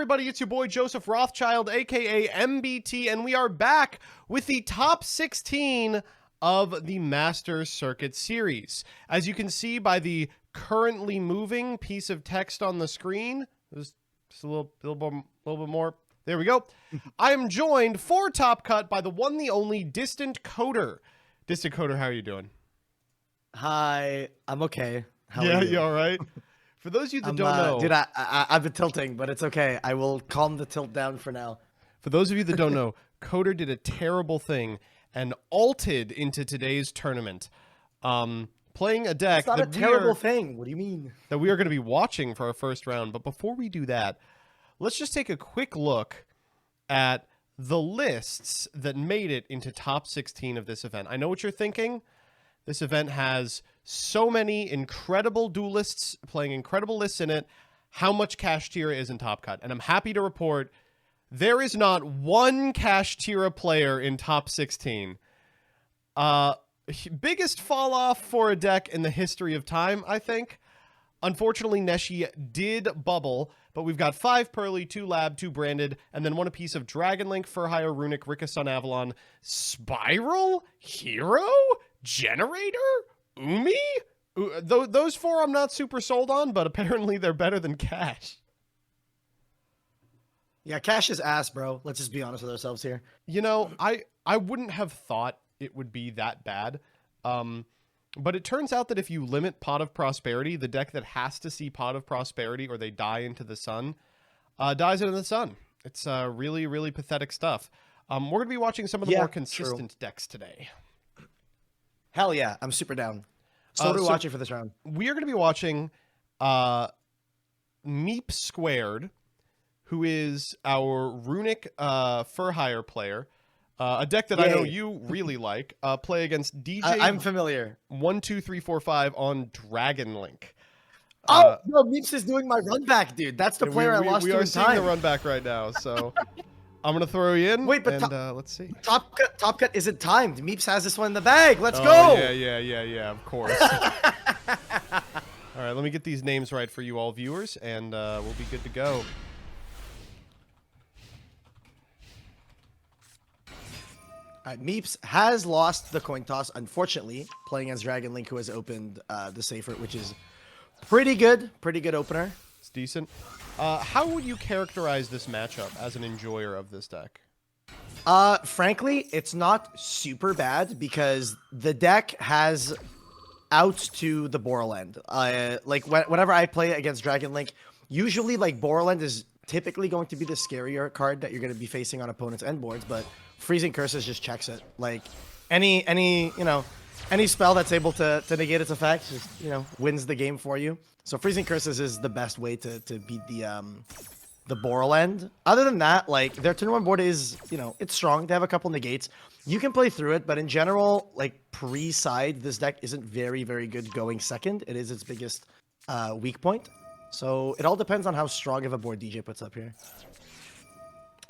everybody, it's your boy Joseph Rothschild, aka MBT, and we are back with the top 16 of the Master Circuit series. As you can see by the currently moving piece of text on the screen, just a little bit more. There we go. I am joined for Top Cut by the one, the only DistantCoder. DistantCoder, how are you doing? Hi, I'm okay. How are you? You all right? For those of you that don't know... Dude, I've been tilting, but it's okay. I will calm the tilt down for now. For those of you that don't know, Coder did a terrible thing and ulted into today's tournament. Playing a deck... It's not a terrible thing. What do you mean? That we are going to be watching for our first round. But before we do that, let's just take a quick look at the lists that made it into top 16 of this event. I know what you're thinking. This event has so many incredible duelists playing incredible lists in it. How much KASHTIRA is in Top Cut? And I'm happy to report there is not one KASHTIRA player in top 16. Biggest fall off for a deck in the history of time, I think. Unfortunately, NESHY did bubble, but we've got 5 Pearly, 2 Lab, 2 Branded, and then one apiece of DragonLink, Furhire, Runic, Rickasun, Avalon, Spiral, Hero, Generator, Umi? Those 4 I'm not super sold on, but apparently they're better than Cash. Yeah, Cash is ass, bro. Let's just be honest with ourselves here. You know, I wouldn't have thought it would be that bad. But it turns out that if you limit Pot of Prosperity, the deck that has to see Pot of Prosperity or they die into the sun, dies into the sun. It's really, really pathetic stuff. We're going to be watching some of the more consistent decks today. Hell yeah, I'm super down. So what are we watching for this round? We are going to be watching Meep Squared, who is our Runic Furhire player. A deck that I know you really like. Play against DJ. I'm familiar. 1, 2, 3, 4, 5 on DragonLink. Oh no, Meeps is doing my run back, dude. That's the player I lost to in time. We are seeing the run back right now, so I'm gonna throw you in. Wait, but let's see. Top cut isn't timed. Meeps has this one in the bag. Let's go. Yeah. Of course. All right, let me get these names right for you all viewers, and we'll be good to go. Meeps has lost the coin toss, unfortunately, playing as DragonLink, who has opened the Safer, which is pretty good. Pretty good opener. It's decent. How would you characterize this matchup as an enjoyer of this deck? Frankly, it's not super bad because the deck has outs to the Borland. Like, whenever I play against DragonLink, usually, like, Borland is typically going to be the scarier card that you're going to be facing on opponents' end boards, but Freezing Curses just checks it. Like any spell that's able to negate its effects just, wins the game for you. So Freezing Curses is the best way to beat the Borland. Other than that, like, their turn 1 board is, it's strong. They have a couple negates. You can play through it, but in general, like, pre-side, this deck isn't very, very good going second. It is its biggest weak point. So it all depends on how strong of a board DJ puts up here.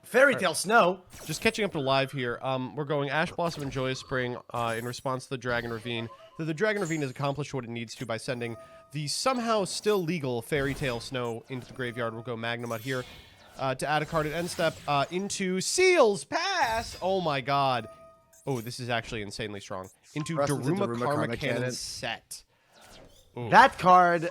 Fairy Tale Snow. Just catching up to live here. We're going Ash Blossom and Joyous Spring in response to the Dragon Ravine. The Dragon Ravine has accomplished what it needs to by sending the somehow still legal Fairy Tale Snow into the graveyard. We'll go Magnemite here to add a card at end step into Seal's Pass. Oh my god. Oh, this is actually insanely strong. Into Daruma Karma Cannon set. Ooh. That card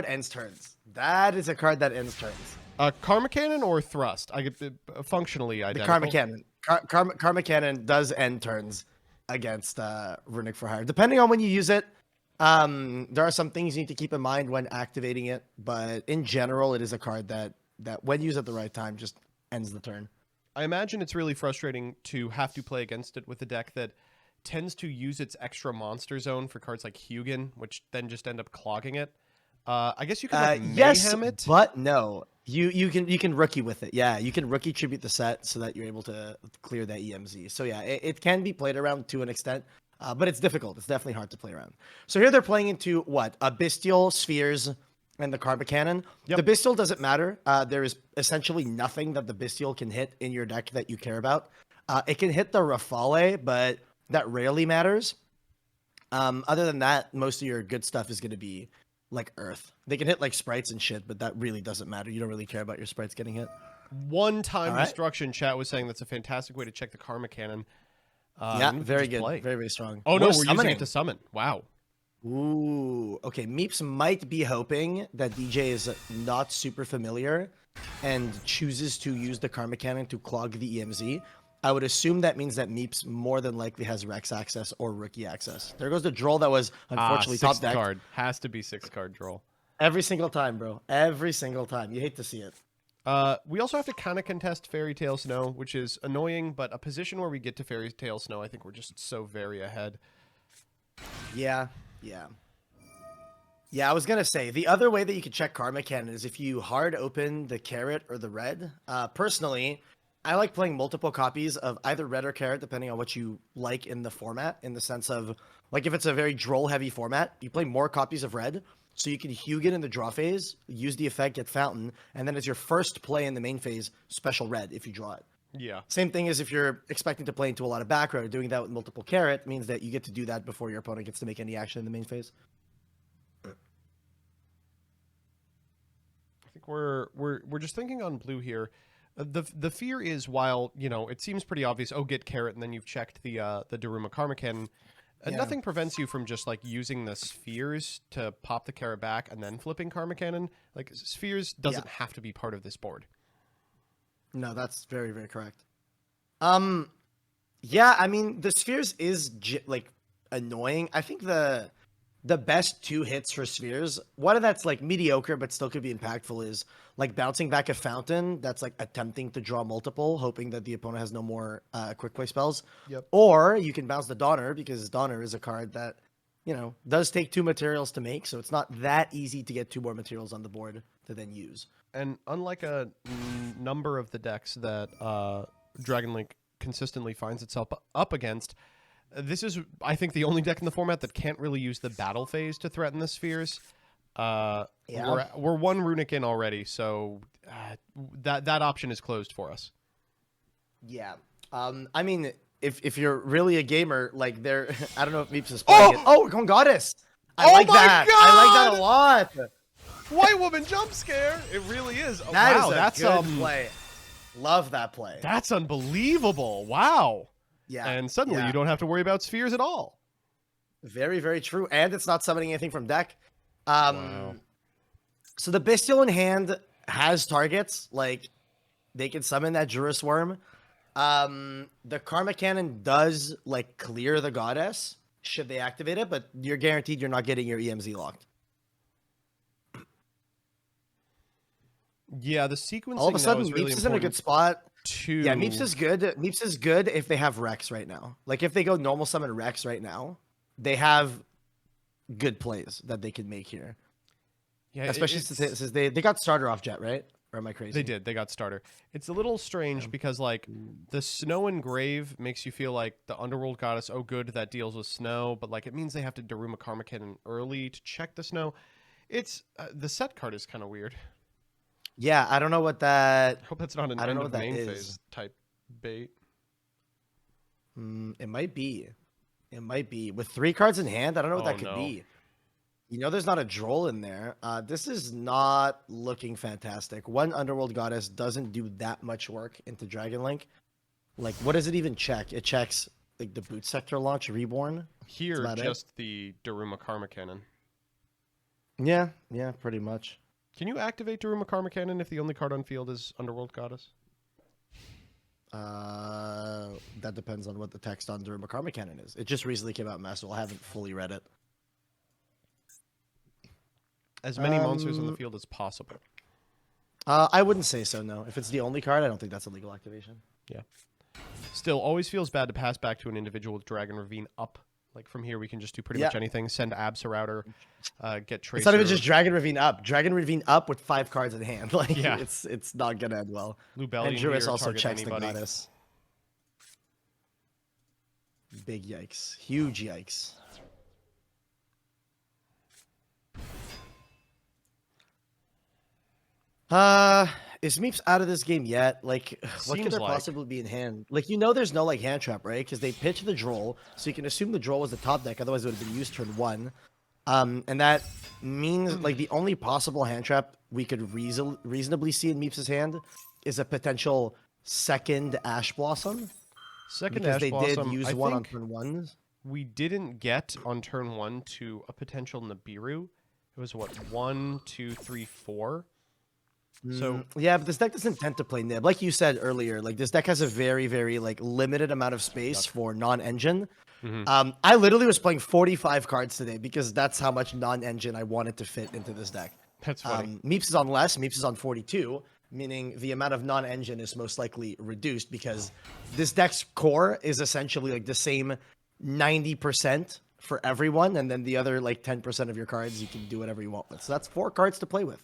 ends turns. That is a card that ends turns. Karma Cannon or Thrust? I get functionally identical. The Karma Cannon. Karma Cannon does end turns against Runic Furhire. Depending on when you use it, there are some things you need to keep in mind when activating it. But in general, it is a card that when used at the right time, just ends the turn. I imagine it's really frustrating to have to play against it with a deck that tends to use its extra monster zone for cards like Hugin, which then just end up clogging it. I guess you can like, mayhem it, but no. You can rookie with it. Yeah, you can rookie tribute the set so that you're able to clear that EMZ. So yeah, it can be played around to an extent, but it's difficult. It's definitely hard to play around. So here they're playing into what? A Bestial, Spheres, and the Karma Cannon. Yep. The Bestial doesn't matter. There is essentially nothing that the Bestial can hit in your deck that you care about. It can hit the Rafale, but that rarely matters. Other than that, most of your good stuff is going to be like Earth. They can hit like sprites and shit, but that really doesn't matter. You don't really care about your sprites getting hit. One-time All right. destruction. Chat was saying that's a fantastic way to check the Karma Cannon. Yeah, and very just good. play. Very, very strong. Oh no, we're summoning. using it to summon. Wow. Ooh, okay. Meeps might be hoping that DJ is not super familiar and chooses to use the Karma Cannon to clog the EMZ. I would assume that means that Meeps more than likely has Rex access or rookie access. There goes the droll that was unfortunately top Sixth deck. card. Has to be 6-card droll. Every single time, bro. Every single time. You hate to see it. We also have to kind of contest Fairy Tale Snow, which is annoying, but a position where we get to Fairy Tale Snow, I think we're just so very ahead. Yeah, yeah. Yeah, I was going to say, the other way that you can check Karma Cannon is if you hard open the carrot or the red. Personally, I like playing multiple copies of either red or carrot, depending on what you like in the format, in the sense of, like, if it's a very droll-heavy format, you play more copies of red, so you can Hugin in the draw phase, use the effect, get Fountain, and then as your first play in the main phase, special red if you draw it. Yeah. Same thing as if you're expecting to play into a lot of back row, doing that with multiple carrot means that you get to do that before your opponent gets to make any action in the main phase. I think we're just thinking on blue here. The fear is, while, you know, it seems pretty obvious, oh, get carrot, and then you've checked the Daruma Karma Cannon. Yeah. Nothing prevents you from just, like, using the spheres to pop the carrot back and then flipping Karma Cannon. Like, spheres doesn't have to be part of this board. No, that's very, very correct. Yeah, I mean, the spheres is, like, annoying. I think the best 2 hits for spheres, one that's, like, mediocre but still could be impactful, is, like, bouncing back a fountain that's, like, attempting to draw multiple, hoping that the opponent has no more quick play spells. Yep. Or you can bounce the Donner, because Donner is a card that, you know, does take 2 materials to make, so it's not that easy to get 2 more materials on the board to then use. And unlike a number of the decks that Dragon Link consistently finds itself up against, this is, I think, the only deck in the format that can't really use the battle phase to threaten the spheres. We're 1 runic in already, so that option is closed for us. Yeah. I mean, if you're really a gamer, like, there, I don't know if Meeps is playing it. Oh, we're going Goddess. I like that. God! I like that a lot. White woman jump scare. It really is. Oh, That wow, is a that's good play. Love that play. That's unbelievable. Wow. Yeah. And suddenly you don't have to worry about spheres at all. Very, very true. And it's not summoning anything from deck. Wow. So the Bestial in hand has targets. Like, they can summon that Juris Worm. The Karma Cannon does, like, clear the Goddess should they activate it, but you're guaranteed you're not getting your EMZ locked. Yeah, the sequencing All of a sudden, is really Meeps is in a good spot. to... Yeah, Meeps is good. Meeps is good if they have Rex right now. Like, if they go normal summon Rex right now, they have good plays that they can make here. Yeah, especially since they got starter off Jet, right? Or am I crazy? They did. They got starter. It's a little strange because, like, the Snow and Grave makes you feel like the Underworld Goddess, oh, good, that deals with snow, but, like, it means they have to Daruma Karma Cannon early to check the snow. It's... the set card is kind of weird. Yeah, I don't know what that... I hope that's not an end of main phase type bait. It might be. It might be. With 3 cards in hand, I don't know what that could be. You know, there's not a droll in there. This is not looking fantastic. 1 Underworld Goddess doesn't do that much work into Dragon Link. Like, what does it even check? It checks, like, the Boot Sector launch, Reborn. Here, just the Daruma Karma Cannon. Yeah, pretty much. Can you activate Daruma Karma Cannon if the only card on field is Underworld Goddess? That depends on what the text on Daruma Karma Cannon is. It just recently came out in Master. I haven't fully read it. As many monsters on the field as possible. I wouldn't say so, no. If it's the only card, I don't think that's a legal activation. Yeah. Still, always feels bad to pass back to an individual with Dragon Ravine up. Like, from here, we can just do pretty much anything. Send Absa Router, get Tracer. It's not even just Dragon Ravine up. Dragon Ravine up with 5 cards in hand. Like, it's not going to end well. Lubellion and Juris also target checks anybody. the Goddess. Big yikes. Huge yikes. Is Meeps out of this game yet? Like, what could there possibly be in hand? Like, you know there's no, like, hand trap, right? Because they pitch the droll, so you can assume the droll was the top deck, otherwise it would have been used turn 1. And that means like the only possible hand trap we could reasonably see in Meeps' hand is a potential second Ash Blossom. Second Because Ash they Blossom, did use I one on think turn 1s. we didn't get on turn 1 to a potential Nibiru. It was what, 1, 2, 3, 4? So yeah, but this deck doesn't tend to play Nib. Like you said earlier, like this deck has a very, very like limited amount of space for non-engine. I literally was playing 45 cards today because that's how much non-engine I wanted to fit into this deck. that's funny. Meeps is on less. Meeps is on 42, meaning the amount of non-engine is most likely reduced because this deck's core is essentially like the same 90% for everyone, and then the other like 10% of your cards you can do whatever you want with. So that's 4 cards to play with.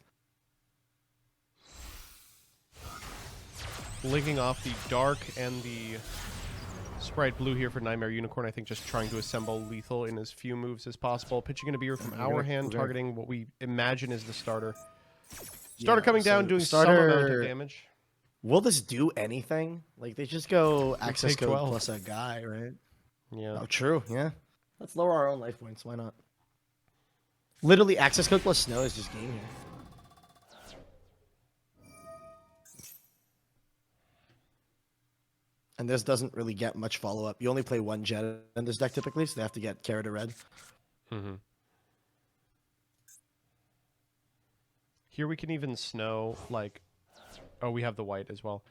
Linking off the Dark and the Sprite Blue here for Nightmare Unicorn. I think just trying to assemble lethal in as few moves as possible. Pitching a beer from our hand, targeting what we imagine is the starter. Starter coming down, doing some amount of damage. Will this do anything? Like, they just go access take code 12. plus a guy, right? Yeah. Oh, true, yeah. Let's lower our own life points, why not? Literally, access code plus snow is just game here. And this doesn't really get much follow-up. You only play 1 jet in this deck typically, so they have to get carrot or red. Here we can even snow, like... Oh, we have the white as well.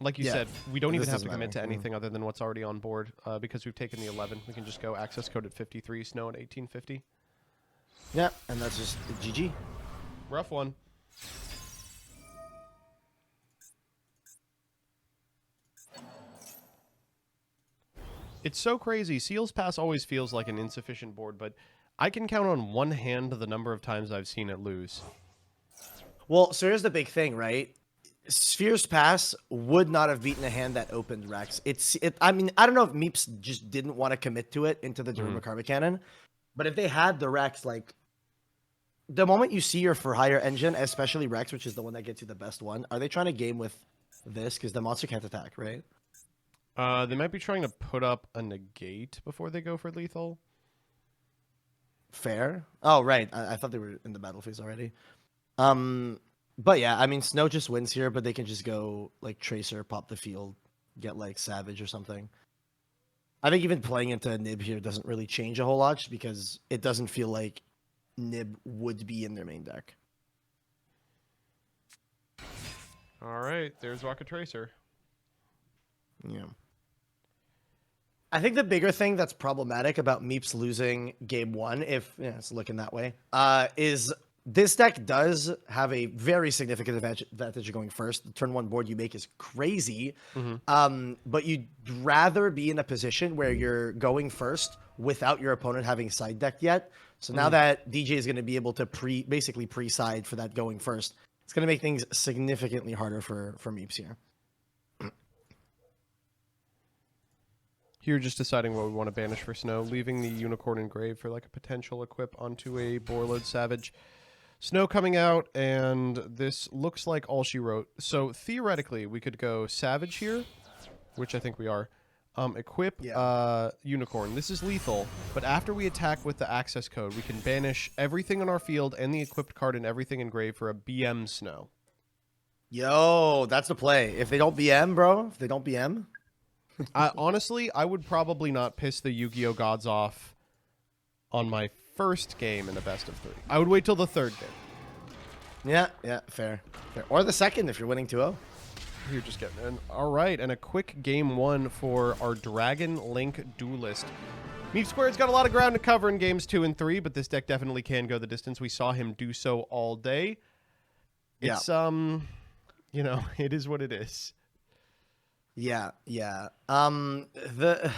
Like you said, we don't even have to commit to anything other than what's already on board. Because we've taken the 11, we can just go access code at 53, snow at 1850. Yeah, and that's just GG. Rough one. It's so crazy. Seal's Pass always feels like an insufficient board, but I can count on one hand the number of times I've seen it lose. Well, so here's the big thing, right? Sphere's Pass would not have beaten a hand that opened Rex. I mean, I don't know if Meeps just didn't want to commit to it into the DistantCoder cannon, but if they had the Rex, like, the moment you see your for hire engine, especially Rex, which is the one that gets you the best one, are they trying to game with this? Because the monster can't attack, right? They might be trying to put up a negate before they go for lethal. Fair. Oh, right. I thought they were in the battle phase already. But yeah, I mean, Snow just wins here, but they can just go, like, Tracer, pop the field, get, like, Savage or something. I think even playing into Nib here doesn't really change a whole lot, just because it doesn't feel like Nib would be in their main deck. All right, there's Rocket Tracer. Yeah. I think the bigger thing that's problematic about Meeps losing game 1, if it's looking that way, is this deck does have a very significant advantage of going first. The turn 1 board you make is crazy, but you'd rather be in a position where you're going first without your opponent having side decked yet. So now that DJ is going to be able to basically pre-side for that going first, it's going to make things significantly harder for Meeps here. Here, just deciding what we want to banish for Snow, leaving the Unicorn engraved for like a potential equip onto a Borreload Savage. Snow coming out, and this looks like all she wrote. So theoretically, we could go Savage here, which I think we are. Equip Unicorn. This is lethal, but after we attack with the access code, we can banish everything on our field and the equipped card and everything engraved for a BM Snow. Yo, that's the play. If they don't BM, bro, if they don't BM... Honestly, I would probably not piss the Yu-Gi-Oh! Gods off on my first game in a best of 3. I would wait till the third game. Yeah, fair. Or the second if you're winning 2-0. You're just getting in. All right, and a quick game 1 for our Dragon Link Duelist. Meep Squared's got a lot of ground to cover in games 2 and 3, but this deck definitely can go the distance. We saw him do so all day. It's, you know, it is what it is. Yeah. The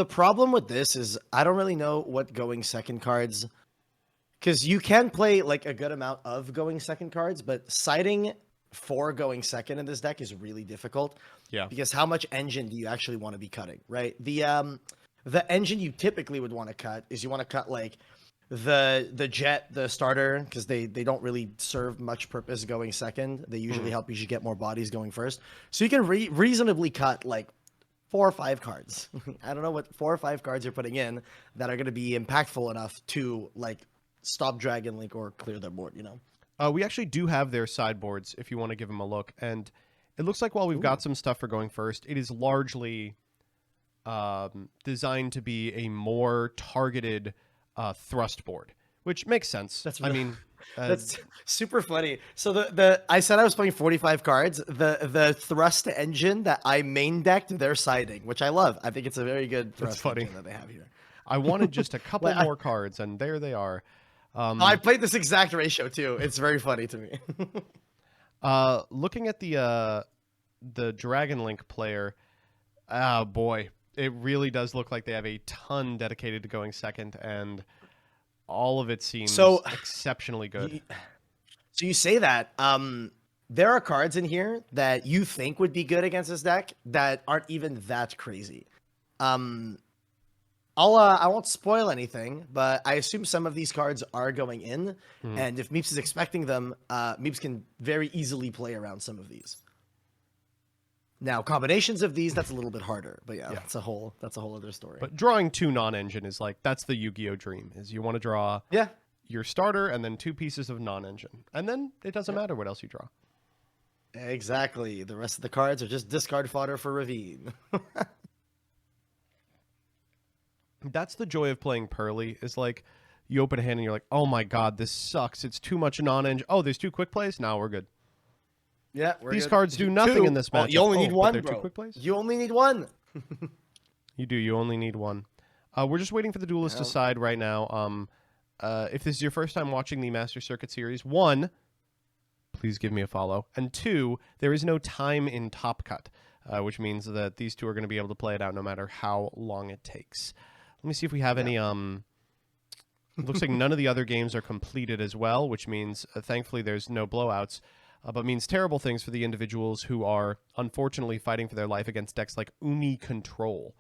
problem with this is I don't really know what going second cards, because you can play like a good amount of going second cards, but siding for going second in this deck is really difficult. Yeah. Because how much engine do you actually want to be cutting, right? The engine you typically would want to cut is you want to cut like the jet, the starter, because they don't really serve much purpose going second. They usually help you get more bodies going first. So you can reasonably cut like 4 or 5 cards. I don't know what 4 or 5 cards you're putting in that are going to be impactful enough to like stop Dragon Link or clear their board, you know? We actually do have their sideboards if you want to give them a look. And it looks like while we've got some stuff for going first, it is largely designed to be a more targeted thrust board, which makes sense. That's I mean, that's super funny. So the I said I was playing 45 cards. The thrust engine that I main decked, they're siding, which I love. I think it's a very good thrust engine that they have here. I wanted just a couple more cards, and there they are. I played this exact ratio too. It's very funny to me. Looking at the Dragon Link player, oh boy, it really does look like they have a ton dedicated to going second, and all of it seems exceptionally good. So you say that. There are cards in here that you think would be good against this deck that aren't even that crazy. I won't spoil anything, but I assume some of these cards are going in, and if Meeps is expecting them, Meeps can very easily play around some of these. Now, combinations of these, that's a little bit harder, but yeah. that's a whole other story. But drawing 2 non-engine is like, that's the Yu-Gi-Oh dream, is you want to draw your starter and then 2 pieces of non-engine, and then it doesn't matter what else you draw. Exactly. The rest of the cards are just discard fodder for Ravine. That's the joy of playing Pearly, is like, you open a hand and you're like, oh my god, this sucks. It's too much non-engine. Oh, there's 2 quick plays? Now we're good. Yeah, these cards do nothing in this match. You only need one, bro. 2 quick plays? You only need one. You do. You only need one. We're just waiting for the duelist to decide right now. If this is your first time watching the Master Circuit series, 1, please give me a follow. And 2, there is no time in Top Cut, which means that these 2 are going to be able to play it out no matter how long it takes. Let me see if we have any... looks like none of the other games are completed as well, which means, thankfully, there's no blowouts. But means terrible things for the individuals who are unfortunately fighting for their life against decks like Umi Control.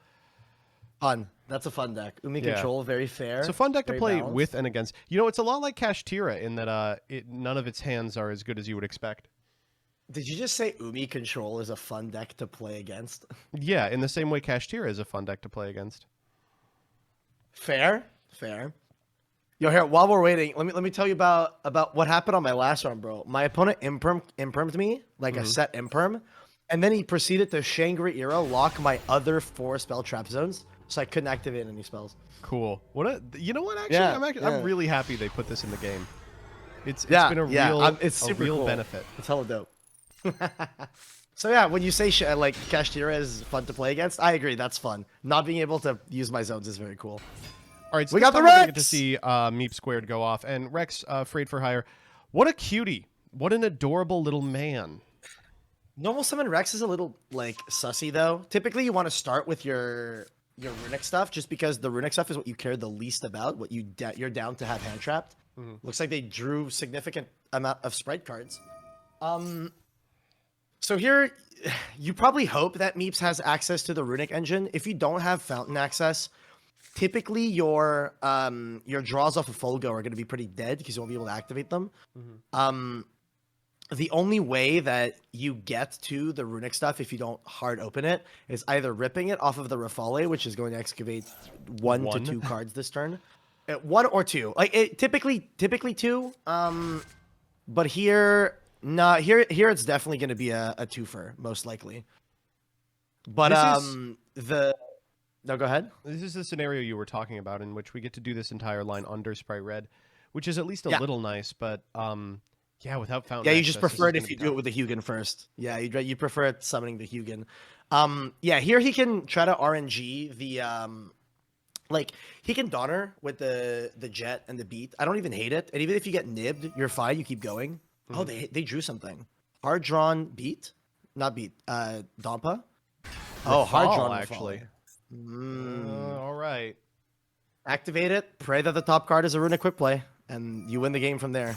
Fun. That's a fun deck. Umi Control, very fair. It's a fun deck to play balanced. with and against. You know, it's a lot like KASHTIRA in that none of its hands are as good as you would expect. Did you just say Umi Control is a fun deck to play against? Yeah, in the same way KASHTIRA is a fun deck to play against. Fair. Yo, here, while we're waiting, let me tell you about what happened on my last run, bro. My opponent impermed me, like a set imperm, and then he proceeded to Shangri-Era lock my other 4 spell trap zones, so I couldn't activate any spells. Cool. You know what, actually? I'm really happy they put this in the game. It's been a real benefit. It's hella dope. So yeah, when you say like KASHTIRA is fun to play against, I agree, that's fun. Not being able to use my zones is very cool. All right, so we got the Rex. Rex! Get to see Meep Squared go off, and Rex afraid for hire. What a cutie! What an adorable little man. Normal summon Rex is a little like sussy though. Typically, you want to start with your runic stuff, just because the runic stuff is what you care the least about. What you're down to have hand trapped. Looks like they drew significant amount of sprite cards. So here, you probably hope that Meeps has access to the runic engine. If you don't have fountain access, typically your draws off of Folgo are going to be pretty dead because you won't be able to activate them. The only way that you get to the runic stuff if you don't hard open it is either ripping it off of the Rafale, which is going to excavate 1 to 2 cards this turn. 1 or 2. Like typically 2. But here it's definitely going to be a twofer, most likely. But no, go ahead. This is the scenario you were talking about, in which we get to do this entire line under Sprite Red, which is at least a little nice, but yeah, without fountain. Yeah, you just prefer it if you do it with the Hugin first. Yeah, you prefer it summoning the Hugin. Yeah, here he can try to RNG the like he can Donner with the Jet and the Beat. I don't even hate it, and even if you get nibbed, you're fine. You keep going. Oh, they drew something. Hard drawn Beat, not Beat. Dampa. Oh, hard drawn actually. All right. Activate it. Pray that the top card is a runic quick play, and you win the game from there.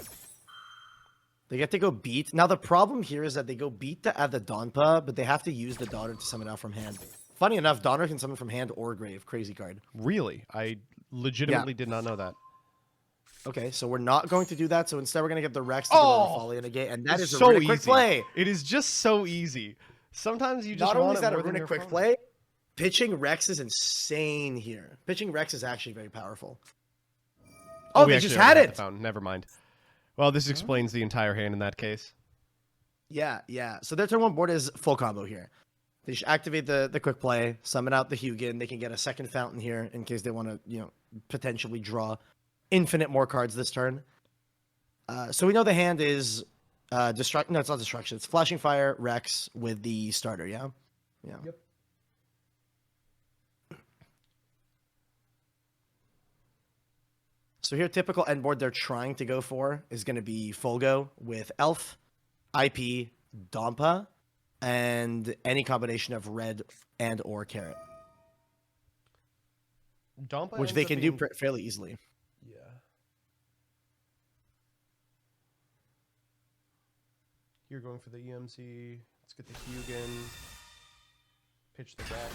They get to go Beat. Now, the problem here is that they go Beat to add the Donpa, but they have to use the Donner to summon out from hand. Funny enough, Donner can summon from hand or grave. Crazy card. Really? I legitimately did not know that. Okay, so we're not going to do that. So instead, we're going to get the Rex to go Rafale in a gate, and that is a runic quick play. It is just so easy. Sometimes you just not only is that a runic quick play, Pitching Rex is insane here. Pitching Rex is actually very powerful. Oh, they we just actually had already it. the fountain. Never mind. Well, this explains the entire hand in that case. Yeah, yeah. So their turn 1 board is full combo here. They should activate the quick play, summon out the Hugin. They can get a second fountain here in case they want to, potentially draw infinite more cards this turn. So we know the hand is destruct. No, it's not destruction. It's Flashing Fire Rex with the starter. Yeah, yeah. Yep. So here, typical end board they're trying to go for is going to be Folgo with Elf, IP, Dompa, and any combination of red and or carrot, Dompa which ends they up can being- do fairly easily. Yeah. You're going for the EMZ. Let's get the Hugin. Pitch the Rex.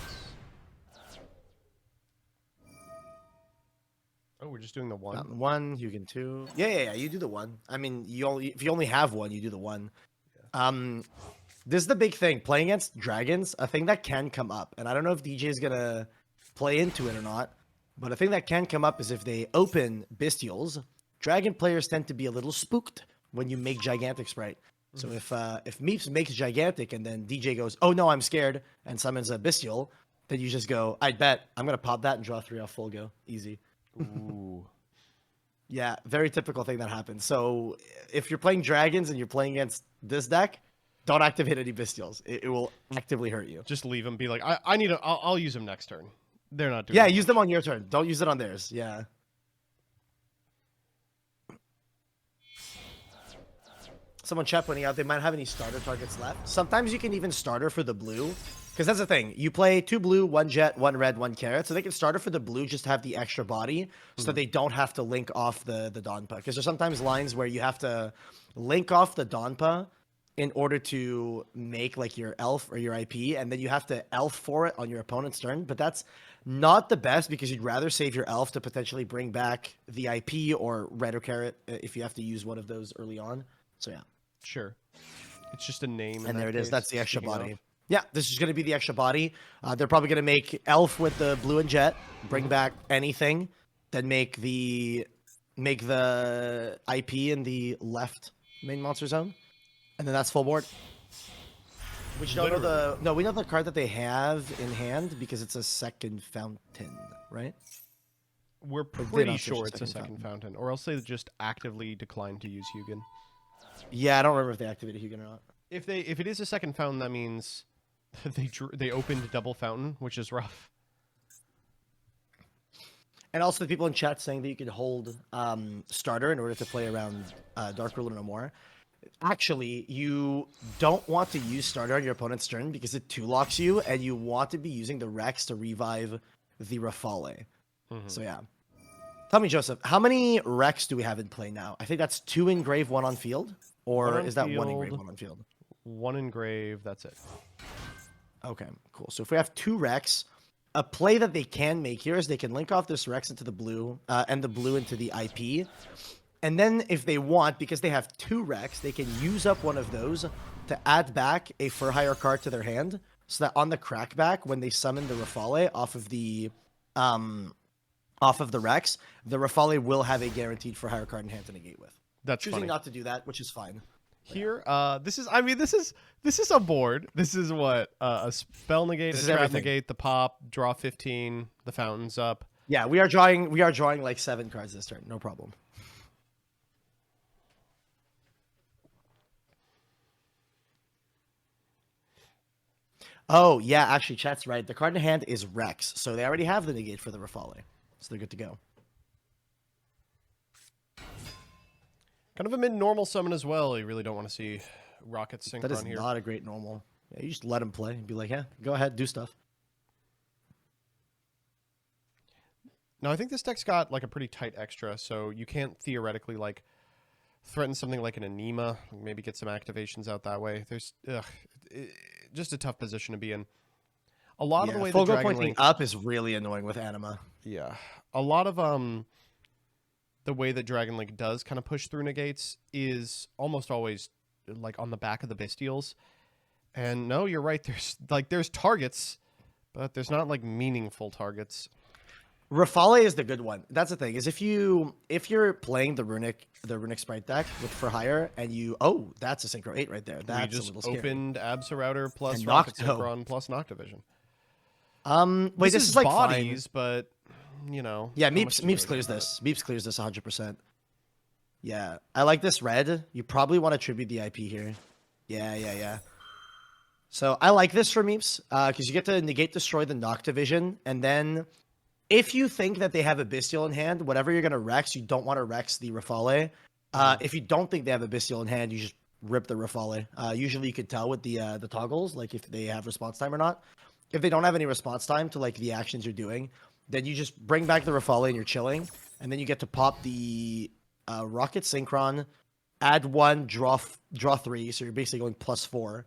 Oh, we're just doing the one. Fountain 1, Hugin 2. Yeah. You do the 1. I mean, if you only have 1, you do the 1. Yeah. This is the big thing. Playing against dragons, a thing that can come up, and I don't know if DJ is gonna play into it or not, but a thing that can come up is if they open Bestials, dragon players tend to be a little spooked when you make Gigantic Sprite. So if Meeps makes Gigantic and then DJ goes, oh no, I'm scared, and summons a Bestial, then you just go, I bet I'm gonna pop that and draw 3 off full go. Easy. Ooh. Yeah, very typical thing that happens. So if you're playing dragons and you're playing against this deck, don't activate any Bestials. It will actively hurt you. Just leave them. Be like, I need I'll use them next turn. They're not doing. Yeah, much. use them on your turn. Don't use it on theirs. Yeah. Someone chat pointing out they might have any starter targets left. Sometimes you can even starter for the blue. Because that's the thing. You play 2 blue, 1 jet, 1 red, 1 carrot. So they can starter for the blue, just have the extra body. So they don't have to link off the Donpa. Because there's sometimes lines where you have to link off the Donpa in order to make like your elf or your IP. And then you have to elf for it on your opponent's turn. But that's not the best because you'd rather save your elf to potentially bring back the IP or red or carrot if you have to use one of those early on. So yeah. Sure. It's just a name. And there it is. That's the extra body. Of. Yeah, this is going to be the extra body. They're probably going to make Elf with the blue and jet, bring back anything, then make the IP in the left main monster zone, and then that's full board. Which don't know we know the card that they have in hand because it's a second fountain, right? We're pretty sure it's a second fountain, or else they just actively decline to use Hugin. Yeah, I don't remember if they activated Hugin or not. If it is a second fountain, that means they opened double fountain, which is rough. And also the people in chat saying that you could hold starter in order to play around Dark Ruler no more. Actually, you don't want to use starter on your opponent's turn because it 2-locks you, and you want to be using the Rex to revive the Rafale. So yeah. Tell me, Joseph, how many Rex do we have in play now? I think that's 2 in grave, 1 on field, or is that 1 in grave, 1 on field? 1 in grave, that's it. Okay, cool. So if we have 2 Rex, a play that they can make here is they can link off this Rex into the blue, and the blue into the IP. And then if they want, because they have 2 Rex, they can use up one of those to add back a for hire card to their hand, so that on the crackback, when they summon the Rafale off of the Rex, the Rafale will have a guaranteed for hire card in hand to negate with. That's choosing funny. not to do that, which is fine. Here, this is a board. This is what a spell negate, This a is trap everything. negate, the pop, draw 15, the fountain's up. Yeah, we are drawing like 7 cards this turn, no problem. Oh, yeah, actually, chat's right. The card in hand is Rex, so they already have the negate for the Rafale. So they're good to go. Kind of a mid-normal summon as well. You really don't want to see rockets sync That is on here. not a great normal. Yeah, you just let him play and be like, yeah, go ahead, do stuff. No, I think this deck's got like a pretty tight extra, so you can't theoretically like threaten something like an Anima, maybe get some activations out that way. There's just a tough position to be in. A lot of the way the Fogo Dragon pointing Link, up is really annoying with Anima. yeah, a lot of the way that Dragon Link does kind of push through negates is almost always like on the back of the Bestials. And no, you're right. There's targets, But there's not like meaningful targets. Rafale is the good one. That's the thing, is if you're playing the runic sprite deck with for hire and that's a synchro 8 right there. That's we just a little scary. opened Absa Router plus And Rocket Nocto. Synchron plus Noctivision. Wait, this is like bodies, fine. but you know. Yeah, how much do you Meeps really clears get this. Meeps clears this 100%. Yeah, I like this red. You probably want to tribute the IP here. Yeah. So I like this for Meeps, because you get to negate destroy the Noctivision, and then if you think that they have a Bestial in hand, whatever you're gonna Rex, you don't want to Rex the Rafale. If you don't think they have a Bestial in hand, you just rip the Rafale. Usually you could tell with the toggles, like if they have response time or not. If they don't have any response time to like the actions you're doing, then you just bring back the Rafale and you're chilling, and then you get to pop the Rocket Synchron, add 1, draw 3, so you're basically going +4.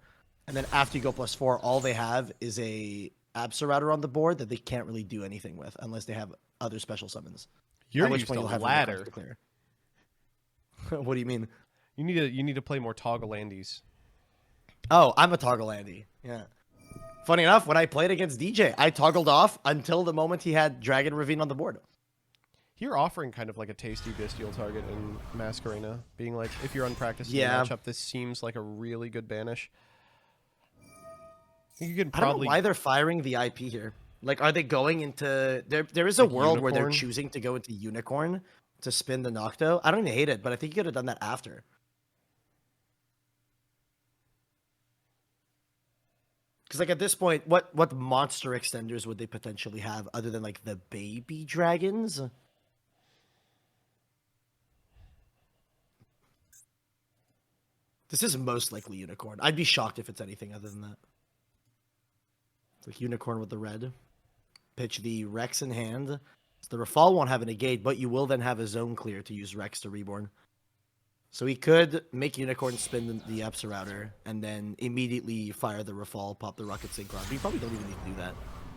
And then after you go +4, all they have is a Absa Router on the board that they can't really do anything with unless they have other special summons. You're At which used point to you'll have ladder. to clear. What do you mean? You need to play more toggle Andes. Oh, I'm a toggle Andy. Yeah. Funny enough, when I played against DJ, I toggled off until the moment he had Dragon Ravine on the board. You're offering kind of like a tasty Bestial target in Masquerena, being like, if you're unpracticed in Yeah. the matchup, this seems like a really good banish. You could I don't know probably why they're firing the IP here. Like, are they going into... There is a Like world where they're Unicorn? choosing to go into Unicorn to spin the Nocto. I don't even hate it, but I think you could have done that after. Because, like, at this point, what monster extenders would they potentially have other than, like, the baby dragons? This is most likely Unicorn. I'd be shocked if it's anything other than that. It's like Unicorn with the red. Pitch the Rex in hand. The Rafale won't have a negate, but you will then have a zone clear to use Rex to reborn. So he could make Unicorn spin the Absa Router and then immediately fire the Rafale, pop the Rocket Synchron. But you probably don't even need to do that.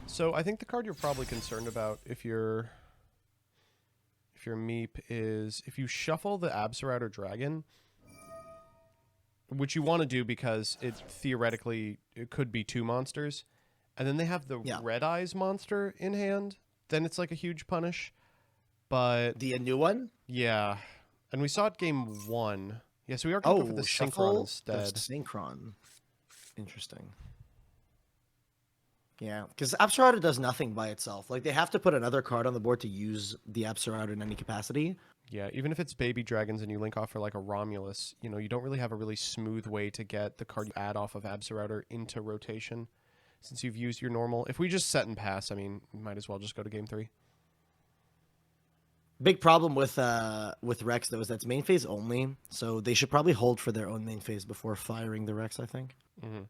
So I think the card you're probably concerned about if your Meep is if you shuffle the Absa Router Dragon, which you want to do because it could be 2 monsters, and then they have the Red Eyes monster in hand, then it's like a huge punish. But The new one? yeah, and we saw it game 1. Yeah, so we are going to go for the Synchron instead. The Synchron. Interesting. Yeah, because Absa Router does nothing by itself. Like, they have to put another card on the board to use the Absa Router in any capacity. Yeah, even if it's baby dragons and you link off for like a Romulus, you know, you don't really have a really smooth way to get the card you add off of Absa Router into rotation since you've used your normal. If we just set and pass, I mean, you might as well just go to game 3. Big problem with Rex, though, is that's main phase only, so they should probably hold for their own main phase before firing the Rex, I think. Mm-hmm.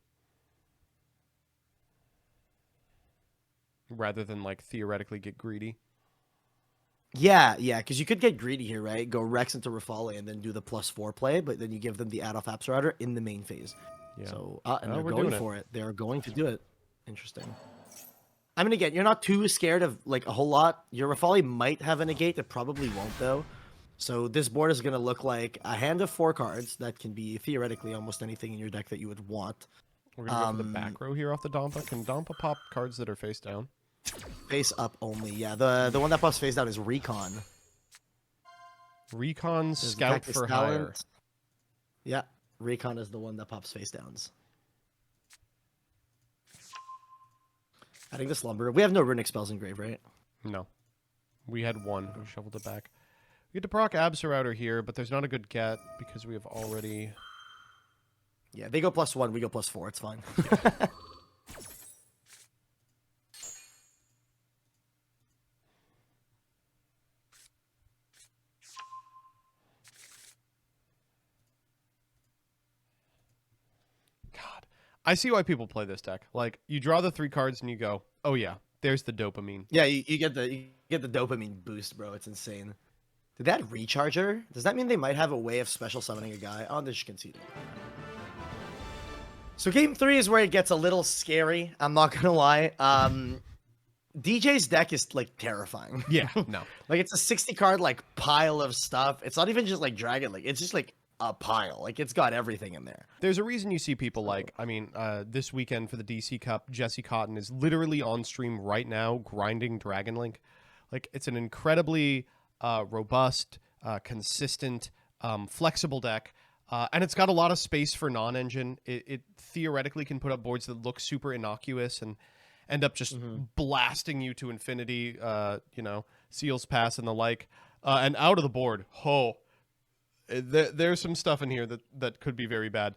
Rather than like theoretically get greedy. Yeah, because you could get greedy here, right? Go Rex into Rafale and then do the +4 play, but then you give them the add-off Absa Router in the main phase. Yeah. So, and they're we're going doing for it. They're going to do it. Interesting. I mean, again, you're not too scared of, like, a whole lot. Your Rafale might have a negate. It probably won't, though. So this board is going to look like a hand of 4 cards that can be, theoretically, almost anything in your deck that you would want. We're going to go for the back row here off the Dampa. Can Dampa pop cards that are face down? Face up only, yeah. The one that pops face down is Recon. Recon There's Scout Cactus for hire. Talent. Yeah, Recon is the one that pops face downs. Adding the Slumber. We have no runic spells in grave, right? No. We had 1. We shuffled it back. We get to proc Absa Router here, but there's not a good get because we have already... Yeah, they go +1, we go +4. It's fine. God. I see why people play this deck. Like, you draw the 3 cards and you go, oh yeah, there's the dopamine. Yeah, you get the dopamine boost, bro. It's insane. Did that recharger? Does that mean they might have a way of special summoning a guy? Oh, this conceded. So game 3 is where it gets a little scary. I'm not gonna lie. DJ's deck is like terrifying. Yeah, no. Like, it's a 60 card like pile of stuff. It's not even just like Dragon Link. It's just like a pile. Like, it's got everything in there. There's a reason you see people like, this weekend for the DC Cup, Jesse Cotton is literally on stream right now grinding Dragon Link. Like, it's an incredibly robust, consistent, flexible deck. And it's got a lot of space for non-engine. It theoretically can put up boards that look super innocuous and end up just blasting you to infinity, Seals Pass and the like. And out of the board, there's some stuff in here that could be very bad.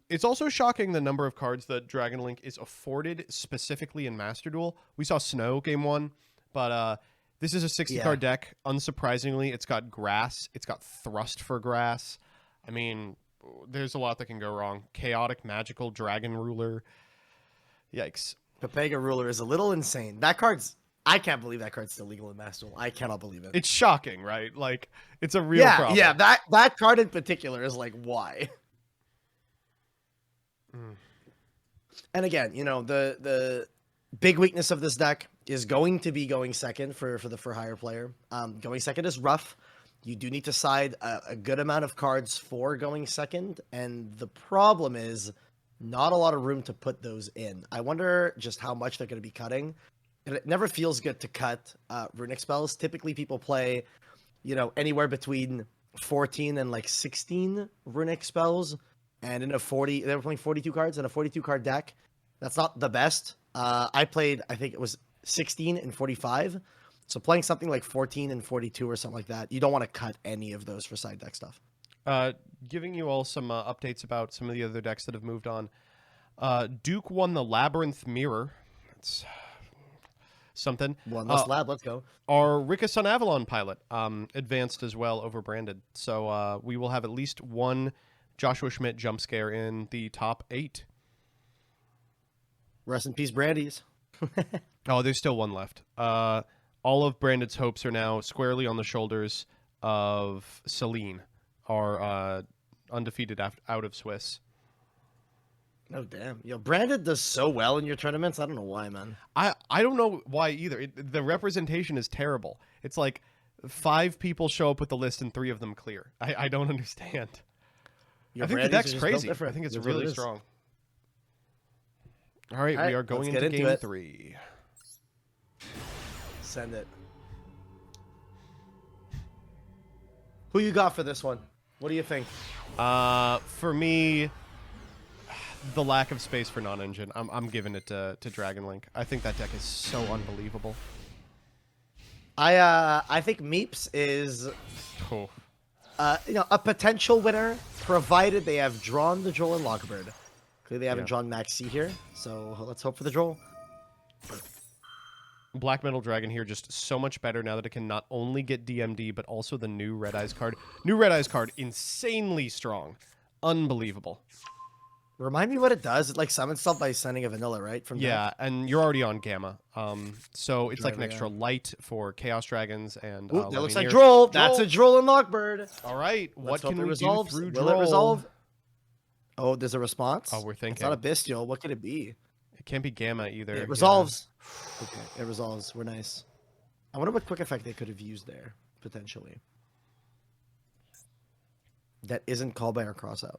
It's also shocking the number of cards that Dragon Link is afforded specifically in Master Duel. We saw Snow game 1, but this is a 60-card deck. Unsurprisingly, it's got grass. It's got Thrust for grass. I mean, there's a lot that can go wrong. Chaotic Magical Dragon Ruler. Yikes. Pepega Ruler is a little insane. I can't believe that card's still legal in Master Duel. I cannot believe it. It's shocking, right? Like, it's a real problem. Yeah, that card in particular is like, why? And again, the big weakness of this deck is going to be going second for the for hire player. Going second is rough. You do need to side a good amount of cards for going second, and the problem is not a lot of room to put those in. I wonder just how much they're going to be cutting. And it never feels good to cut runic spells. Typically, people play, anywhere between 14 and like 16 runic spells, and in they were playing 42 cards in a 42-card deck. That's not the best. I played, I think it was 16 and 45. So playing something like 14 and 42 or something like that, you don't want to cut any of those for side deck stuff. Giving you all some updates about some of the other decks that have moved on. Duke won the Labyrinth Mirror. That's something. One less lab, let's go. Our Ricka Sun Avalon pilot advanced as well over branded. So we will have at least one Joshua Schmidt jump scare in the top 8. Rest in peace, Brandies. Oh, there's still one left. All of Branded's hopes are now squarely on the shoulders of Celine, our undefeated out of Swiss. Oh, damn. Branded does so well in your tournaments. I don't know why, man. I don't know why either. The representation is terrible. It's like 5 people show up with the list and 3 of them clear. I don't understand. I think the deck's crazy. I think it's really strong. All right, we are going into game 3. Send it. Who you got for this one? What do you think? For me, the lack of space for non-engine. I'm giving it to Dragon Link. I think that deck is so unbelievable. I think Meeps is a potential winner, provided they have drawn the Droll and Lockbird. Clearly, they haven't drawn Maxi here, so let's hope for the Droll. Black Metal Dragon here just so much better now that it can not only get DMD, but also the new Red Eyes card. New Red Eyes card, insanely strong. Unbelievable. Remind me what it does. It like summons stuff by sending a vanilla, right? From deck? And you're already on Gamma. So it's like an extra light for Chaos Dragons and that looks like Droll. That's a Droll and Lockbird. All right. What can we do through Droll? Will it resolve? Oh, there's a response? Oh, we're thinking. It's not a Bestial. What could it be? It can't be Gamma either. It resolves. Okay, it resolves. We're nice. I wonder what quick effect they could have used there, potentially. That isn't called by our crossout.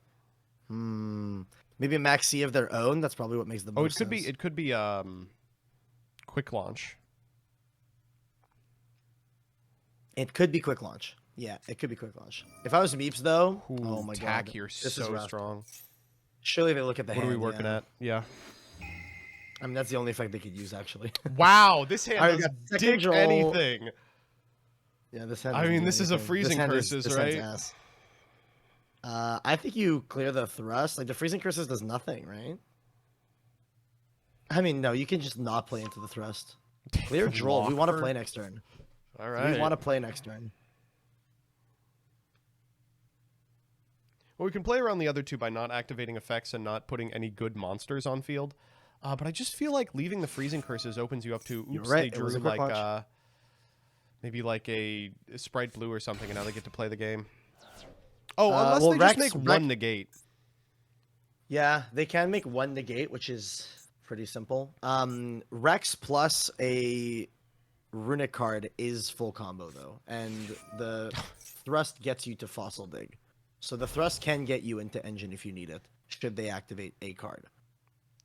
Maybe a Maxi of their own. That's probably what makes the most sense. It could be quick launch. It could be quick launch. Yeah, it could be quick launch. If I was Meeps though, oh my god, you're so strong. Surely they look at the hand. What are we working at? Yeah. I mean, that's the only effect they could use, actually. Wow, this hand doesn't dig anything. Yeah, this hand. I mean, this is a freezing curses, right? I think you clear the thrust. Like the freezing curses does nothing, right? I mean, no, you can just not play into the thrust. Clear Droll. We want to play next turn. All right. We want to play next turn. Well, we can play around the other two by not activating effects and not putting any good monsters on field. But I just feel like leaving the freezing curses opens you up to, oops, they drew like maybe like a Sprite Blue or something, and now they get to play the game. Oh, unless they just make one negate. Yeah, they can make one negate, which is pretty simple. Rex plus a runic card is full combo, though, and the thrust gets you to Fossil Dig. So the thrust can get you into engine if you need it, should they activate a card.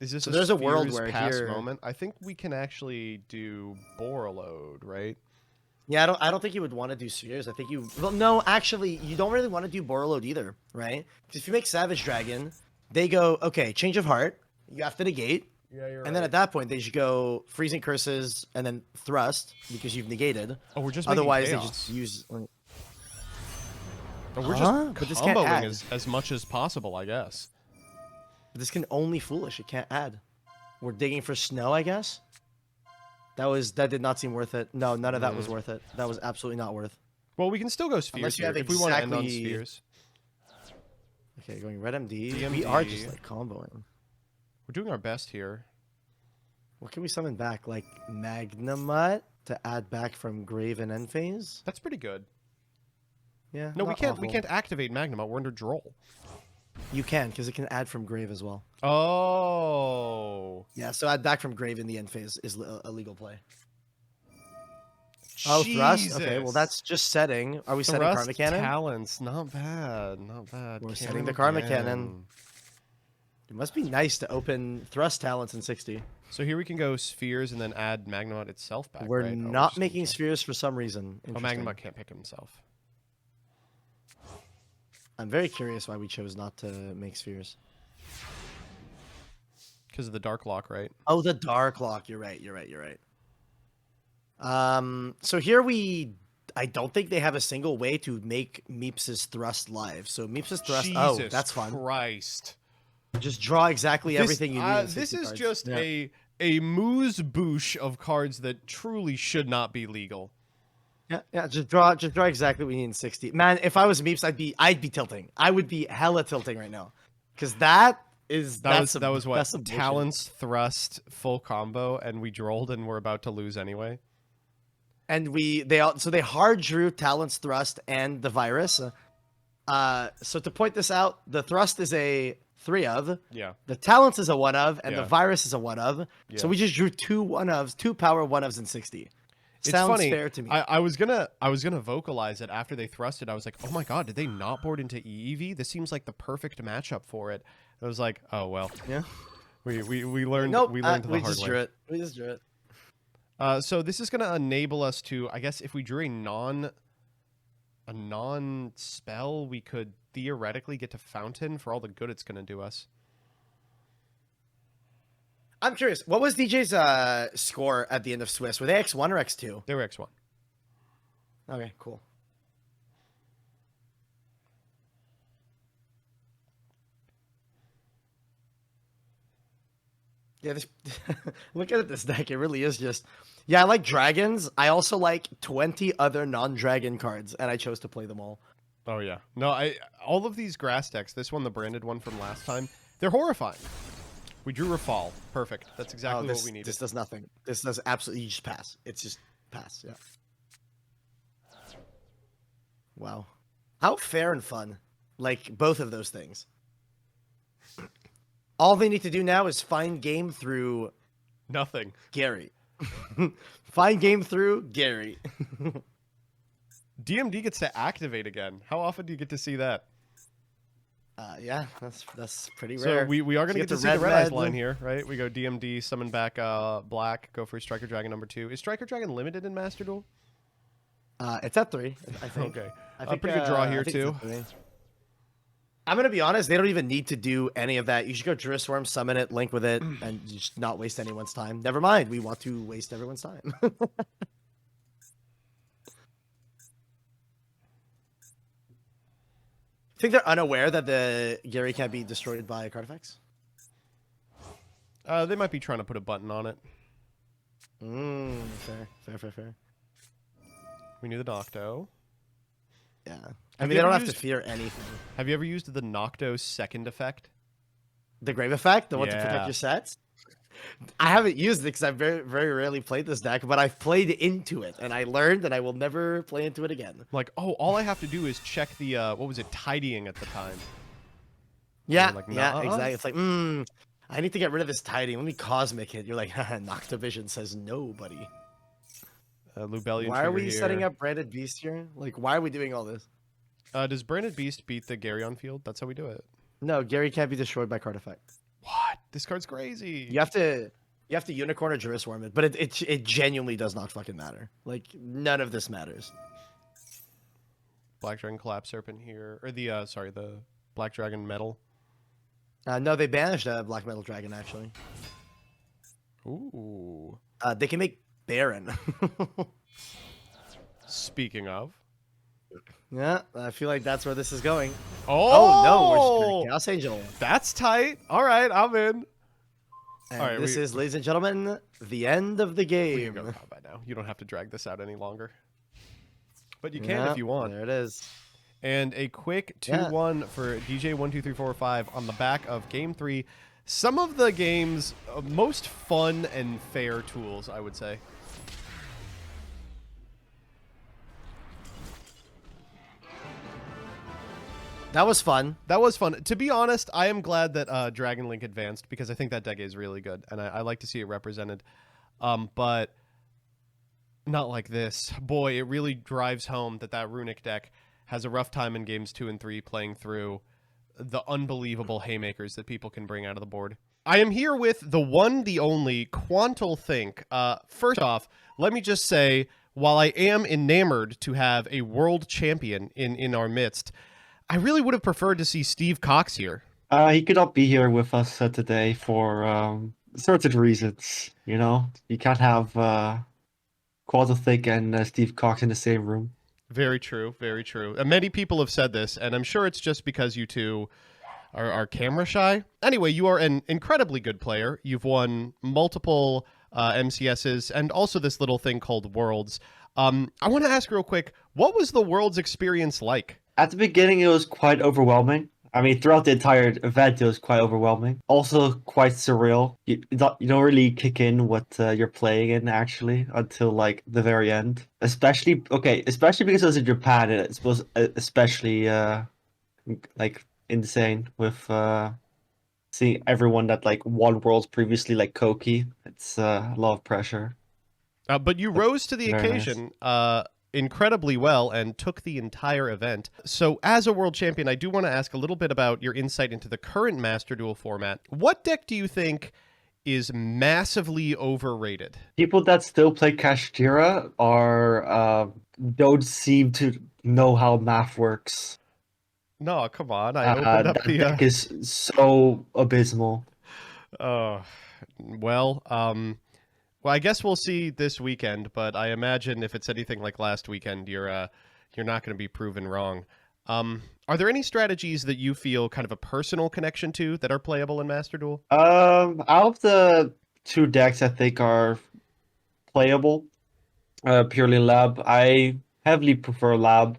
Is this So there's a world Spheres where pass here- moment? I think we can actually do Borreload, right? Yeah, I don't think you would want to do spheres. I think you well no, actually you don't really want to do Borreload either, right? Because if you make Savage Dragon, they go, okay, change of heart, you have to negate. Yeah, you're And then at that point they should go freezing curses and then thrust because you've negated. Oh, we're just Otherwise making they chaos. just use Or we're Huh? just But this can't comboing add. as much as possible, I guess. this can only foolish, it can't add. We're digging for snow, I guess. That did not seem worth it. No, none of that was worth it. That was absolutely not worth. Well, we can still go spheres Unless you here have if we want to end on exactly- spheres. Okay, going red MD. We DMD. are just like comboing. We're doing our best here. What can we summon back? Like Magnamut to add back from Grave and End Phase? That's pretty good. Yeah. No, we not can't. We awful. can't activate Magnamut. We're under Droll. You can, because it can add from Grave as well. Oh. Yeah, so add back from Grave in the end phase is a legal play. Oh, thrust? Okay, well that's just setting. Are we setting Thrust Karma Cannon? talents. Not bad. Not bad. We're Cannon setting the Karma again. Cannon. It must be nice to open thrust talents in 60. So here we can go spheres and then add Magnamut itself back. We're right? Oh, not just making gonna check. spheres for some reason. Oh, Interesting. Magnamut can't pick himself. I'm very curious why we chose not to make spheres. Because of the Dark Lock, right? Oh, the Dark Lock. You're right. So here I don't think they have a single way to make Meeps' thrust live. So Meeps' thrust. Oh, Jesus that's fun. Christ. Just draw exactly everything you need. In This 60 is cards. just Yeah. a moose boosh of cards that truly should not be legal. Yeah. Just draw exactly what we need in 60. Man, if I was Meeps, I'd be tilting. I would be hella tilting right now, because that was What that's some bullshit. talents thrust full combo, and we drolled and we're about to lose anyway. And they hard drew talents thrust and the virus. So to point this out, the thrust is a 3 of. Yeah. The talents is a 1 of, and Yeah. the virus is a 1 of. Yeah. So we just drew 2 1-ofs, 2 power 1-ofs in 60. It's Sounds funny. fair to me. I was gonna vocalize it after they thrusted. I was like, oh my god, did they not board into EEV? This seems like the perfect matchup for it. I was like, oh well. Yeah. We learned Nope. we learned the we hard just way. drew it. We just drew it. So this is gonna enable us to, I guess, if we drew a non spell, we could theoretically get to Fountain for all the good it's gonna do us. I'm curious. What was DJ's score at the end of Swiss? Were they X1 or X2? They were X1. Okay, cool. Yeah, look at this deck. It really is just. Yeah, I like dragons. I also like 20 other non-dragon cards, and I chose to play them all. Oh yeah. No, all of these grass decks, this one, the branded one from last time, they're horrifying. We drew Rafal. Perfect. That's exactly this, what we needed. This does nothing. This does absolutely. You just pass. It's just pass. Yeah. Wow. How fair and fun. Like both of those things. All they need to do now is find game through Nothing. Gary. Find game through Gary. DMD gets to activate again. How often do you get to see that? Yeah, that's pretty So rare. we are going to You get to see the red Red Eyes red. line here, right? We go DMD, summon back Black, go for Striker Dragon number 2. Is Striker Dragon limited in Master Duel? It's at 3, I think. Okay. I think, pretty good draw I here, think it's too. at 3. I'm gonna be honest. They don't even need to do any of that. You should go Drill Swarm, summon it, link with it, and just not waste anyone's time. Never mind. We want to waste everyone's time. Think they're unaware that the Gary can't be destroyed by card effects? They might be trying to put a button on it. Fair. We knew the Nocto. Yeah. I Have mean, you they don't ever have used- to fear anything. Have you ever used the Nocto's second effect? The Grave Effect, the one to Yeah. protect your sets. I haven't used it because I've very, very rarely played this deck, but I've played into it and I learned, and I will never play into it again. Like, oh, all I have to do is check the what was it, tidying at the time. Yeah, like, yeah, nuh-uh. exactly. It's like, I need to get rid of this tidying. Let me Cosmic it. You're like, Noctavision says no, buddy. Lubellion Why are trigger we here. setting up Branded Beast here? Like, why are we doing all this? Does Branded Beast beat the Gary on field? That's how we do it. No, Gary can't be destroyed by card effect. What? This card's crazy. You have to unicorn or Juris Worm it, but it genuinely does not fucking matter. Like none of this matters. Black Dragon Collapse Serpent here, or the the Black Dragon Metal. No, they banished Black Metal Dragon actually. Ooh. They can make Baron. Speaking of. Yeah, I feel like that's where this is going. Oh, no, we're Chaos Angel. That's tight. All right, I'm in. And All right, this is, ladies and gentlemen, the end of the game. We can go by now. You don't have to drag this out any longer. But you can if you want. There it is. And a quick 2-1 for DJ12345 on the back of Game 3. Some of the game's most fun and fair tools, I would say. That was fun. That was fun. To be honest, I am glad that Dragon Link advanced because I think that deck is really good, and I like to see it represented. But not like this. Boy, it really drives home that Runic deck has a rough time in games 2 and 3 playing through the unbelievable haymakers that people can bring out of the board. I am here with the one, the only, QuantalThink. First off, let me just say, while I am enamored to have a world champion in our midst, I really would have preferred to see Steve Cox here. He could not be here with us today for certain reasons. You know, you can't have QuantalThink and Steve Cox in the same room. Very true, very true. And many people have said this, and I'm sure it's just because you two are camera shy. Anyway, you are an incredibly good player. You've won multiple MCSs and also this little thing called Worlds. I want to ask real quick, what was the Worlds experience like? At the beginning, it was quite overwhelming. I mean, throughout the entire event, it was quite overwhelming. Also, quite surreal. You don't really kick in what you're playing in, actually, until, like, the very end. Especially because it was in Japan, and it was especially, like, insane with seeing everyone that, like, won Worlds previously, like Koki. It's a lot of pressure. But you rose to the occasion. Nice. Incredibly well and took the entire event. So as a world champion, I do want to ask a little bit about your insight into the current Master Duel format. What deck do you think is massively overrated? People that still play KASHTIRA don't seem to know how math works. No, come on. I opened up the deck is so abysmal. Well, I guess we'll see this weekend, but I imagine if it's anything like last weekend, you're not going to be proven wrong. Are there any strategies that you feel kind of a personal connection to that are playable in Master Duel? Out of the two decks I think are playable, purely Lab, I heavily prefer Lab.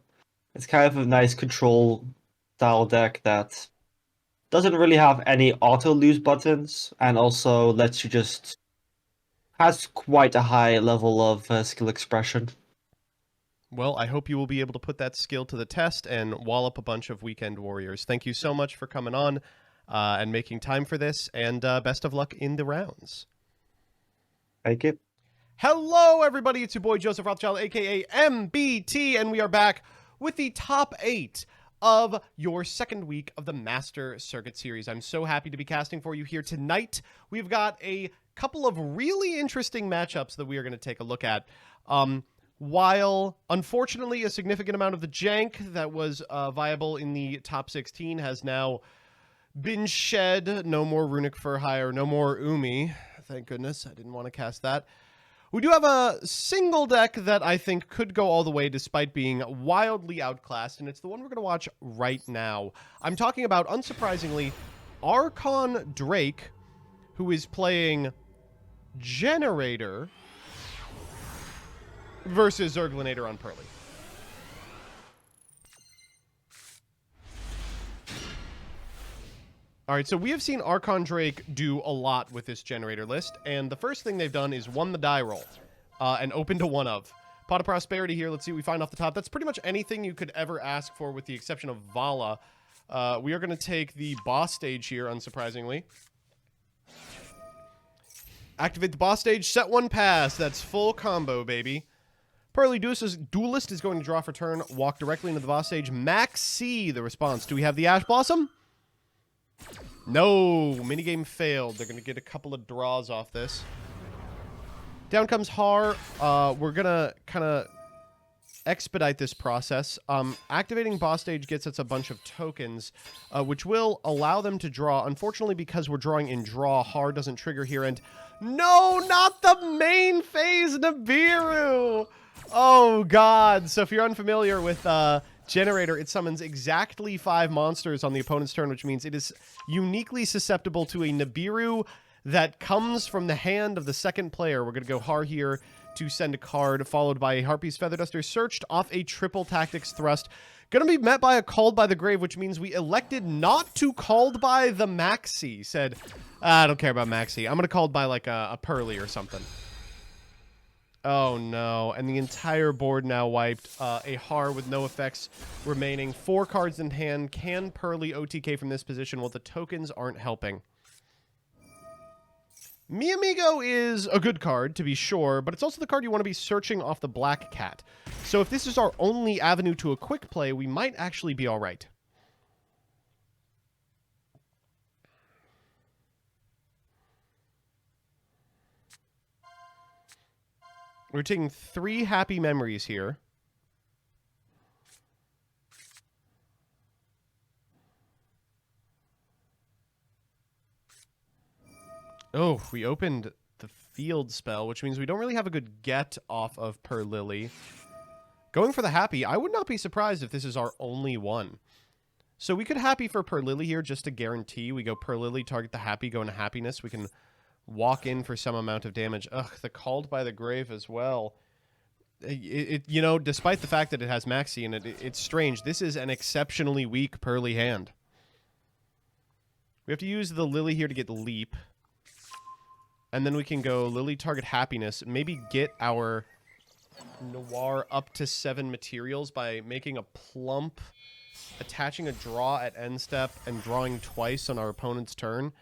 It's kind of a nice control style deck that doesn't really have any auto lose buttons and also lets you just has quite a high level of skill expression. Well, I hope you will be able to put that skill to the test and wallop a bunch of weekend warriors. Thank you so much for coming on and making time for this, and best of luck in the rounds. Thank you. Hello, everybody. It's your boy, Joseph Rothschild, a.k.a. MBT, and we are back with the top 8 of your second week of the Master Circuit Series. I'm so happy to be casting for you here tonight. We've got a couple of really interesting matchups that we are going to take a look at. While, unfortunately, a significant amount of the jank that was viable in the top 16 has now been shed. No more Runic for Hire, no more Umi. Thank goodness, I didn't want to cast that. We do have a single deck that I think could go all the way despite being wildly outclassed, and it's the one we're going to watch right now. I'm talking about, unsurprisingly, Archon Drake, who is playing Generator versus Zerglinator on Pearly. All right, so we have seen Archon Drake do a lot with this Generator list, and the first thing they've done is won the die roll and opened to one of. Pot of Prosperity here. Let's see what we find off the top. That's pretty much anything you could ever ask for with the exception of Vala. We are going to take the boss stage here, unsurprisingly. Activate the boss stage, set one pass. That's full combo, baby. Pearly Duelist is going to draw for turn, walk directly into the boss stage. Max C, the response. Do we have the Ash Blossom? No, minigame failed. They're going to get a couple of draws off this. Down comes Har. We're going to kind of expedite this process. Activating boss stage gets us a bunch of tokens, which will allow them to draw. Unfortunately, because we're drawing in draw, Har doesn't trigger here. And no, not the main phase Nibiru! Oh, God. So if you're unfamiliar with Generator, it summons exactly 5 monsters on the opponent's turn, which means it is uniquely susceptible to a Nibiru that comes from the hand of the second player. We're going to go Har here to send a card, followed by a Harpy's Feather Duster searched off a triple tactics thrust. Going to be met by a Called by the Grave, which means we elected not to Called by the Maxi. Said, I don't care about Maxi. I'm going to Called by like a Pearly or something. Oh no, and the entire board now wiped. A Har with no effects remaining. 4 cards in hand. Can Pearly OTK from this position? Well, the tokens aren't helping. Mi Amigo is a good card, to be sure, but it's also the card you want to be searching off the Black Cat. So if this is our only avenue to a quick play, we might actually be alright. We're taking 3 happy memories here. Oh, we opened the field spell, which means we don't really have a good get off of Per Lily. Going for the happy, I would not be surprised if this is our only one. So we could happy for Per Lily here just to guarantee. We go Per Lily, target the happy, go into happiness. We can walk in for some amount of damage. Ugh, the Called by the Grave as well. You know, despite the fact that it has Maxi in it, it's strange. This is an exceptionally weak Pearly hand. We have to use the Lily here to get Leap. And then we can go Lily, target happiness. Maybe get our Noir up to 7 materials by making a plump, attaching a draw at end step, and drawing twice on our opponent's turn.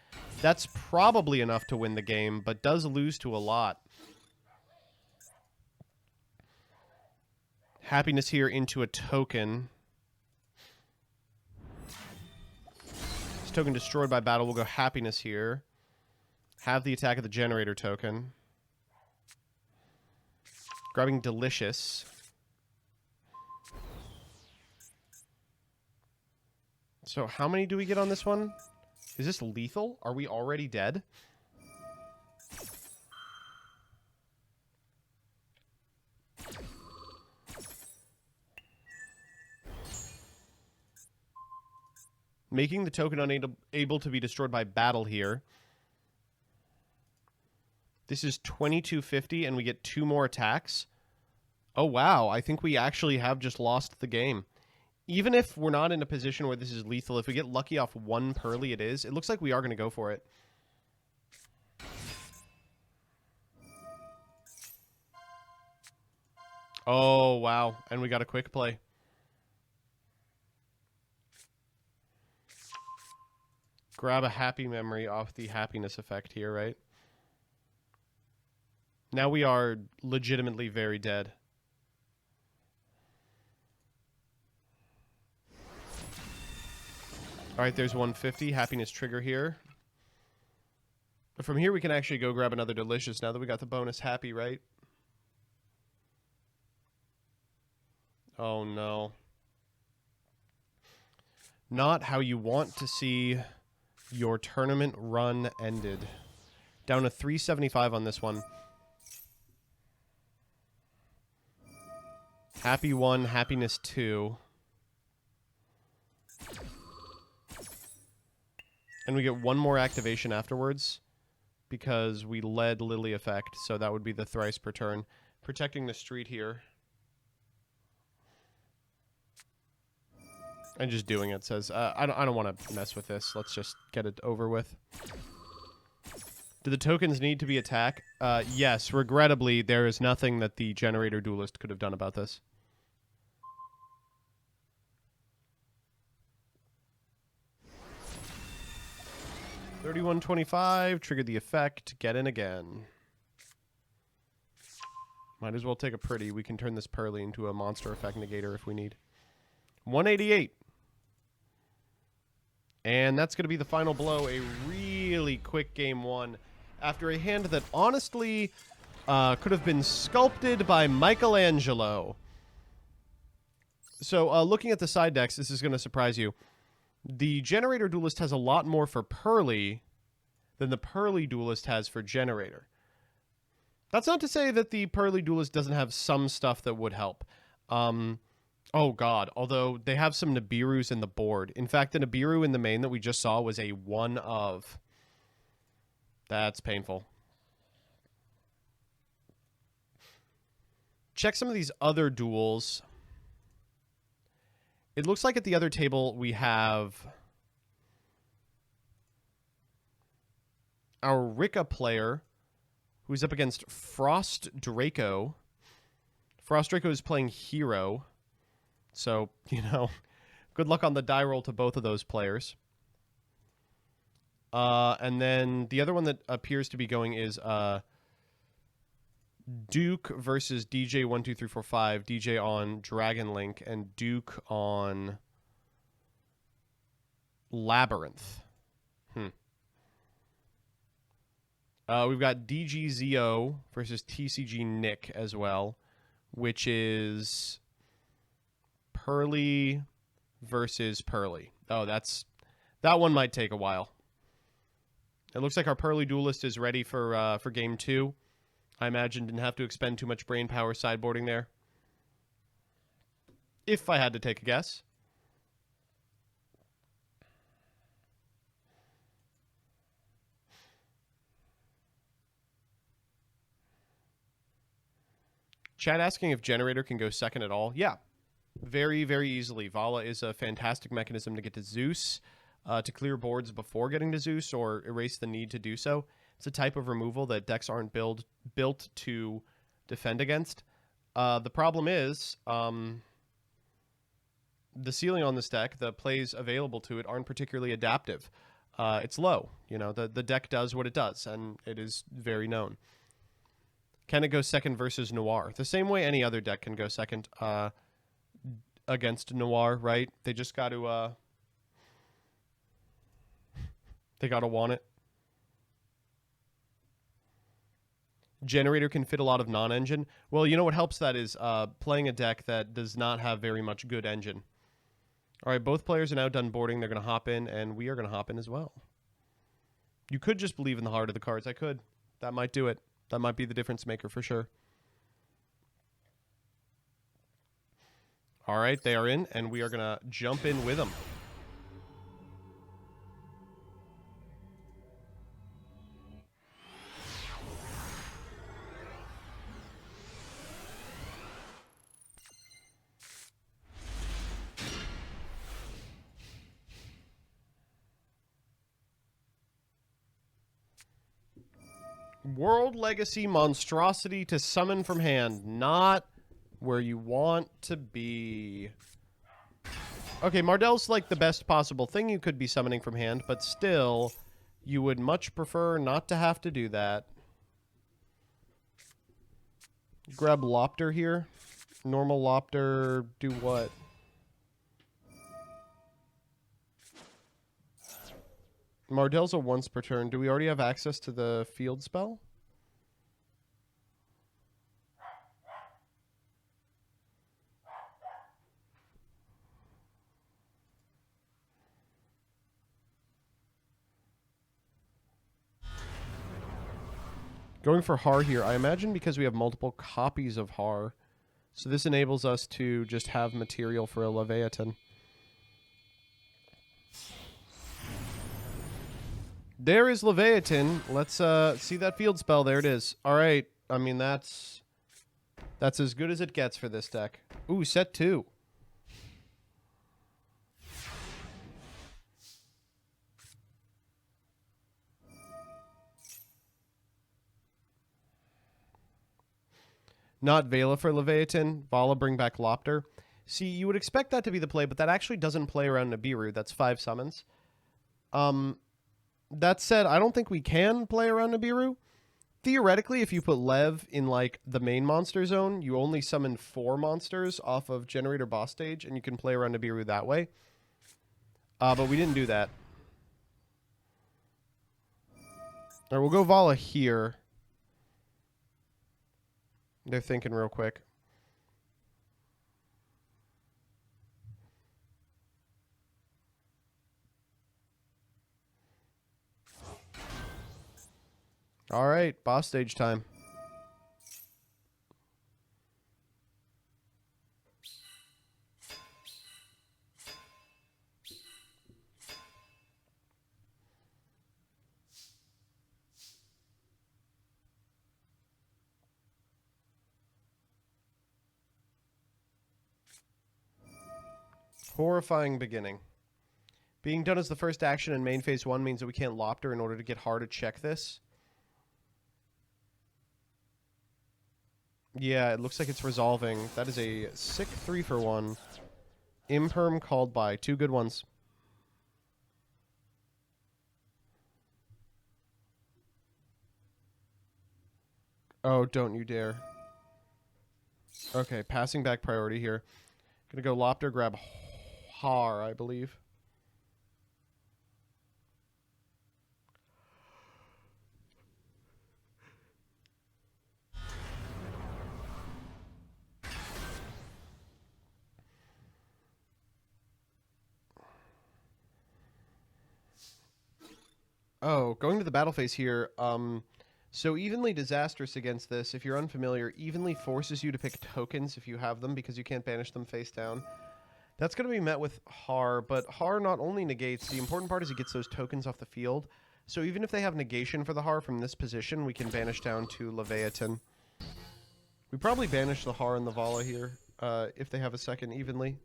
That's probably enough to win the game, but does lose to a lot. Happiness here into a token. This token destroyed by battle. We'll go happiness here. Have the attack of the generator token. Grabbing Delicious. So how many do we get on this one? Is this lethal? Are we already dead? Making the token unable to be destroyed by battle here. This is 2250, and we get 2 more attacks. Oh, wow. I think we actually have just lost the game. Even if we're not in a position where this is lethal, if we get lucky off 1 Pearly, it is. It looks like we are going to go for it. Oh, wow. And we got a quick play. Grab a happy memory off the happiness effect here, right? Now we are legitimately very dead. All right, there's 150. Happiness trigger here. But from here, we can actually go grab another Delicious now that we got the bonus happy, right? Oh, no. Not how you want to see your tournament run ended. Down to 375 on this one. Happy 1, happiness 2. And we get 1 more activation afterwards because we led Lily effect, so that would be the thrice per turn. Protecting the street here. And just doing it says, I don't want to mess with this. Let's just get it over with. Do the tokens need to be attack? Yes, regrettably, there is nothing that the Generator Duelist could have done about this. $31.25, triggered the effect, get in again. Might as well take a pretty. We can turn this Pearly into a monster effect negator if we need. 188. And that's going to be the final blow. A really quick game one. After a hand that honestly could have been sculpted by Michelangelo. So looking at the side decks, this is going to surprise you. The Generator Duelist has a lot more for Pearly than the Pearly Duelist has for Generator. That's not to say that the Pearly Duelist doesn't have some stuff that would help. Oh, God. Although they have some Nibirus in the board. In fact, the Nibiru in the main that we just saw was a 1 of. That's painful. Check some of these other duels. It looks like at the other table we have our Rika player, who's up against Frost Draco. Frost Draco is playing Hero. So, you know, good luck on the die roll to both of those players. And then the other one that appears to be going is Duke versus DJ12345. DJ on Dragon Link and Duke on Labyrinth. We've got DGZO versus TCG Nick as well, which is Pearly versus Pearly. Oh, that one might take a while. It looks like our Pearly Duelist is ready for game 2. I imagine didn't have to expend too much brain power sideboarding there. If I had to take a guess. Chad asking if Generator can go second at all. Yeah, very, very easily. Vala is a fantastic mechanism to get to Zeus, to clear boards before getting to Zeus or erase the need to do so. It's a type of removal that decks aren't built to defend against. The problem is the ceiling on this deck, the plays available to it aren't particularly adaptive. It's low. You know, the deck does what it does, and it is very known. Can it go second versus Noir? The same way any other deck can go second against Noir, right? They just got to they got to want it. Generator can fit a lot of non-engine. Well, you know what helps that is playing a deck that does not have very much good engine. All right, both players are now done boarding. They're going to hop in, and we are going to hop in as well. You could just believe in the heart of the cards. I could. That might do it. That might be the difference maker for sure. All right, they are in, and we are going to jump in with them. World Legacy Monstrosity to summon from hand. Not where you want to be. Okay, Mardell's like the best possible thing you could be summoning from hand, but still, you would much prefer not to have to do that. Grab Lopter here. Normal Lopter, do what? Mardell's a once per turn. Do we already have access to the field spell? Going for Har here, I imagine because we have multiple copies of Har. So this enables us to just have material for a Leviathan. There is Leviathan. Let's see that field spell. There it is. All right. I mean, that's as good as it gets for this deck. Ooh, set 2. Not Vela for Leviathan. Vala bring back Lopter. See, you would expect that to be the play, but that actually doesn't play around Nibiru. That's 5 summons. That said, I don't think we can play around Nibiru. theoretically, if you put Lev in like the main monster zone, you only summon 4 monsters off of generator boss stage, and you can play around Nibiru that way. But we didn't do that. All right, we'll go Vala here. They're thinking real quick. All right, boss stage time. Horrifying beginning. Being done as the first action in main phase 1 means that we can't Lopter in order to get hard to check this. Yeah, it looks like it's resolving. That is a sick 3-for-1. Imperm called by. 2 good ones. Oh, don't you dare. Okay, passing back priority here. Gonna go Lopter, grab Har, I believe. Oh, going to the battle phase here. So Evenly Disastrous against this, if you're unfamiliar, Evenly forces you to pick tokens if you have them because you can't banish them face down. That's going to be met with Har, but Har not only negates, the important part is he gets those tokens off the field. So even if they have negation for the Har from this position, we can banish down to Leviathan. We probably banish the Har and the Vala here, if they have a second Evenly.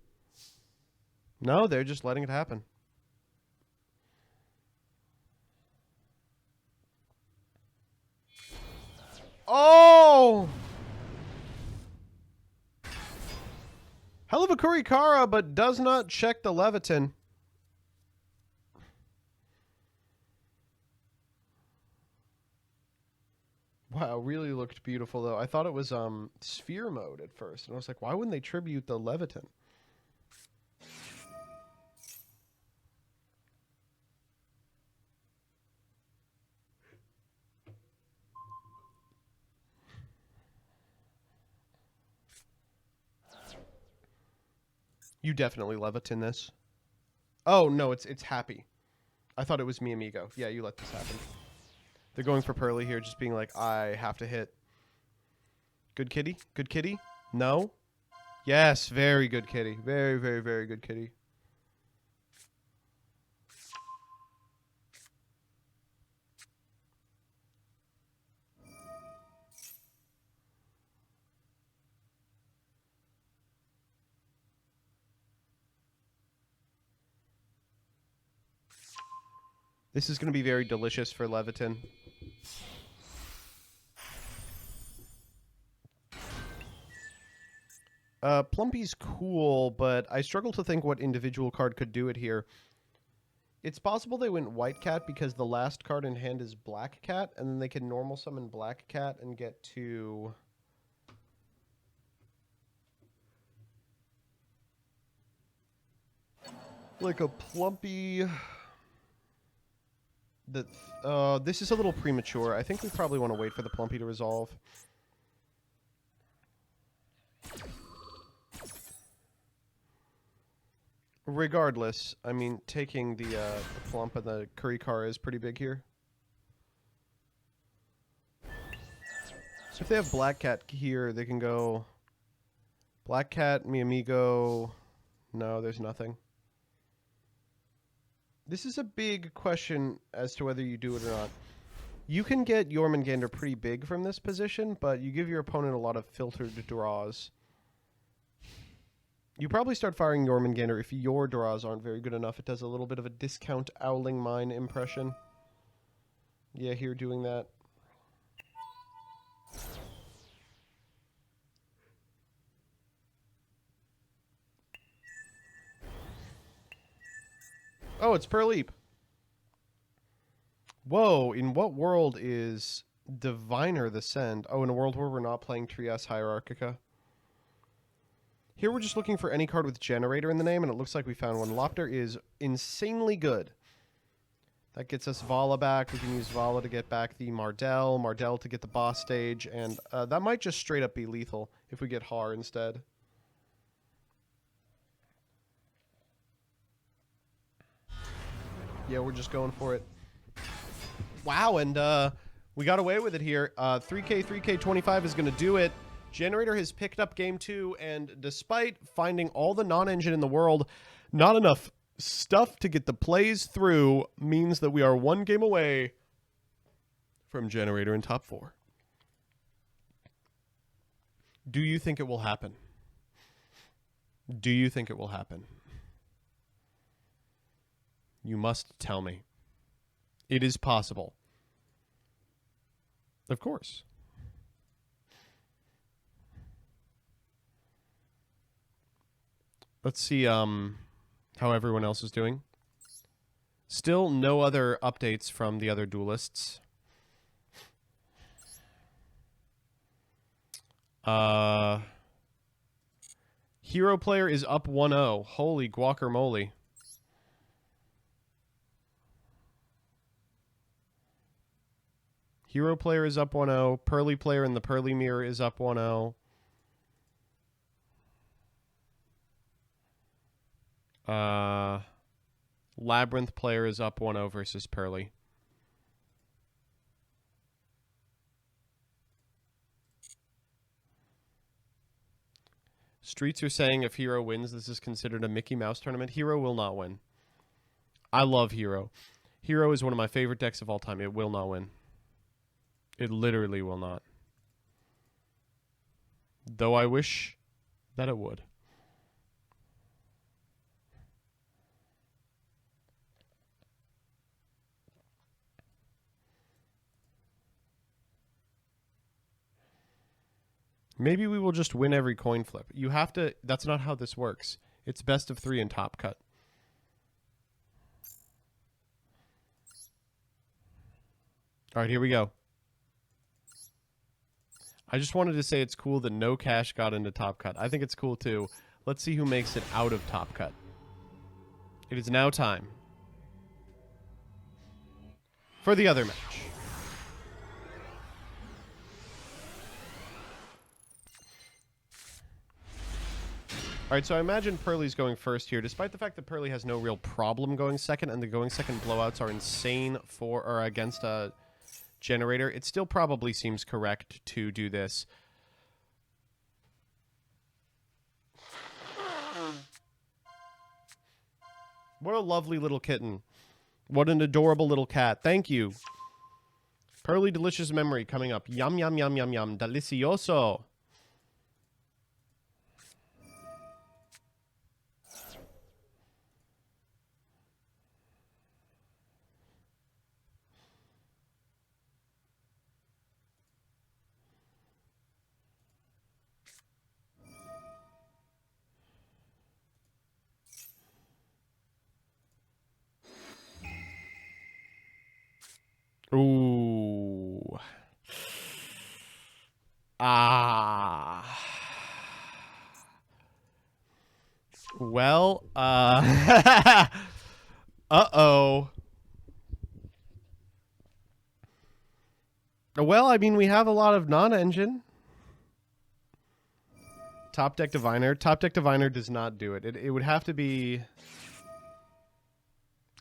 No, they're just letting it happen. Oh! Hell of a Kurikara, but does not check the Leviathan. Wow, really looked beautiful, though. I thought it was sphere mode at first. And I was like, why wouldn't they tribute the Leviathan? You definitely Leviathan this. Oh, no, it's happy. I thought it was mi amigo. Yeah, you let this happen. They're going for Pearly here, just being like, I have to hit. Good kitty? Good kitty? No? Yes, very good kitty. Very, very, very good kitty. This is going to be very delicious for Leviathan. Plumpy's cool, but I struggle to think what individual card could do it here. It's possible they went White Cat because the last card in hand is Black Cat, and then they can normal summon Black Cat and get to... like a Plumpy... this is a little premature. I think we probably want to wait for the Plumpy to resolve. Regardless, I mean, taking the Plump and the Kurikara is pretty big here. So if they have Black Cat here, they can go Black Cat, mi amigo. No, there's nothing. This is a big question as to whether you do it or not. You can get Jormungandr pretty big from this position, but you give your opponent a lot of filtered draws. You probably start firing Jormungandr if your draws aren't very good enough. It does a little bit of a discount Owling Mine impression. Yeah, here doing that. Oh, it's Pearl Leap. Whoa, in what world is Diviner the Send. Oh, in a world where we're not playing Trias Hierarchica. Here we're just looking for any card with Generator in the name, and it looks like we found one. Lopter is insanely good. That gets us Vala back. We can use Vala to get back the Mardell. Mardell to get the boss stage. And that might just straight up be lethal if we get Har instead. Yeah, we're just going for it. Wow, and we got away with it here. 3K25 is going to do it. Generator has picked up game 2, and despite finding all the non-engine in the world, not enough stuff to get the plays through means that we are 1 game away from Generator in top 4. Do you think it will happen? Do you think it will happen? You must tell me. It is possible. Of course. Let's see how everyone else is doing. Still no other updates from the other duelists. Hero player is up 1-0. Holy guacamole. Hero player is up 1-0. Pearly player in the Pearly Mirror is up 1-0. Labyrinth player is up 1-0 versus Pearly. Streets are saying if Hero wins, this is considered a Mickey Mouse tournament. Hero will not win. I love Hero. Hero is one of my favorite decks of all time. It will not win. It literally will not. Though I wish that it would. Maybe we will just win every coin flip. You have to... That's not how this works. It's best of 3 in Top Cut. All right, here we go. I just wanted to say it's cool that no cash got into Top Cut. I think it's cool, too. Let's see who makes it out of Top Cut. It is now time for the other match. All right, so I imagine Pearly's going first here, despite the fact that Pearly has no real problem going second, and the going second blowouts are insane for or against a Generator. It still probably seems correct to do this. What a lovely little kitten. What an adorable little cat. Thank you. Pearly Delicious Memory coming up. Yum, yum, yum, yum, yum. Delicioso. Ooh. Ah. Well, uh-oh. Well, I mean, we have a lot of non-engine. Top Deck Diviner. Top Deck Diviner does not do it. It would have to be...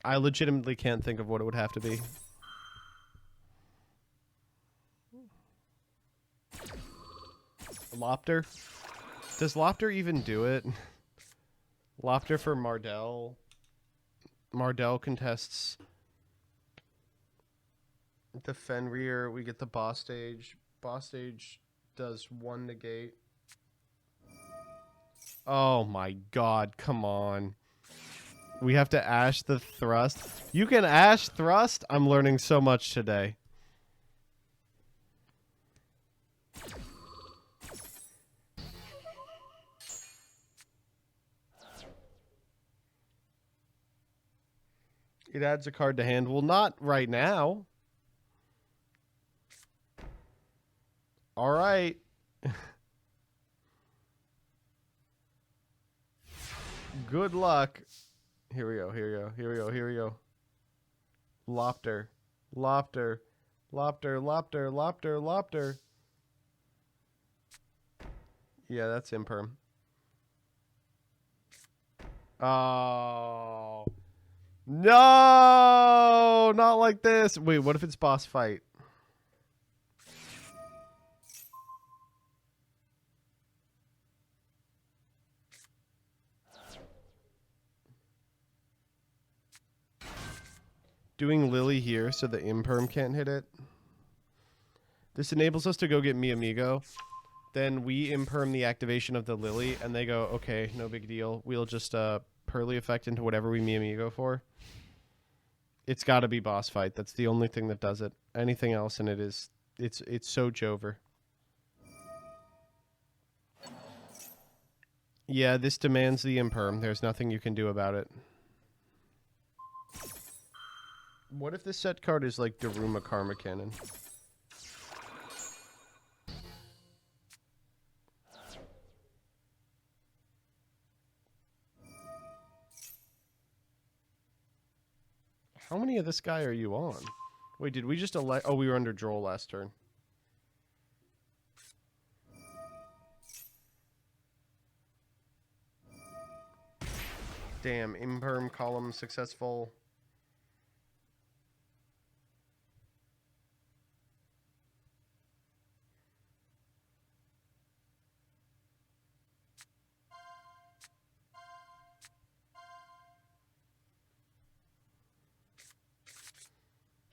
I legitimately can't think of what it would have to be. Lopter? Does Lopter even do it? Lopter for Mardell. Mardell contests the Fenrir. We get the boss stage. Boss stage does 1 negate. Oh my god, come on. We have to Ash the Thrust. You can Ash Thrust? I'm learning so much today. It adds a card to hand. Well, not right now. All right. Good luck. Here we go. Here we go. Here we go. Here we go. Lopter. Lopter. Lopter. Lopter. Lopter. Lopter. Yeah, that's imperm. Oh. No! Not like this. Wait, what if it's boss fight? Doing Lily here so the imperm can't hit it. This enables us to go get Mi Amigo. Then we imperm the activation of the Lily, and they go, okay, no big deal. We'll just Pearly effect into whatever we Mi Amigo for. It's got to be boss fight. That's the only thing that does it. Anything else, and it's so Jover. Yeah, this demands the imperm. There's nothing you can do about it. What if this set card is like Daruma Karma Cannon? How many of this guy are you on? Wait, did we just elect... Oh, we were under Droll last turn. Damn, imperm column successful.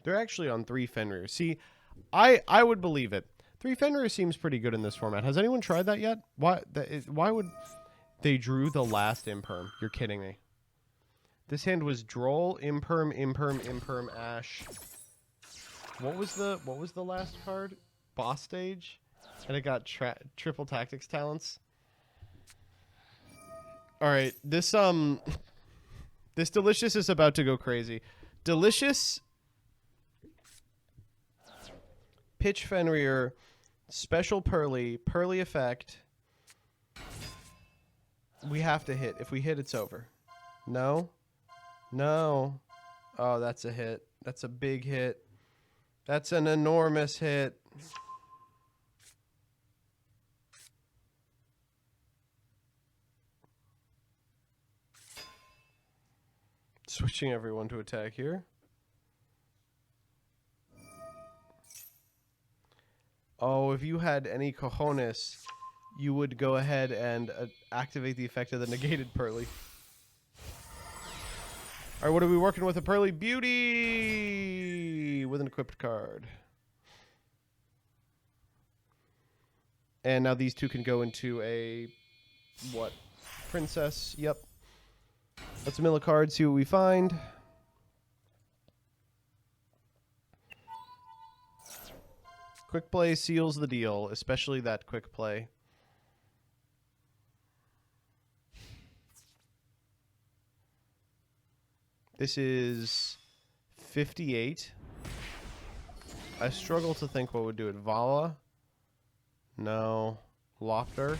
They're actually on 3 Fenrir. See, I would believe it. 3 Fenrir seems pretty good in this format. Has anyone tried that yet? Why would they drew the last imperm? You're kidding me. This hand was Droll, imperm, imperm, imperm, Ash. What was the last card? Boss stage, and it got triple tactics talents. All right, this this Delicious is about to go crazy. Delicious. Pitch Fenrir, special Pearly effect. We have to hit. If we hit, it's over. No? No. Oh, that's a hit. That's a big hit. That's an enormous hit. Switching everyone to attack here. Oh, if you had any cojones, you would go ahead and activate the effect of the negated Pearly. All right, what are we working with? A Pearly Beauty with an equipped card. And now these two can go into a, what? Princess, yep. Let's mill a card, see what we find. Quick play seals the deal, especially that quick play. This is 58. I struggle to think what would do it. Vala? No. Lofter?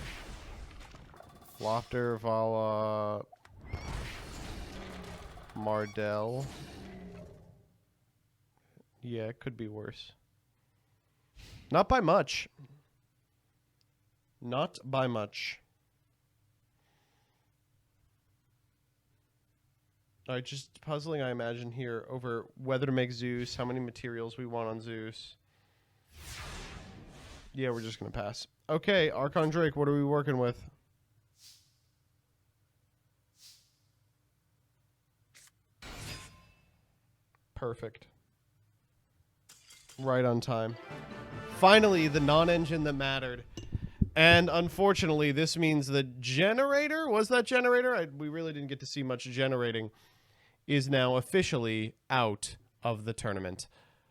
Lofter, Vala... Mardell. Yeah, it could be worse. Not by much. Not by much. Alright, just puzzling, I imagine, here over whether to make Zeus, how many materials we want on Zeus. Yeah, we're just going to pass. Okay, Archon Drake, what are we working with? Perfect. Right on time. Finally, the non-engine that mattered. And unfortunately, this means the generator, was that generator? We really didn't get to see much generating, is now officially out of the tournament.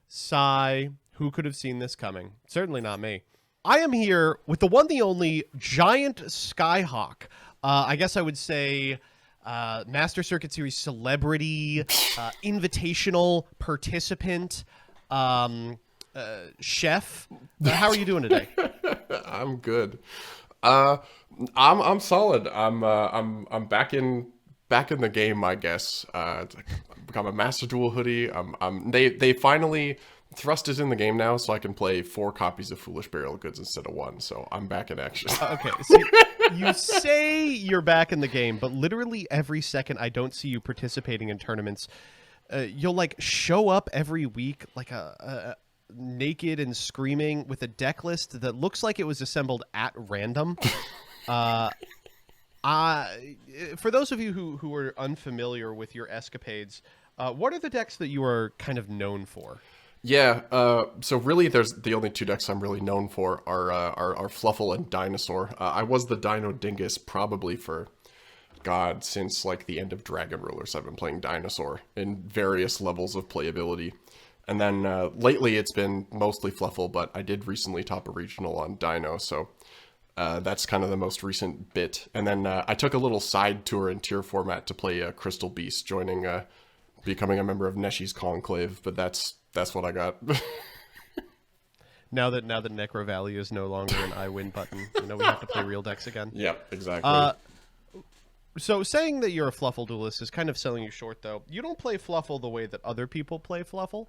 Sigh, who could have seen this coming? Certainly not me. I am here with the one, the only giant Skyhawk. I guess I would say Master Circuit Series celebrity, invitational participant, chef. How are you doing today? I'm good. I'm solid. I'm back in the game, I guess. Got my Master Duel hoodie. They finally Thrust is in the game now, so I can play 4 copies of Foolish Burial Goods instead of 1. So I'm back in action. Okay, so you say you're back in the game, but literally every second I don't see you participating in tournaments. You'll like show up every week like a naked and screaming with a deck list that looks like it was assembled at random. For those of you who are unfamiliar with your escapades, what are the decks that you are kind of known for? Yeah, so really there's the only 2 decks I'm really known for are Fluffle and Dinosaur. I was the Dino Dingus probably for, God, since like the end of Dragon Rulers. I've been playing Dinosaur in various levels of playability. And then lately it's been mostly Fluffle, but I did recently top a regional on Dino, so that's kind of the most recent bit. And then I took a little side tour in tier format to play Crystal Beast, becoming a member of NESHY's Conclave, but that's what I got. Now that Necro Valley is no longer an I win button, we have to play real decks again. Yep, exactly. So saying that you're a Fluffle duelist is kind of selling you short, though. You don't play Fluffle the way that other people play Fluffle.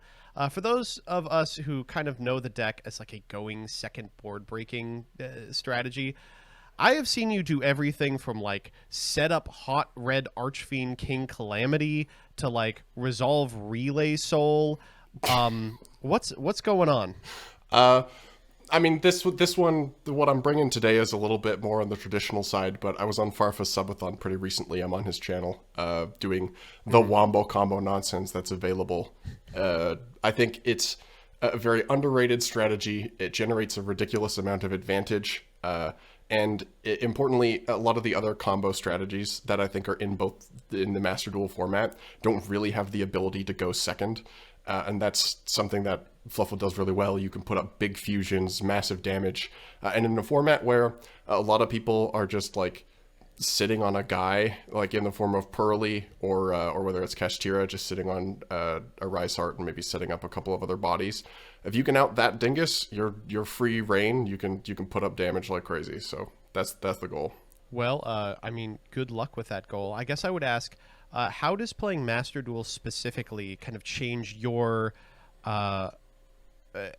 For those of us who kind of know the deck as like a going second board breaking strategy, I have seen you do everything from like set up Hot Red Archfiend King Calamity to like resolve Relay Soul. What's going on? I mean, this one, what I'm bringing today is a little bit more on the traditional side, but I was on Farfa's subathon pretty recently. I'm on his channel, doing the Wombo combo nonsense that's available. I think it's a very underrated strategy. It generates a ridiculous amount of advantage, and importantly, a lot of the other combo strategies that I think are in the Master Duel format don't really have the ability to go second. And that's something that Fluffle does really well. You can put up big fusions, massive damage, and in a format where a lot of people are just like sitting on a guy, like in the form of Pearly or whether it's KASHTIRA, just sitting on a Rise Heart and maybe setting up a couple of other bodies. If you can out that Dingus, you're free reign. You can put up damage like crazy. So that's the goal. Well, I mean, good luck with that goal. I guess I would ask, how does playing Master Duel specifically kind of change your,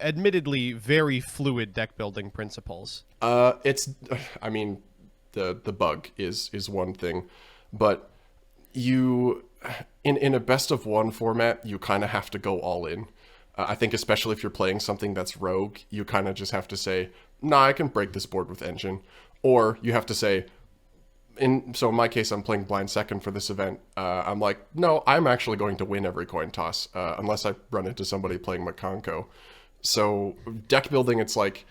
admittedly, very fluid deck building principles? I mean, the bug is one thing, but you, in a best of one format, you kind of have to go all in. I think especially if you're playing something that's rogue, you kind of just have to say, nah, I can break this board with Engine. Or you have to say, so in my case, I'm playing blind second for this event. I'm like, no, I'm actually going to win every coin toss, unless I run into somebody playing Makanko. So deck building, it's like,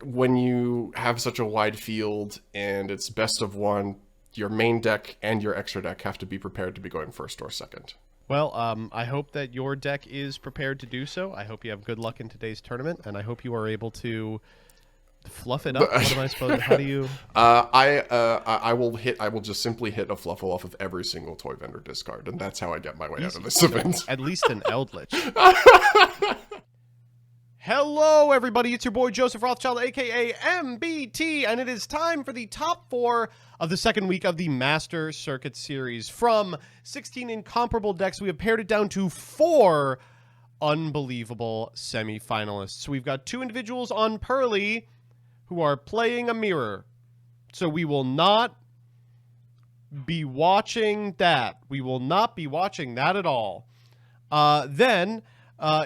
when you have such a wide field and it's best of one, your main deck and your extra deck have to be prepared to be going first or second. Well, I hope that your deck is prepared to do so. I hope you have good luck in today's tournament, and I hope you are able to fluff it up. What am I supposed to? How do you? I will just simply hit a Fluffle off of every single toy vendor discard, and that's how I get my way out of this event. At least an Eldritch. Hello, everybody. It's your boy Joseph Rothschild, aka MBT, and it is time for the top 4 of the second week of the Master Circuit series. From 16 incomparable decks, we have pared it down to 4 unbelievable semifinalists. We've got 2 individuals on Pearly who are playing a mirror. So we will not be watching that. We will not be watching that at all. Then,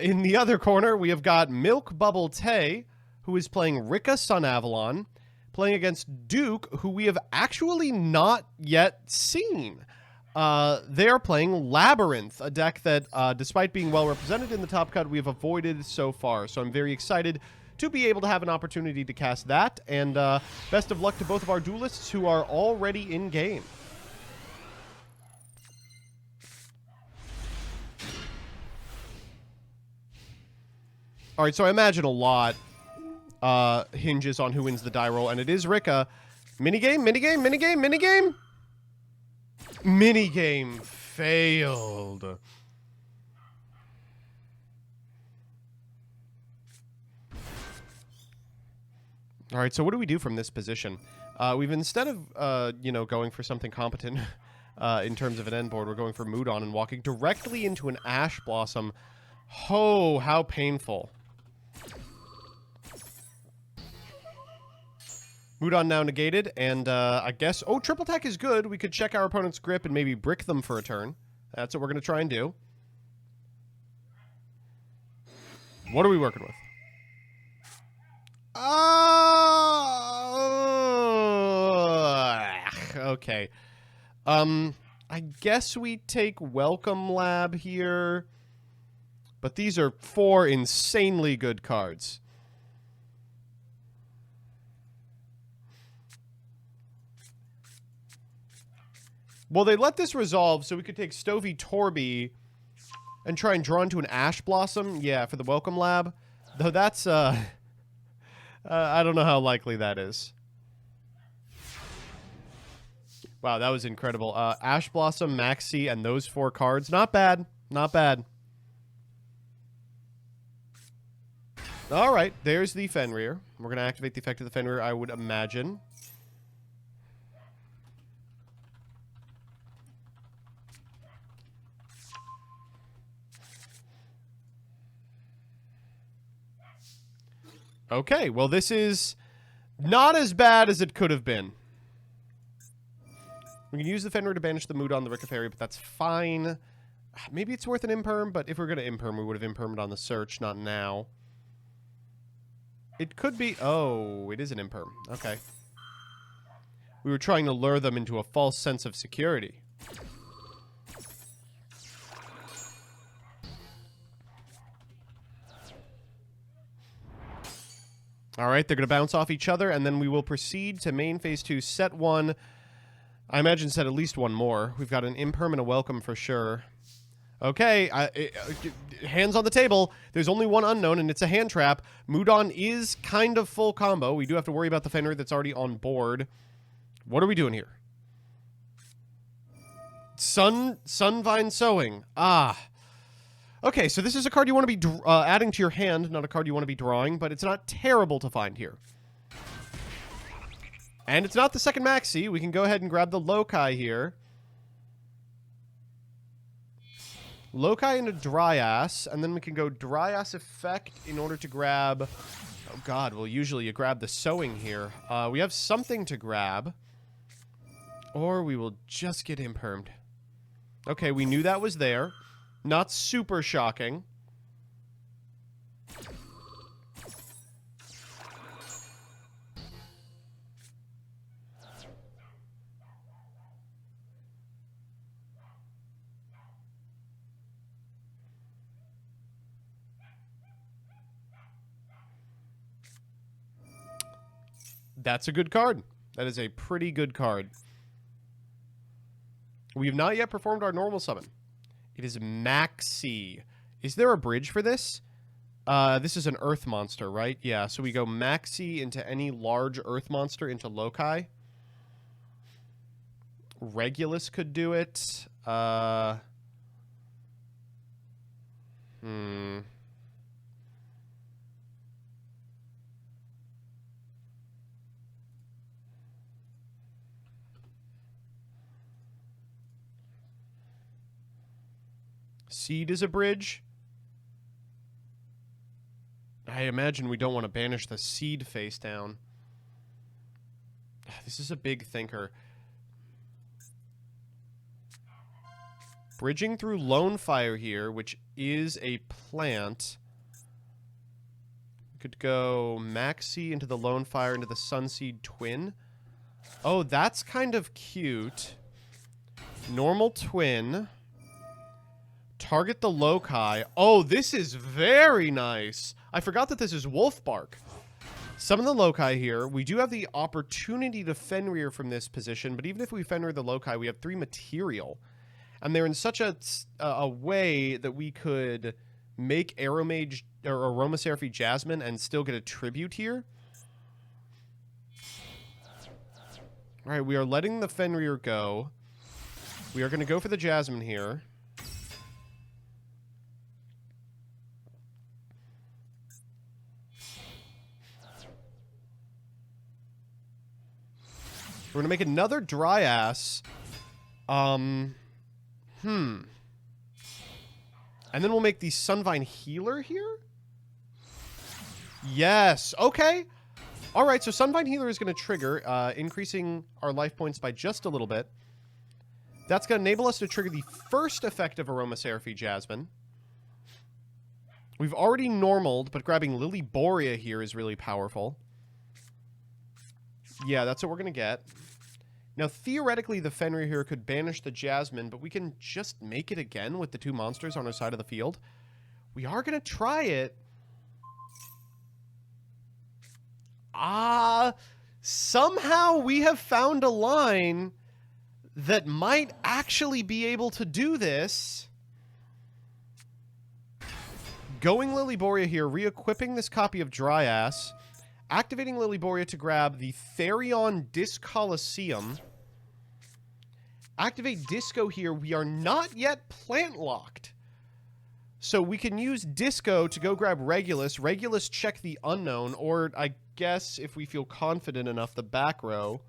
in the other corner, we have got Milk Bubble Tay, who is playing Rika Sun Avalon, playing against Duke, who we have actually not yet seen. They are playing Labyrinth, a deck that, despite being well represented in the top cut, we have avoided so far. So I'm very excited to be able to have an opportunity to cast that, and best of luck to both of our duelists who are already in game. All right, so I imagine a lot hinges on who wins the die roll, and it is Rika. Minigame, minigame, minigame, minigame? Minigame failed. All right, so what do we do from this position? We've instead of going for something competent in terms of an end board, we're going for Mood On and walking directly into an Ash Blossom. Oh, how painful. Mood On now negated, and I guess... Oh, triple attack is good. We could check our opponent's grip and maybe brick them for a turn. That's what we're going to try and do. What are we working with? Okay. I guess we take Welcome Lab here. But these are 4 insanely good cards. Well, they let this resolve, so we could take Stovey Torby and try and draw into an Ash Blossom. Yeah, for the Welcome Lab. Though that's, I don't know how likely that is. Wow, that was incredible. Ash Blossom, Maxi, and those 4 cards. Not bad. Not bad. All right, there's the Fenrir. We're going to activate the effect of the Fenrir, I would imagine. Okay, well, this is not as bad as it could have been. We can use the Fenrir to banish the Mood on the Rickafairy, but that's fine. Maybe it's worth an imperm, but if we're going to imperm, we would have impermed on the search, not now. It could be... Oh, it is an imperm. Okay. We were trying to lure them into a false sense of security. All right, they're going to bounce off each other, and then we will proceed to main phase 2, set 1. I imagine set at least 1 more. We've got an imperm and a welcome for sure. Okay, hands on the table. There's only 1 unknown, and it's a hand trap. Mood On is kind of full combo. We do have to worry about the Fenrir that's already on board. What are we doing here? Sunvine Sowing. Ah. Okay, so this is a card you want to be adding to your hand, not a card you want to be drawing, but it's not terrible to find here. And it's not the second Maxi. We can go ahead and grab the Loci here. Loci into Dryas, and then we can go Dryas Effect in order to grab... Oh god, well usually you grab the Sowing here. We have something to grab. Or we will just get impermed. Okay, we knew that was there. Not super shocking. That's a good card. That is a pretty good card. We have not yet performed our normal summon. It is Maxi. Is there a bridge for this? This is an Earth monster, right? Yeah, so we go Maxi into any large Earth monster into Loci. Regulus could do it. Seed is a bridge. I imagine we don't want to banish the Seed face down. This is a big thinker. Bridging through Lone Fire here, which is a plant. We could go Maxi into the Lone Fire into the Sunseed Twin. Oh, that's kind of cute. Normal Twin. Target the Loci. Oh, this is very nice. I forgot that this is Wolf Bark. Summon the Loci here. We do have the opportunity to Fenrir from this position, but even if we Fenrir the Loci, we have 3 material. And they're in such a way that we could make Aromage or Aromaseraphy Jasmine and still get a tribute here. All right, we are letting the Fenrir go. We are going to go for the Jasmine here. we're gonna make another dry ass. And then we'll make the Sunvine Healer here? Yes. Okay. All right, so Sunvine Healer is going to trigger, increasing our life points by just a little bit. That's going to enable us to trigger the first effect of Aromatherapy Jasmine. We've already normaled, but grabbing Lily Borea here is really powerful. Yeah, that's what we're going to get. Now, theoretically, the Fenrir here could banish the Jasmine, but we can just make it again with the two monsters on our side of the field. We are going to try it. Somehow we have found a line that might actually be able to do this. Going Lily Borea here, re-equipping this copy of Dryas, activating Lily Borea to grab the Therion Disc Coliseum. Activate Disco here. We are not yet plant locked. So we can use Disco to go grab Regulus. Regulus check the unknown, or I guess if we feel confident enough, the back row.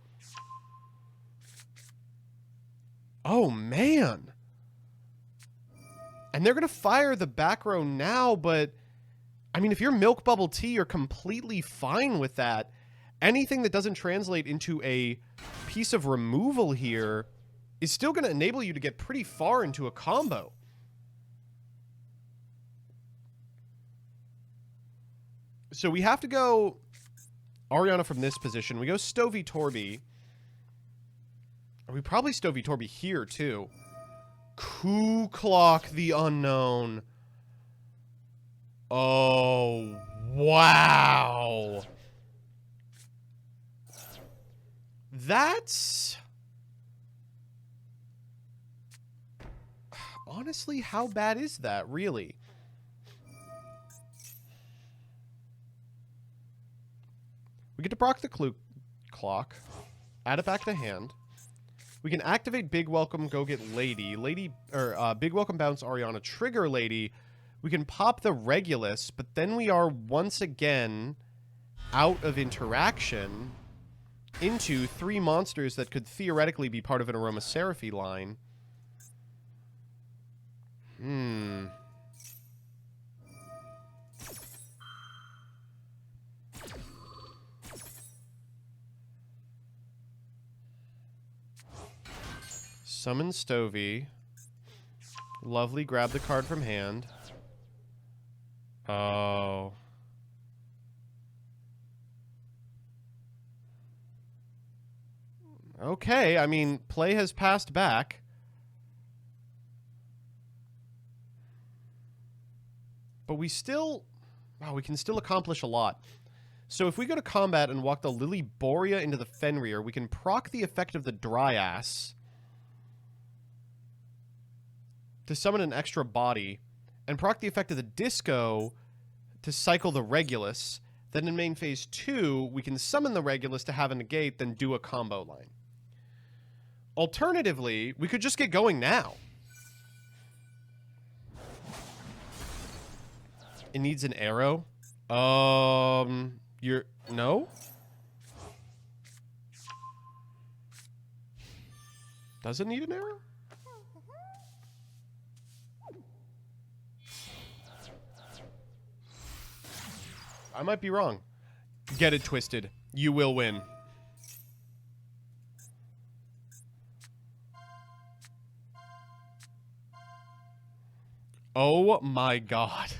Oh, man. And they're going to fire the back row now, but I mean, if you're Milk Bubble Tea, you're completely fine with that. Anything that doesn't translate into a piece of removal here is still going to enable you to get pretty far into a combo. So we have to go Ariana from this position. We go Stovey Torby. We probably Stovey Torby here, too. Coup Clock the Unknown. Oh, wow. That's... Honestly, how bad is that, really? We get to proc the clock, add it back to hand. We can activate Big Welcome, go get Lady. Big Welcome bounce Ariana, trigger Lady. We can pop the Regulus, but then we are once again out of interaction into 3 monsters that could theoretically be part of an Aromatherapy line. Summon Stovey. Lovely, grab the card from hand. Oh. Okay, I mean, play has passed back. But we still... Wow, we can still accomplish a lot. So if we go to combat and walk the Lily Borea into the Fenrir, we can proc the effect of the Dryas to summon an extra body, and proc the effect of the Disco to cycle the Regulus. Then in main phase 2, we can summon the Regulus to have a negate, then do a combo line. Alternatively, we could just get going now. It needs an arrow. You're... No? Does it need an arrow? I might be wrong. Get it twisted. You will win. Oh my god.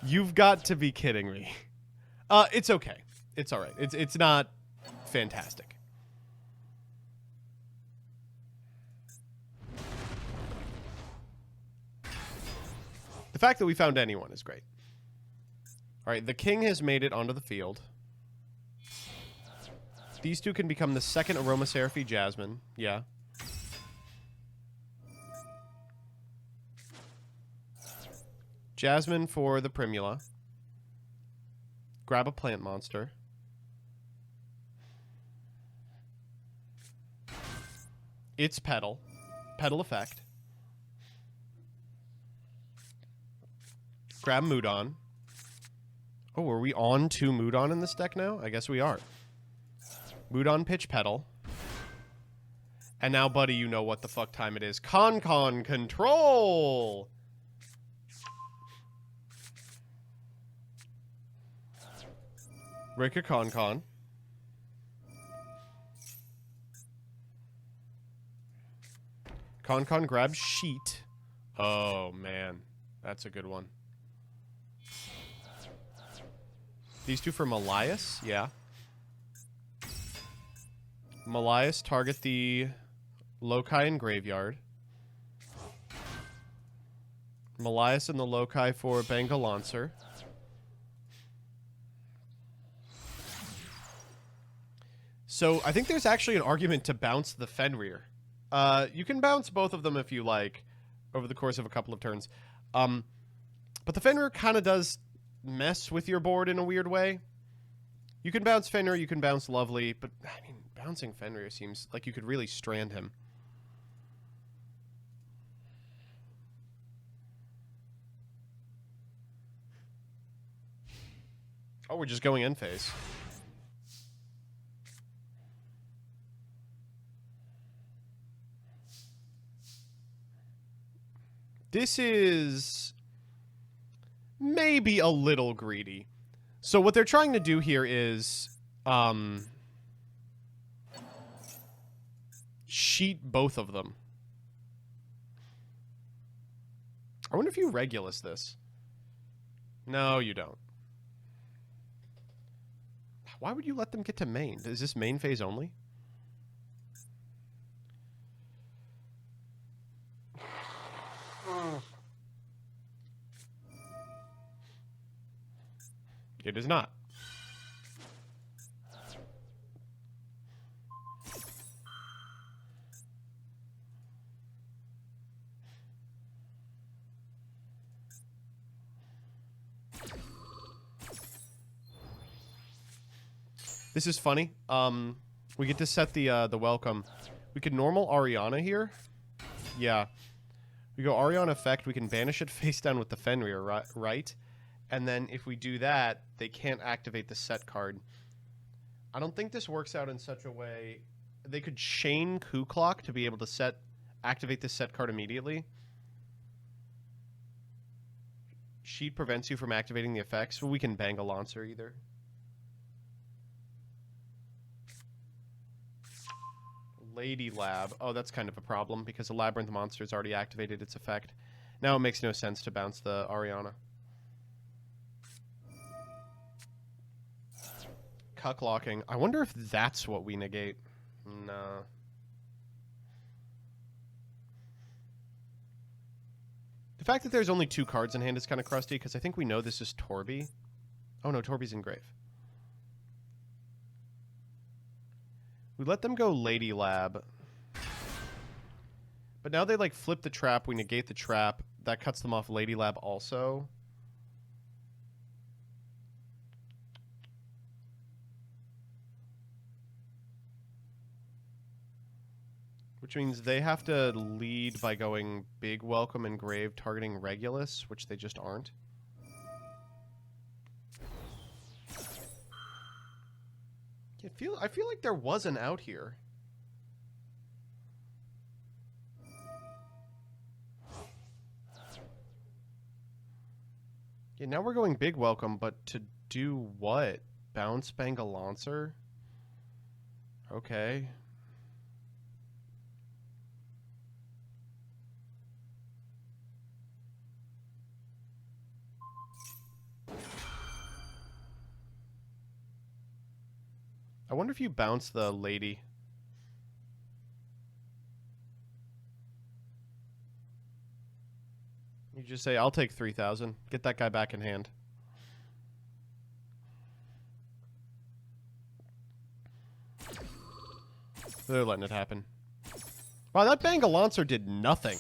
You've got to be kidding me. It's okay. It's all right. It's not fantastic. The fact that we found anyone is great. All right, the king has made it onto the field. These two can become the second Aromatherapy Jasmine. Yeah. Jasmine for the Primula. Grab a plant monster. It's Petal. Petal effect. Grab Mudon. Oh, are we on to Mudon in this deck now? I guess we are. Mudon pitch Petal. And now, buddy, you know what the fuck time it is. Con control! Rika Con. Con grabs sheet. Oh, man. That's a good one. These two for Malias? Yeah. Malias target the Loci and Graveyard. Malias and the Loci for Bengal Lancer. So I think there's actually an argument to bounce the Fenrir. You can bounce both of them if you like over the course of a couple of turns. But the Fenrir kind of does mess with your board in a weird way. You can bounce Fenrir, you can bounce Lovely, but I mean, bouncing Fenrir seems like you could really strand him. Oh, we're just going end phase. This is maybe a little greedy. So what they're trying to do here is sheet both of them. I wonder if you Regulus this. No, you don't. Why would you let them get to main? Is this main phase only? It is not. This is funny. We get to set the welcome. We can normal Ariana here. Yeah. We go Ariana effect. We can banish it face down with the Fenrir, right? And then if we do that, they can't activate the set card. I don't think this works out in such a way. They could chain Coup Clock to be able to activate the set card immediately. Sheet prevents you from activating the effects. Well, we can bang a Lancer either. Lady Lab. Oh, that's kind of a problem because the Labyrinth monster's already activated its effect. Now it makes no sense to bounce the Ariana. Cuck locking. I wonder if that's what we negate. No. The fact that there's only 2 cards in hand is kind of crusty because I think we know this is Torby. Oh no, Torby's in grave. We let them go Lady Lab. But now they like flip the trap, we negate the trap. That cuts them off Lady Lab also. Which means they have to lead by going Big Welcome and Grave targeting Regulus, which they just aren't. I feel like there was an out here. Yeah, now we're going Big Welcome, but to do what? Bounce Bengal Lancer? Okay. I wonder if you bounce the lady. You just say, I'll take 3,000. Get that guy back in hand. They're letting it happen. Wow, that Bengal Lancer did nothing.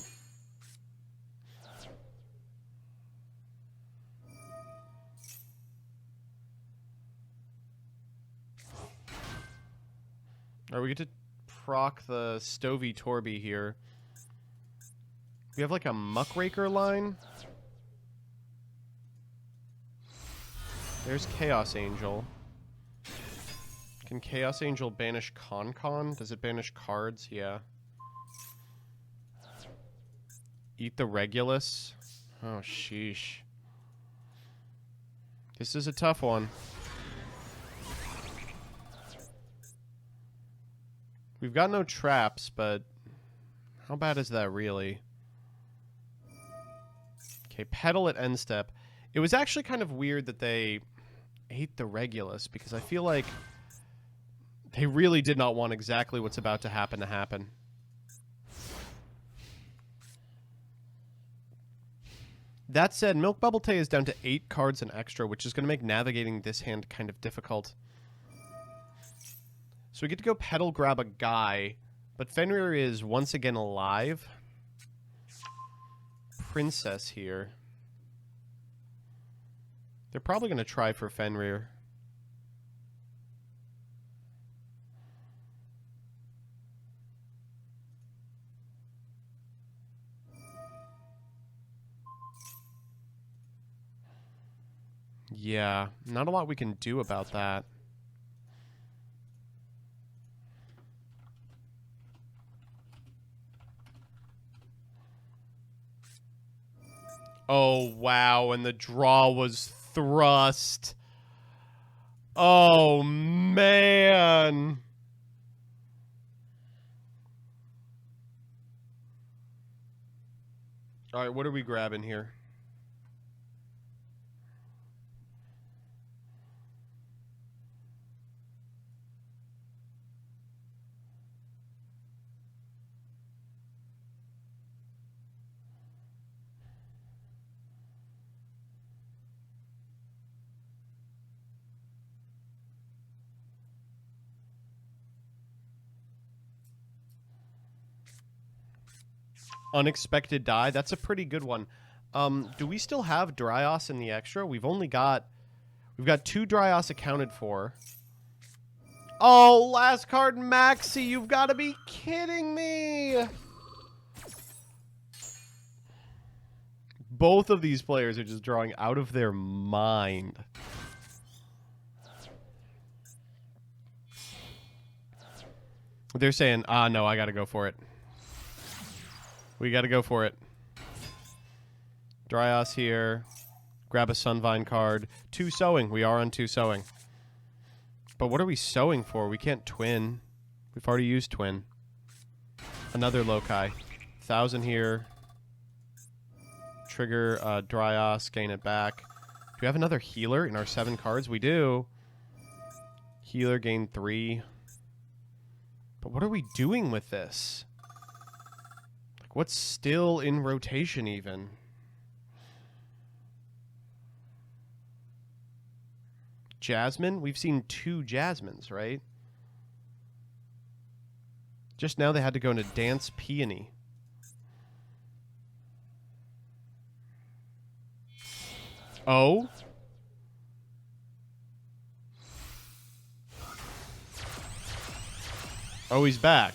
Alright, we get to proc the Stovey Torby here. We have like a Muckraker line. There's Chaos Angel. Can Chaos Angel banish Con? Does it banish cards? Yeah. Eat the Regulus. Oh, sheesh. This is a tough one. We've got no traps, but how bad is that really? Okay, pedal at end step. It was actually kind of weird that they ate the Regulus, because I feel like they really did not want exactly what's about to happen to happen. That said, Milk Bubble Tay is down to 8 cards and extra, which is going to make navigating this hand kind of difficult. So we get to go pedal grab a guy, but Fenrir is once again alive. Princess here. They're probably going to try for Fenrir. Yeah, not a lot we can do about that. Oh, wow, and the draw was thrust. Oh, man. All right, what are we grabbing here? Unexpected die. That's a pretty good one. Do we still have Dryos in the extra? We've got 2 Dryos accounted for. Oh, last card Maxi. You've got to be kidding me. Both of these players are just drawing out of their mind. They're saying, no, I got to go for it. We got to go for it. Dryos here. Grab a Sunvine card. 2 sowing. We are on 2 sowing. But what are we sowing for? We can't twin. We've already used twin. Another Loci. 1,000 here. Trigger Dryos. Gain it back. Do we have another healer in our 7 cards? We do. Healer gain 3. But what are we doing with this? What's still in rotation even? Jasmine? We've seen 2 Jasmines, right? Just now they had to go into Dance Peony. Oh? Oh, he's back.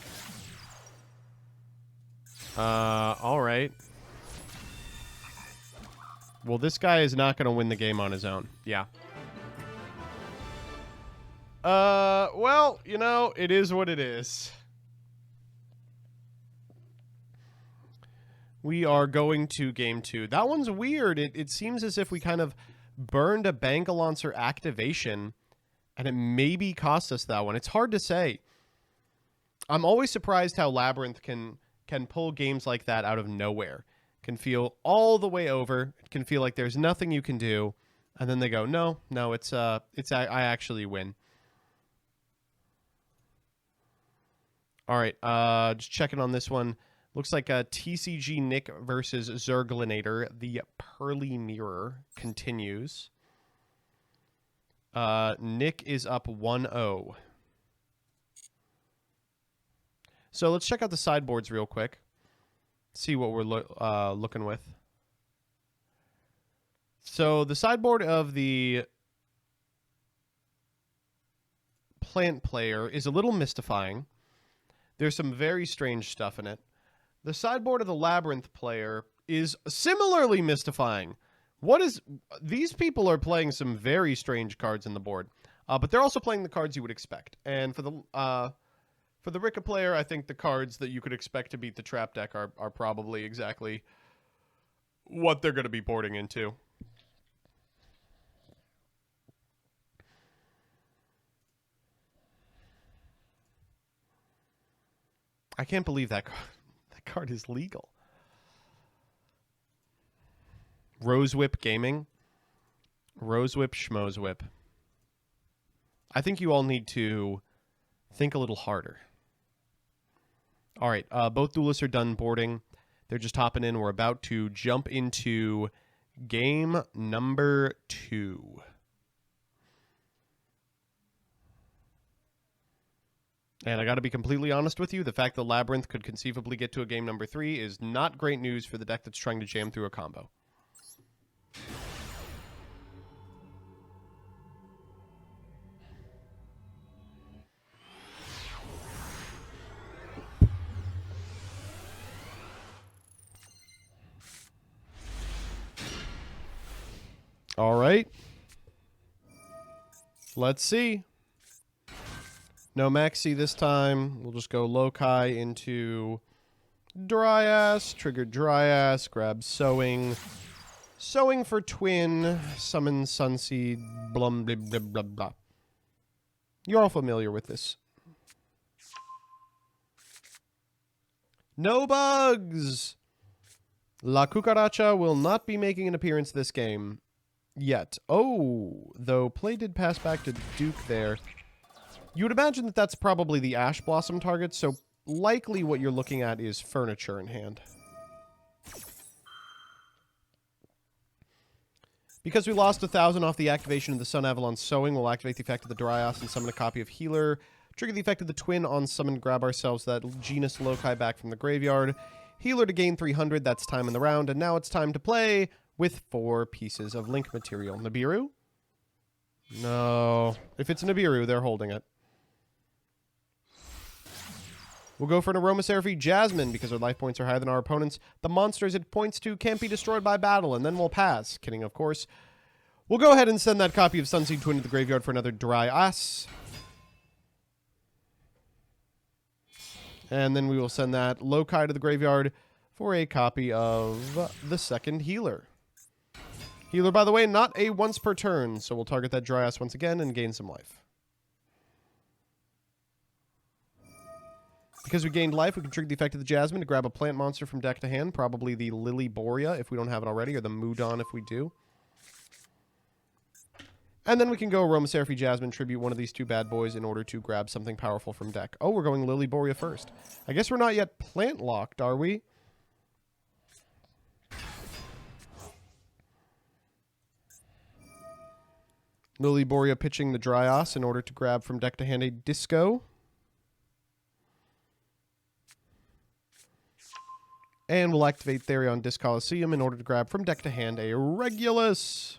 Alright. Well, this guy is not going to win the game on his own. Yeah. Well, you know, it is what it is. We are going to game 2. That one's weird. It seems as if we kind of burned a Bangalancer activation, and it maybe cost us that one. It's hard to say. I'm always surprised how Labyrinth can pull games like that out of nowhere. Can feel all the way over. It can feel like there's nothing you can do, and then they go, no, I actually win. All right, just checking on this one. Looks like a TCG Nick versus Zerglinator. The Pearly Mirror continues. Nick is up 1-0. So let's check out the sideboards real quick. See what we're looking with. So the sideboard of the Plant player is a little mystifying. There's some very strange stuff in it. The sideboard of the Labyrinth player is similarly mystifying. These people are playing some very strange cards in the board, but they're also playing the cards you would expect. And for the Rika player, I think the cards that you could expect to beat the trap deck are probably exactly what they're going to be boarding into. I can't believe that card is legal. Rose Whip Gaming. Rose Whip Schmoes Whip. I think you all need to think a little harder. All right, both duelists are done boarding. They're just hopping in. We're about to jump into game number 2. And I got to be completely honest with you, the fact that Labyrinth could conceivably get to a game number 3 is not great news for the deck that's trying to jam through a combo. All right. Let's see. No Maxi this time. We'll just go Lokai into Dryas. Trigger Dryas. Grab Sowing. Sowing for Twin. Summon Sunseed. Blum, blah, blah, blah, blah. You're all familiar with this. No bugs! La Cucaracha will not be making an appearance this game. Yet. Oh, though play did pass back to Duke there. You would imagine that that's probably the Ash Blossom target, so likely what you're looking at is furniture in hand. Because we lost 1,000 off the activation of the Sun Avalon Sowing, we'll activate the effect of the Dryas and summon a copy of Healer. Trigger the effect of the Twin on summon, grab ourselves that Genus Lokai back from the graveyard. Healer to gain 300, that's time in the round, and now it's time to play with 4 pieces of Link material. Nibiru? No. If it's Nibiru, they're holding it. We'll go for an Aromatherapy Jasmine because our life points are higher than our opponents. The monsters it points to can't be destroyed by battle, and then we'll pass. Kidding, of course. We'll go ahead and send that copy of Sunseed Twin to the graveyard for another Dryas. And then we will send that Lokai to the graveyard for a copy of the second Healer. Healer, by the way, not a once per turn, so we'll target that Dryas once again and gain some life. Because we gained life, we can trigger the effect of the Jasmine to grab a plant monster from deck to hand, probably the Lily Borea if we don't have it already, or the Mudon if we do. And then we can go Aromatherapy Jasmine, tribute one of these 2 bad boys in order to grab something powerful from deck. Oh, we're going Lily Borea first. I guess we're not yet plant locked, are we? Lily Borea pitching the Dryas in order to grab from deck to hand a Disco. And we'll activate Therion Disc Coliseum in order to grab from deck to hand a Regulus.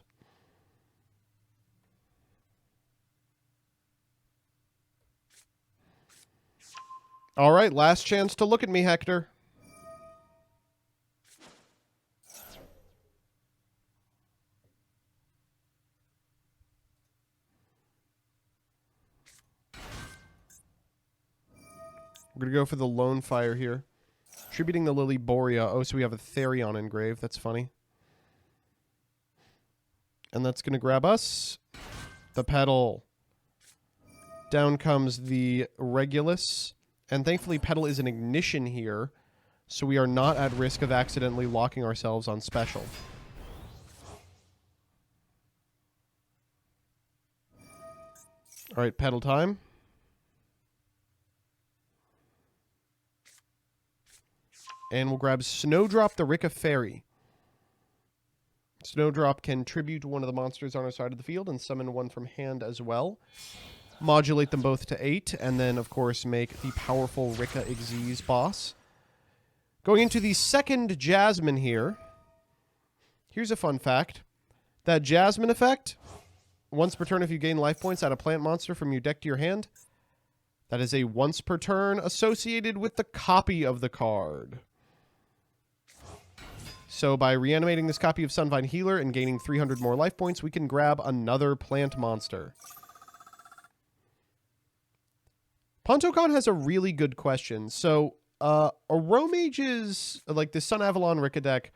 All right, last chance to look at me, Hector. We're going to go for the Lone Fire here. Tributing the Lily Borea. Oh, so we have a Therion engraved. That's funny. And that's going to grab us. The Petal. Down comes the Regulus. And thankfully, Petal is an ignition here. So we are not at risk of accidentally locking ourselves on special. All right, Petal time. And we'll grab Snowdrop the Rika Fairy. Snowdrop can tribute one of the monsters on our side of the field and summon one from hand as well. Modulate them both to 8, and then, of course, make the powerful Rika Xyz boss. Going into the second Jasmine here. Here's a fun fact. That Jasmine effect, once per turn if you gain life points, add a plant monster from your deck to your hand. That is a once per turn associated with the copy of the card. So by reanimating this copy of Sunvine Healer and gaining 300 more life points, we can grab another plant monster. PontoCon has a really good question. So, Aromage's, like the Sun Avalon Rika deck,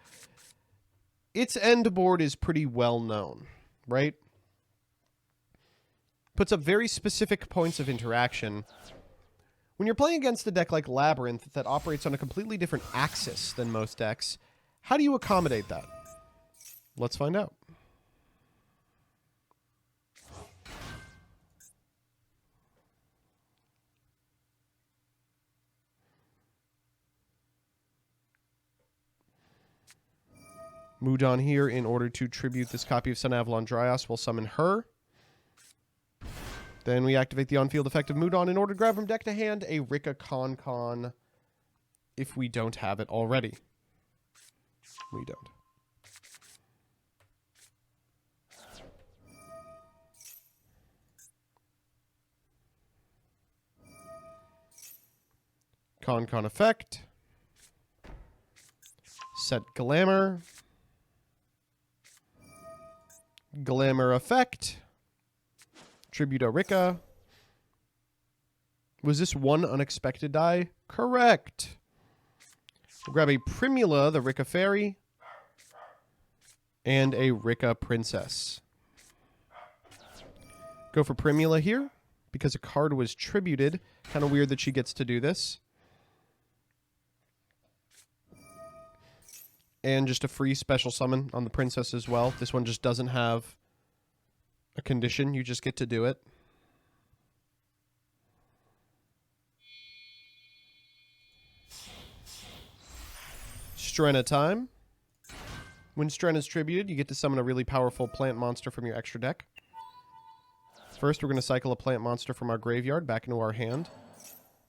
its end board is pretty well known, right? Puts up very specific points of interaction. When you're playing against a deck like Labyrinth that operates on a completely different axis than most decks, how do you accommodate that? Let's find out. Mudon here in order to tribute this copy of Sun Avalon Dryas. We'll summon her. Then we activate the on-field effect of Mudon in order to grab from deck to hand a Rika Con if we don't have it already. We don't. Con effect. Set Glamour. Glamour effect. Tribute a Rika. Was this one unexpected die? Correct. We'll grab a Primula, the Rika Fairy, and a Rika Princess. Go for Primula here, because a card was tributed. Kind of weird that she gets to do this. And just a free special summon on the Princess as well. This one just doesn't have a condition. You just get to do it. Strenna time. When Strenna is tributed, you get to summon a really powerful plant monster from your extra deck. First, we're going to cycle a plant monster from our graveyard back into our hand.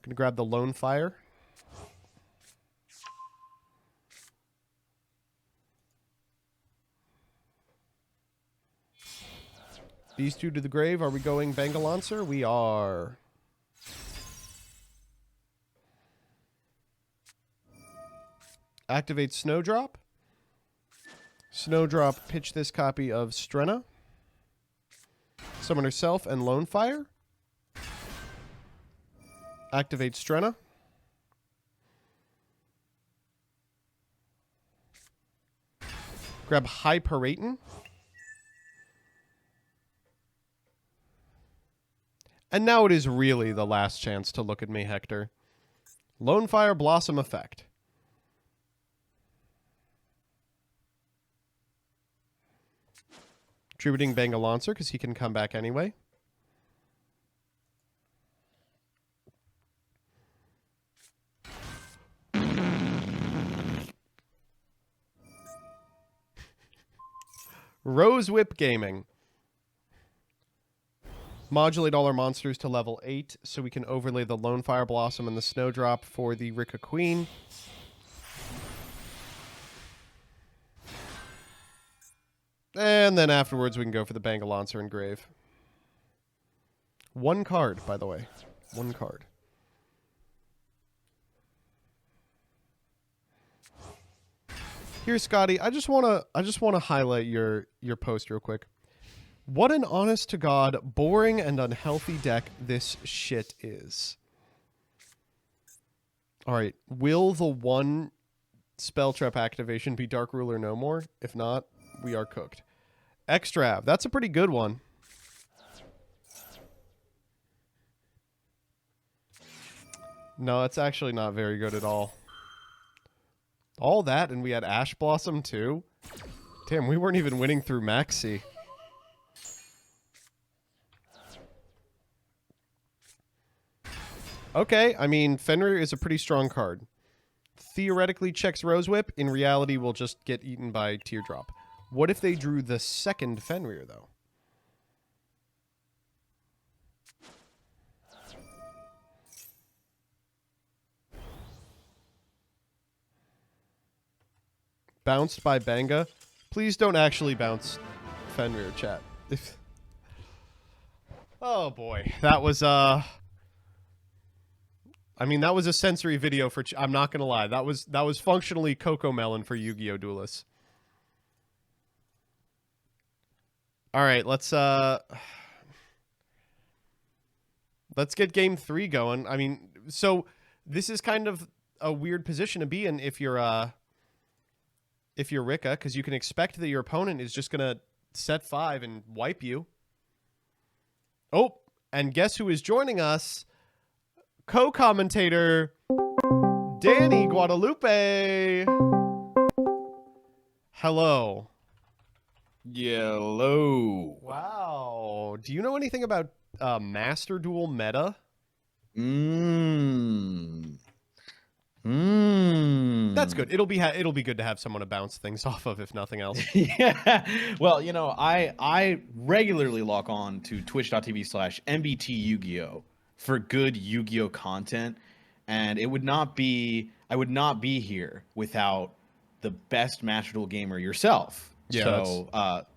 Going to grab the Lone Fire. These two to the grave. Are we going Bangalancer? We are. Activate Snowdrop. Snowdrop, pitch this copy of Strenna. Summon herself and Lone Fire. Activate Strenna. Grab Hyperatin. And now it is really the last chance to look at me, Hector. Lone Fire Blossom effect. Tributing Bangalancer because he can come back anyway. Rose Whip Gaming. Modulate all our monsters to level 8 so we can overlay the Lone Fire Blossom and the Snowdrop for the Rika Queen. And then afterwards we can go for the Bangalancer and Grave. One card, by the way. One card. Here, Scotty, I just wanna highlight your post real quick. What an honest to God, boring and unhealthy deck this shit is. Alright, will the one spell trap activation be Dark Ruler no more? If not, we are cooked. Extrav, that's a pretty good one. No, it's actually not very good at all. All that, and we had Ash Blossom too? Damn, we weren't even winning through Maxi. Okay, I mean, Fenrir is a pretty strong card. Theoretically checks Rose Whip. In reality, will just get eaten by Teardrop. What if they drew the second Fenrir, though? Bounced by Banga. Please don't actually bounce Fenrir, chat. Oh, boy. That was, I mean, that was a sensory video for... I'm not going to lie. That was functionally Coco Melon for Yu-Gi-Oh! Duelists. All right, let's get game 3 going. I mean, so this is kind of a weird position to be in if you're if you're Rika, because you can expect that your opponent is just going to set 5 and wipe you. Oh, and guess who is joining us? Co-commentator Danny Guadalupe. Hello. Yellow. Wow. Do you know anything about Master Duel meta? That's good. It'll be good to have someone to bounce things off of, if nothing else. Yeah. Well, you know, I regularly log on to twitch.tv/MBT Yu-Gi-Oh for good Yu-Gi-Oh content, and I would not be here without the best Master Duel gamer yourself. Yeah, so without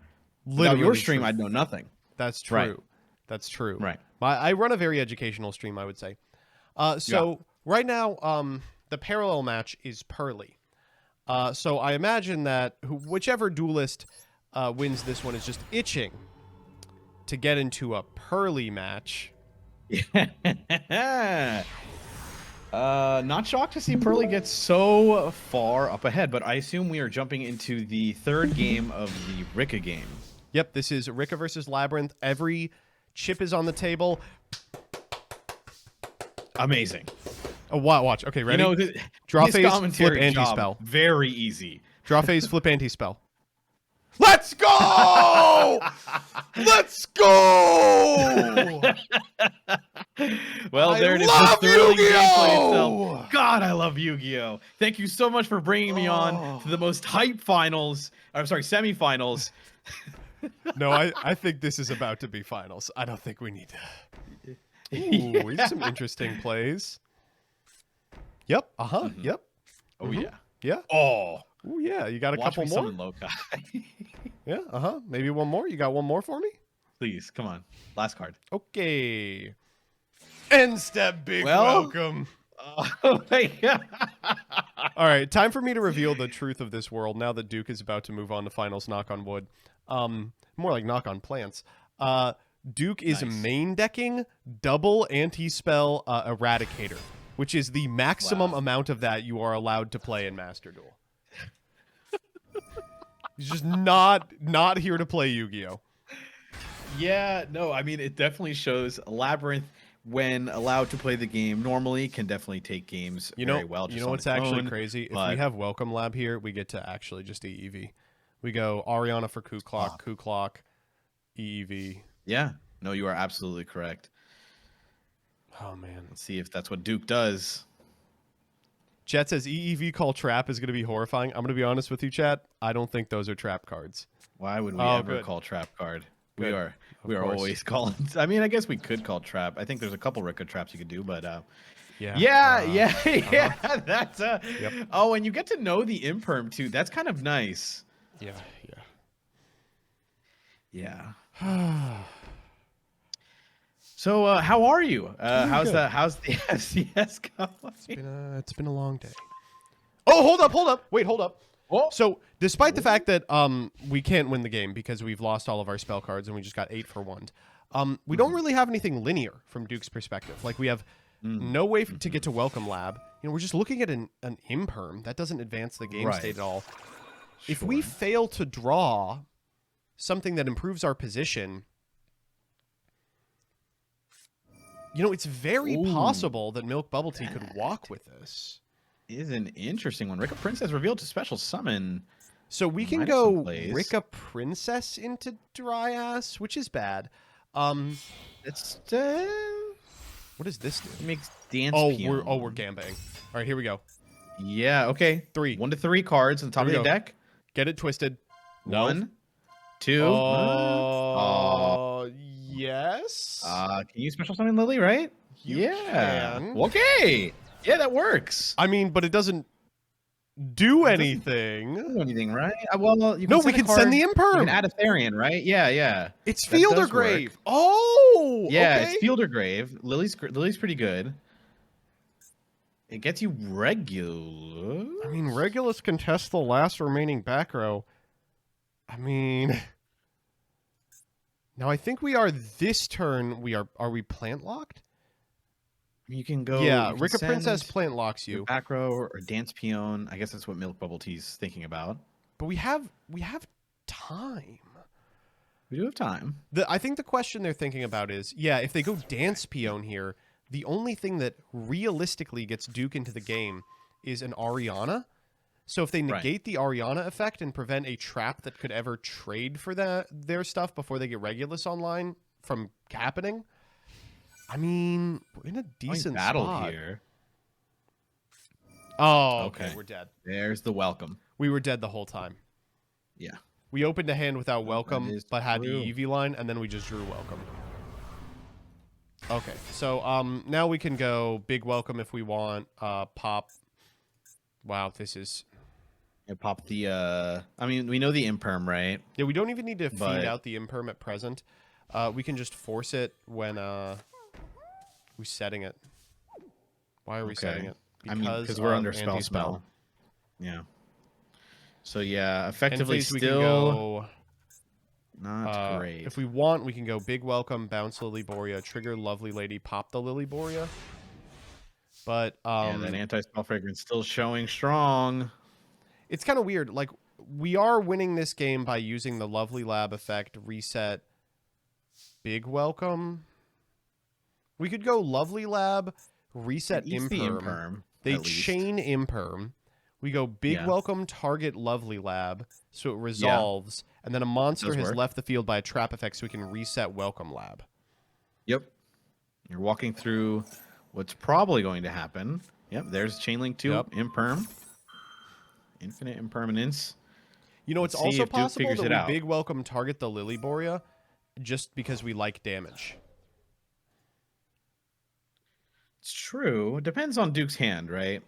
literally your stream, true. I'd know nothing. That's true. Right. That's true. Right. I run a very educational stream, I would say. So right now, the parallel match is Pearly. So I imagine that whichever duelist wins this one is just itching to get into a Pearly match. Not shocked to see Pearly get so far up ahead, but I assume we are jumping into the third game of the Rika game. Yep, this is Rika versus Labyrinth. Every chip is on the table. Amazing. Oh, watch. Okay, ready? You know, Draw his phase, flip commentary anti-spell. job, very easy. Draw phase, flip anti-spell. Let's go! Let's go! Well, there it is. love The thrilling Yu-Gi-Oh! gameplay itself. God, I love Yu-Gi-Oh! Thank you so much for bringing me on to the most hype finals. I'm sorry, semifinals. No, I think this is about to be finals. I don't think we need to. Ooh, we have some interesting plays. Yep. Yep. Oh yeah. Yeah. Oh, Ooh, yeah. You got a watch couple me more? summon Lokai. Yeah. Maybe one more. You got one more for me? Please, come on. Last card. Okay. End step, big Well- welcome. Oh my God. All right, time for me to reveal the truth of this world now that Duke is about to move on to finals, knock on wood. More like knock on plants. Duke is Nice. main decking double anti-spell Eradicator, which is the maximum amount of that you are allowed to play in Master Duel. He's just not here to play Yu-Gi-Oh! Yeah, no, I mean, it definitely shows Labyrinth, when allowed to play the game normally, can definitely take games very well. You just know on what's its actually own, crazy? If but- we have Welcome Lab here, we get to actually just EEV. We go Ariana for Ku Clock, Ku Clock, EEV. Yeah, no, you are absolutely correct. Oh, man. Let's see if that's what Duke does. Chat says EEV call trap is going to be horrifying. I'm going to be honest with you, chat. I don't think those are trap cards. Why would we Oh, ever good. call trap card? Good. We are course. always calling. I mean, I guess we could call trap. I think there's a couple Rika traps you could do, but Yeah. yeah. That's Yep. Oh, and you get to know the imperm too. That's kind of nice. Yeah. Yeah. So, how are you? How's good. how's the FCS going? It's been a long day. Oh, hold up. Wait, hold up. Oh. So, despite the fact that we can't win the game because we've lost all of our spell cards and we just got 8 for 1, we don't really have anything linear from Duke's perspective. Like, we have no way to get to Welcome Lab. You know, we're just looking at an imperm. That doesn't advance the game Right. state at all. If we fail to draw something that improves our position, you know, it's very possible that Milk Bubble Tea could walk with this. Is an interesting one. Rika Princess revealed to special summon. So we can Might have go some plays. Rika Princess into Dryas, which is bad. It's What does this do? makes dance. Oh, Peon. we're gambang. All right, here we go. Yeah. Okay. 3. 1 to 3 cards on the top Here of we the go. deck. Get it twisted. No. 1, 2. Yes. Can you special summon Lily? Right? You yeah. can. Okay. Yeah, that works. I mean, but it doesn't do anything. Do anything, right? Well, you can No, send we a can card, send the You imperm. can add a Therian, right? Yeah. It's that Fielder does work. Grave. Oh, Yeah, okay. it's Fielder Grave. Lily's pretty good. It gets you regular. I mean, Regulus can test the last remaining back row. I mean, now I think we are this turn. Are we plant locked? You can go. Yeah, you can Rika send Princess plant locks your you. back row or dance peon. I guess that's what Milk Bubble Tea's thinking about. But we have time. We do have time. I think the question they're thinking about is, yeah, if they go Dance Peon here, the only thing that realistically gets Duke into the game is an Ariana. So if they negate the Ariana effect and prevent a trap that could ever trade for their stuff before they get Regulus online from happening, I mean, we're in a decent battle spot. here. Oh, okay, we're dead. There's the welcome. We were dead the whole time. Yeah. We opened a hand without welcome, but had true. the EV line, and then we just drew welcome. Okay, so now we can go big welcome if we want. Pop. Wow, this is... Yeah, pop the... I mean, we know the imperm, right? Yeah, we don't even need to feed out the imperm at present. We can just force it when we're setting it. Why are we setting it? Because we're under spell. Yeah. So yeah, effectively we still can go, not great. If we want, we can go big welcome, bounce Lily Boria, trigger lovely lady, pop the Lily Boria. But that anti-spell fragrance still showing strong. It's kind of weird. Like, we are winning this game by using the lovely lab effect, reset, big welcome. We could go lovely lab, reset imperm. They chain imperm. We go big welcome, target lovely lab, so it resolves, and then a monster has left the field by a trap effect, so we can reset welcome lab. Yep. You're walking through what's probably going to happen. Yep, there's Chainlink 2, imperm. Infinite impermanence. You know, it's also possible that we big welcome target the Lily Boria just because we like damage. It's true. It depends on Duke's hand, right?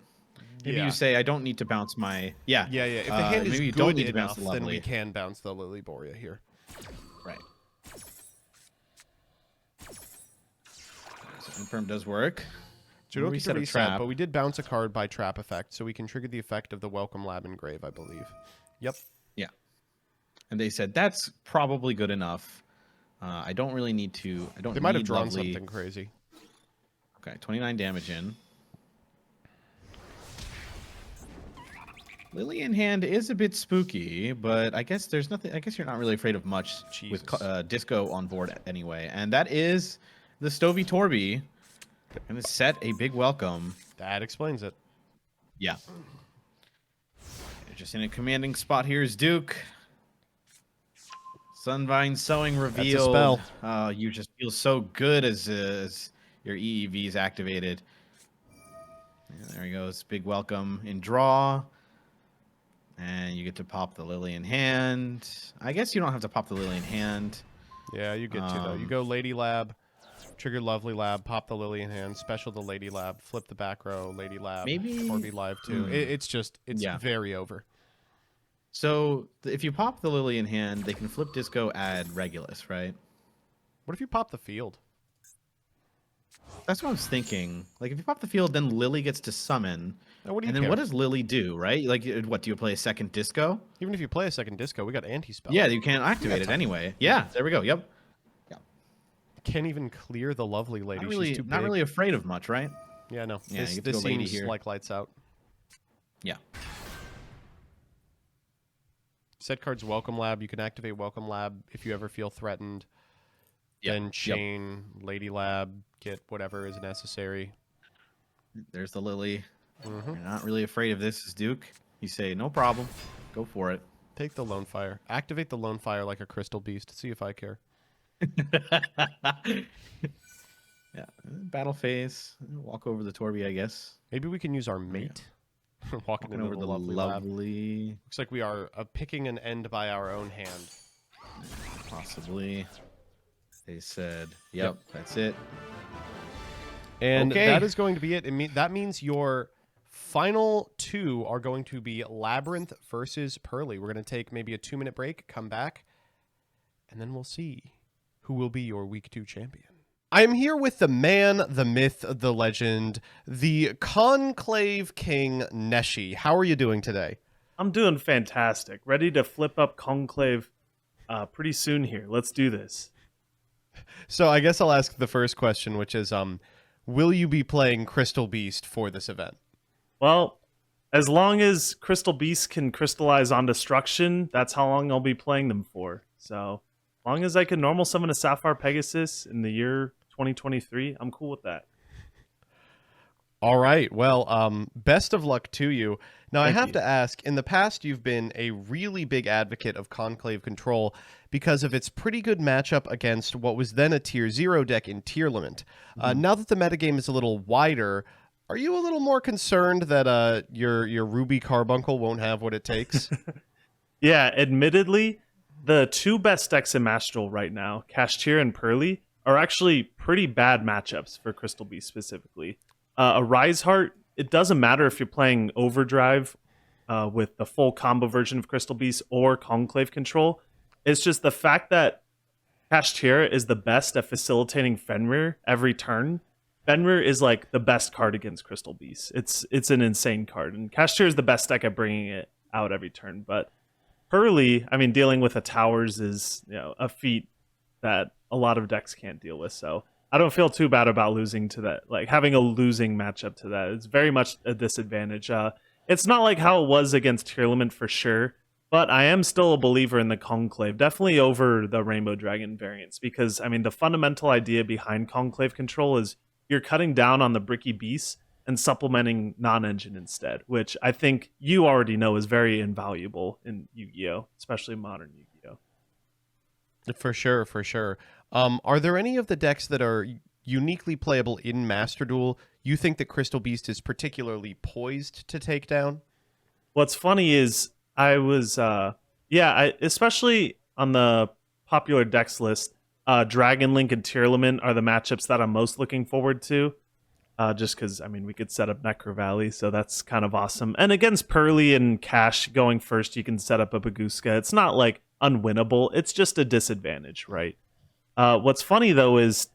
Maybe you say, I don't need to bounce my... Yeah. If the hand is you good don't need to enough, bounce the then we can bounce the Lily Boria here. Right. So imperm does work. So we don't get to reset, but we did bounce a card by trap effect, so we can trigger the effect of the welcome lab engrave, I believe. Yep. Yeah. And they said, that's probably good enough. I don't really need to... They might have drawn something crazy. Okay, 29 damage in. Lily in hand is a bit spooky, but I guess there's nothing. I guess you're not really afraid of much with Disco on board anyway. And that is the Stovey Torby. Going to set a big welcome. That explains it. Yeah. Just in a commanding spot here is Duke. Sunvine Sowing revealed. That's a spell. You just feel so good as your EEV is activated. Yeah, there he goes. Big welcome in draw. And you get to pop the Lily in hand. I guess you don't have to pop the Lily in hand. Yeah, you get to, though. You go Lady Lab, trigger Lovely Lab, pop the Lily in hand, special the Lady Lab, flip the back row, Lady Lab, maybe Torby Live too. It's very over. So if you pop the Lily in hand, they can flip Disco, add Regulus, right? What if you pop the field? That's what I was thinking. Like, if you pop the field, then Lily gets to summon. Now, what do you and then care? what does Lily do, right? Like, what, do you play a second Disco? Even if you play a second Disco, we got anti-spell. Yeah, you can't activate it anyway. Yeah, there we go. Yep. Yeah. Can't even clear the Lovely Lady. She's too big. Not really afraid of much, right? Yeah, no. Yeah, this seems here. Like lights out. Yeah. Set cards Welcome Lab. You can activate Welcome Lab if you ever feel threatened. Yep. Then chain Lady Lab, get whatever is necessary. There's the Lily. You're not really afraid of this, is Duke. You say, no problem. Go for it. Take the Lone Fire. Activate the Lone Fire like a Crystal Beast. See if I care. Yeah. Battle phase. Walk over the Torby, I guess. Maybe we can use our mate. Yeah. Walking over the lovely lab. Looks like we are picking an end by our own hand. Possibly. They said, yep. That's it. And that is going to be it. That means your final two are going to be Labyrinth versus Pearly. We're going to take maybe a 2-minute break, come back, and then we'll see who will be your Week 2 champion. I am here with the man, the myth, the legend, the Conclave King, NESHY. How are you doing today? I'm doing fantastic. Ready to flip up Conclave pretty soon here. Let's do this. So I guess I'll ask the first question, which is, will you be playing Crystal Beast for this event? Well, as long as Crystal Beast can crystallize on destruction, that's how long I'll be playing them for. So, as long as I can normal summon a Sapphire Pegasus in the year 2023, I'm cool with that. All right. Well, best of luck to you. Now, I Thank have you. to ask, in the past, you've been a really big advocate of Conclave Control because of its pretty good matchup against what was then a Tier 0 deck in Tearlament. Now that the metagame is a little wider, are you a little more concerned that your Ruby Carbuncle won't have what it takes? Yeah, admittedly, the two best decks in Master Duel right now, KASHTIRA and Pearly, are actually pretty bad matchups for Crystal Beast specifically. A Rise Heart, it doesn't matter if you're playing Overdrive with the full combo version of Crystal Beast or Conclave Control. It's just the fact that KASHTIRA is the best at facilitating Fenrir every turn. Fenrir is like the best card against Crystal Beast. It's an insane card, and KASHTIRA is the best deck at bringing it out every turn. But Pearly, I mean, dealing with a towers is a feat that a lot of decks can't deal with. So I don't feel too bad about losing to that. Like having a losing matchup to that, it's very much a disadvantage. It's not like how it was against Tearlament for sure, but I am still a believer in the Conclave, definitely over the Rainbow Dragon variants, because I mean the fundamental idea behind Conclave Control is you're cutting down on the bricky beasts and supplementing non-engine instead, which I think you already know is very invaluable in Yu-Gi-Oh, especially modern Yu-Gi-Oh. For sure, for sure. Are there any of the decks that are uniquely playable in Master Duel you think that Crystal Beast is particularly poised to take down? What's funny is I was, especially on the popular decks list, Dragon Link and Tearlament are the matchups that I'm most looking forward to. Just because, I mean, we could set up Necro Valley, so that's kind of awesome. And against Pearly and Cash going first, you can set up a Baguska. It's not like unwinnable. It's just a disadvantage, right? What's funny, though, is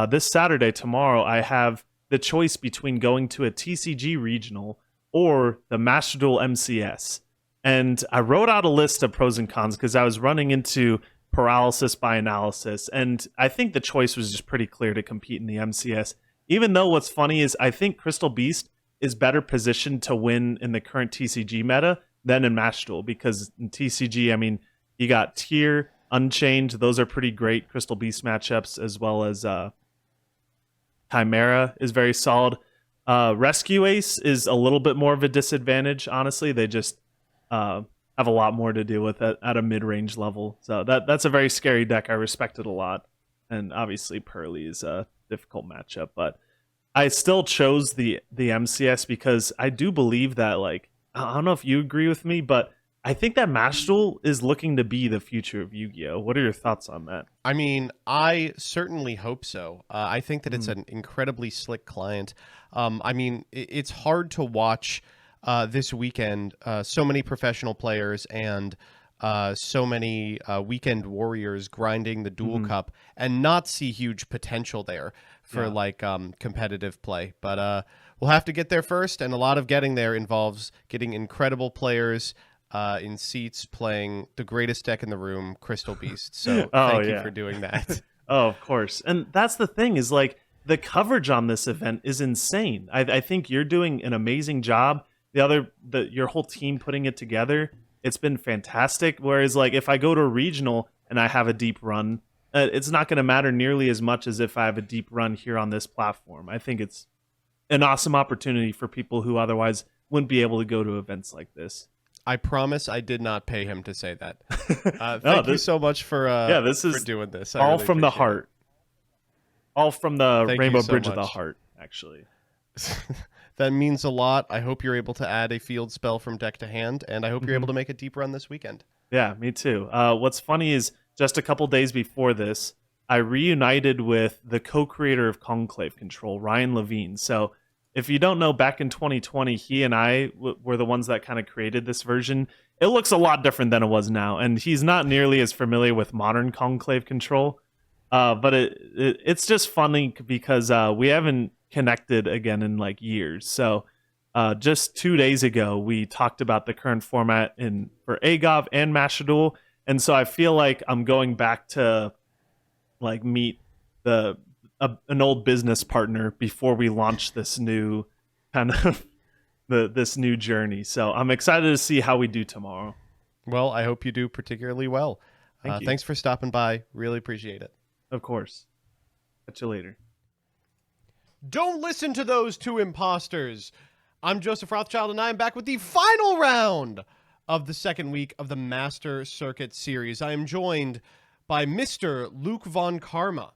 this Saturday, tomorrow, I have the choice between going to a TCG regional or the Master Duel MCS. And I wrote out a list of pros and cons because I was running into paralysis by analysis. And I think the choice was just pretty clear to compete in the MCS. Even though what's funny is I think Crystal Beast is better positioned to win in the current TCG meta than in Master Duel. Because in TCG, I mean, you got Tier, Unchained. Those are pretty great Crystal Beast matchups, as well as Chimera is very solid. Rescue Ace is a little bit more of a disadvantage, honestly. They just have a lot more to do with it at a mid-range level. So that's a very scary deck. I respect it a lot. And obviously Pearly is a difficult matchup. But I still chose the MCS because I do believe that, like, I don't know if you agree with me, but I think that Master Duel is looking to be the future of Yu-Gi-Oh! What are your thoughts on that? I mean, I certainly hope so. I think that it's an incredibly slick client. I mean, it's hard to watch this weekend so many professional players and so many weekend warriors grinding the Duel Cup and not see huge potential there for competitive play. But we'll have to get there first, and a lot of getting there involves getting incredible players in seats playing the greatest deck in the room, Crystal Beast. So thank you for doing that. Oh, of course. And that's the thing is, like, the coverage on this event is insane. I think you're doing an amazing job. Your whole team putting it together, it's been fantastic. Whereas, like, if I go to a regional and I have a deep run, it's not going to matter nearly as much as if I have a deep run here on this platform. I think it's an awesome opportunity for people who otherwise wouldn't be able to go to events like this. I promise I did not pay him to say that. Thank you so much for for doing this. I all really from the appreciate heart. All from the Thank Rainbow you so Bridge of the much. Heart, actually. That means a lot. I hope you're able to add a field spell from deck to hand, and I hope you're able to make a deep run this weekend. Yeah, me too. What's funny is just a couple days before this, I reunited with the co-creator of Conclave Control, Ryan Levine. So if you don't know, back in 2020, he and I were the ones that kind of created this version. It looks a lot different than it was now, and he's not nearly as familiar with modern Conclave Control. But it's just funny because we haven't connected again in like years. So just 2 days ago, we talked about the current format for AGOV and Master Duel, and so I feel like I'm going back to like meet an old business partner before we launch this new kind of this new journey. So I'm excited to see how we do tomorrow. Well, I hope you do particularly well. Thank you. Thanks for stopping by. Really appreciate it. Of course. Catch you later. Don't listen to those two imposters. I'm Joseph Rothschild, and I'm back with the final round of the second week of the Master Circuit series. I am joined by Mr. LukeVonKarma,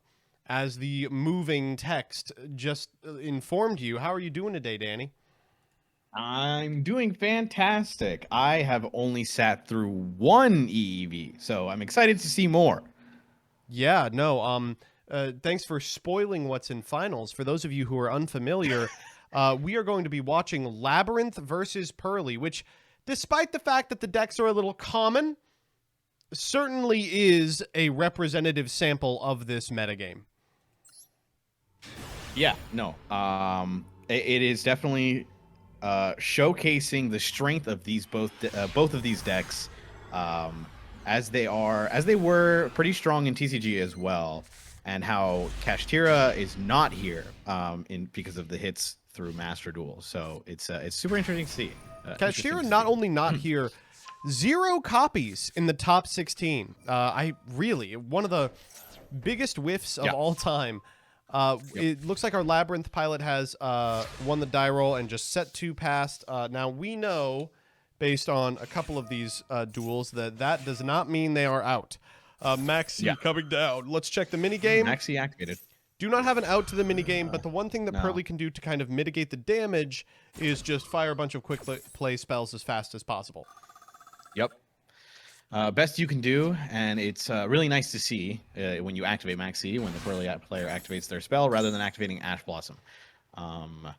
as the moving text just informed you. How are you doing today, Danny? I'm doing fantastic. I have only sat through one EEV, so I'm excited to see more. Yeah, no, thanks for spoiling what's in finals. For those of you who are unfamiliar, we are going to be watching Labyrinth versus Pearly, which, despite the fact that the decks are a little common, certainly is a representative sample of this metagame. Yeah, no. It is definitely showcasing the strength of these both of these decks, as they were pretty strong in TCG as well, and how KASHTIRA is not here because of the hits through Master Duel. So it's super interesting to see. KASHTIRA not only not here, 0 copies in the top 16. One of the biggest whiffs of all time. It looks like our Labyrinth pilot has won the die roll and just set 2 past. Now, we know, based on a couple of these duels, that does not mean they are out. Maxi coming down. Let's check the minigame. Maxi activated. Do not have an out to the minigame, but the one thing that Pearly can do to kind of mitigate the damage is just fire a bunch of quick play spells as fast as possible. Yep. Best you can do, and it's really nice to see when you activate Maxi, when the Pearly player activates their spell, rather than activating Ash Blossom. We're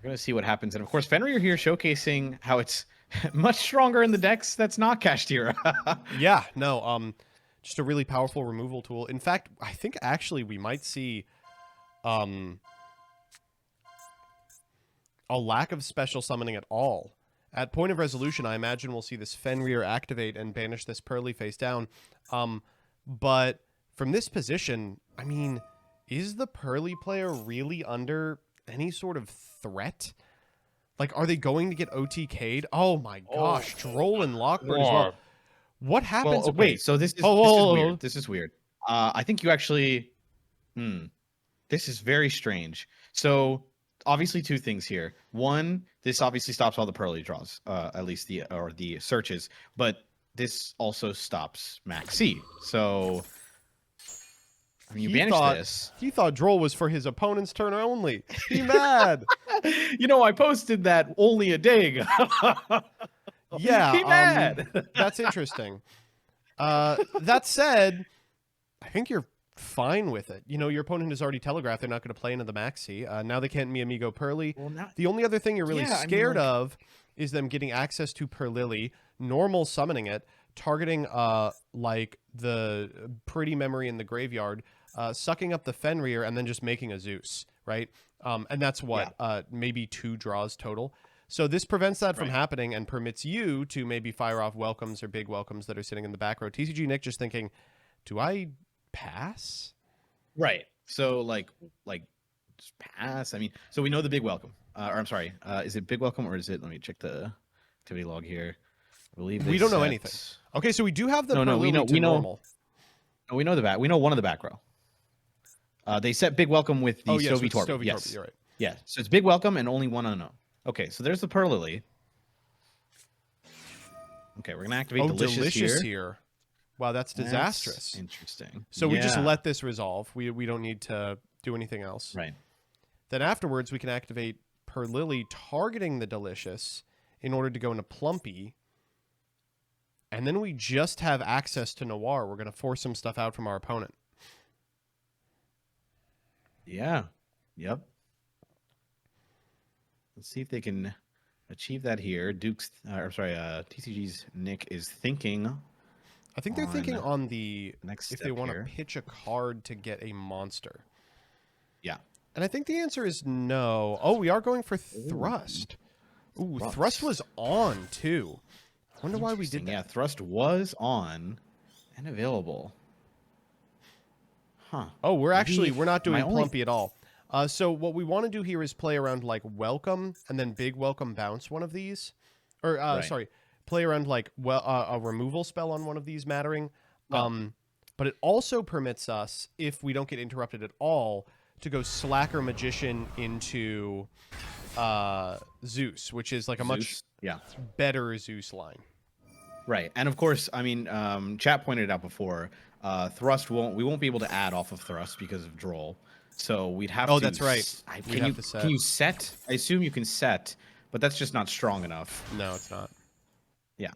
going to see what happens. And, of course, Fenrir here showcasing how it's much stronger in the decks that's not KASHTIRA. Yeah, no, just a really powerful removal tool. In fact, I think actually we might see a lack of special summoning at all. At point of resolution, I imagine we'll see this Fenrir activate and banish this Pearly face down. But from this position, I mean, is the Pearly player really under any sort of threat? Like, are they going to get OTK'd? Oh my gosh, Droll and Lockbird as well. What happens? Well, wait, so this is weird. This is weird. I think you actually... This is very strange. So, obviously 2 things here. One, this obviously stops all the Pearly draws, at least the searches, but this also stops Maxi. So, I mean, you banish this. He thought Droll was for his opponent's turn only. Be mad. You know, I posted that only a day ago. Yeah, Be mad. That's interesting. That said, I think you're fine with it. You know, your opponent has already telegraphed they're not going to play into the Maxi. Now they can't Miamigo Pearly. Well, the only other thing you're really scared like... of is them getting access to Perlily, normal summoning it, targeting like the pretty memory in the graveyard, sucking up the Fenrir, and then just making a Zeus, right? And that's what, maybe 2 draws total. So this prevents that from happening and permits you to maybe fire off welcomes or big welcomes that are sitting in the back row. TCG Nick just thinking, do I pass? Right. So like just pass. I mean, so we know the big welcome. Or I'm sorry, is it big welcome or is it? Let me check the activity log here. I believe we don't know anything. Okay, so we do have the we know normal. No, we know the back. We know one of the back row. They set big welcome with the Stovey Torb. Yes, you're right. Yeah, so it's big welcome and only one unknown. Okay, so there's the Pearlily. Okay, we're gonna activate Delicious here. Wow, that's disastrous. That's interesting. So we just let this resolve. We don't need to do anything else. Right. Then afterwards, we can activate Pearlily targeting the Delicious in order to go into Plumpy. And then we just have access to Noir. We're going to force some stuff out from our opponent. Yeah. Yep. Let's see if they can achieve that here. TCG's Nick is thinking. I think they're thinking on the next if they want to pitch a card to get a monster. Yeah. And I think the answer is no. Oh, we are going for Thrust. Ooh, Thrust was on too. I wonder why we did that. Yeah, Thrust was on and available. Huh. Oh, we're not doing Plumpy at all. So what we want to do here is play around like welcome and then big welcome bounce one of these, or sorry, play around like a removal spell on one of these mattering. But it also permits us, if we don't get interrupted at all, to go Slacker Magician into Zeus, which is like a much better Zeus line. Right, and of course, I mean, chat pointed it out before. Thrust we won't be able to add off of Thrust because of Droll. So we'd have to. Oh, that's right. Can you set? I assume you can set, but that's just not strong enough. No, it's not. Yeah.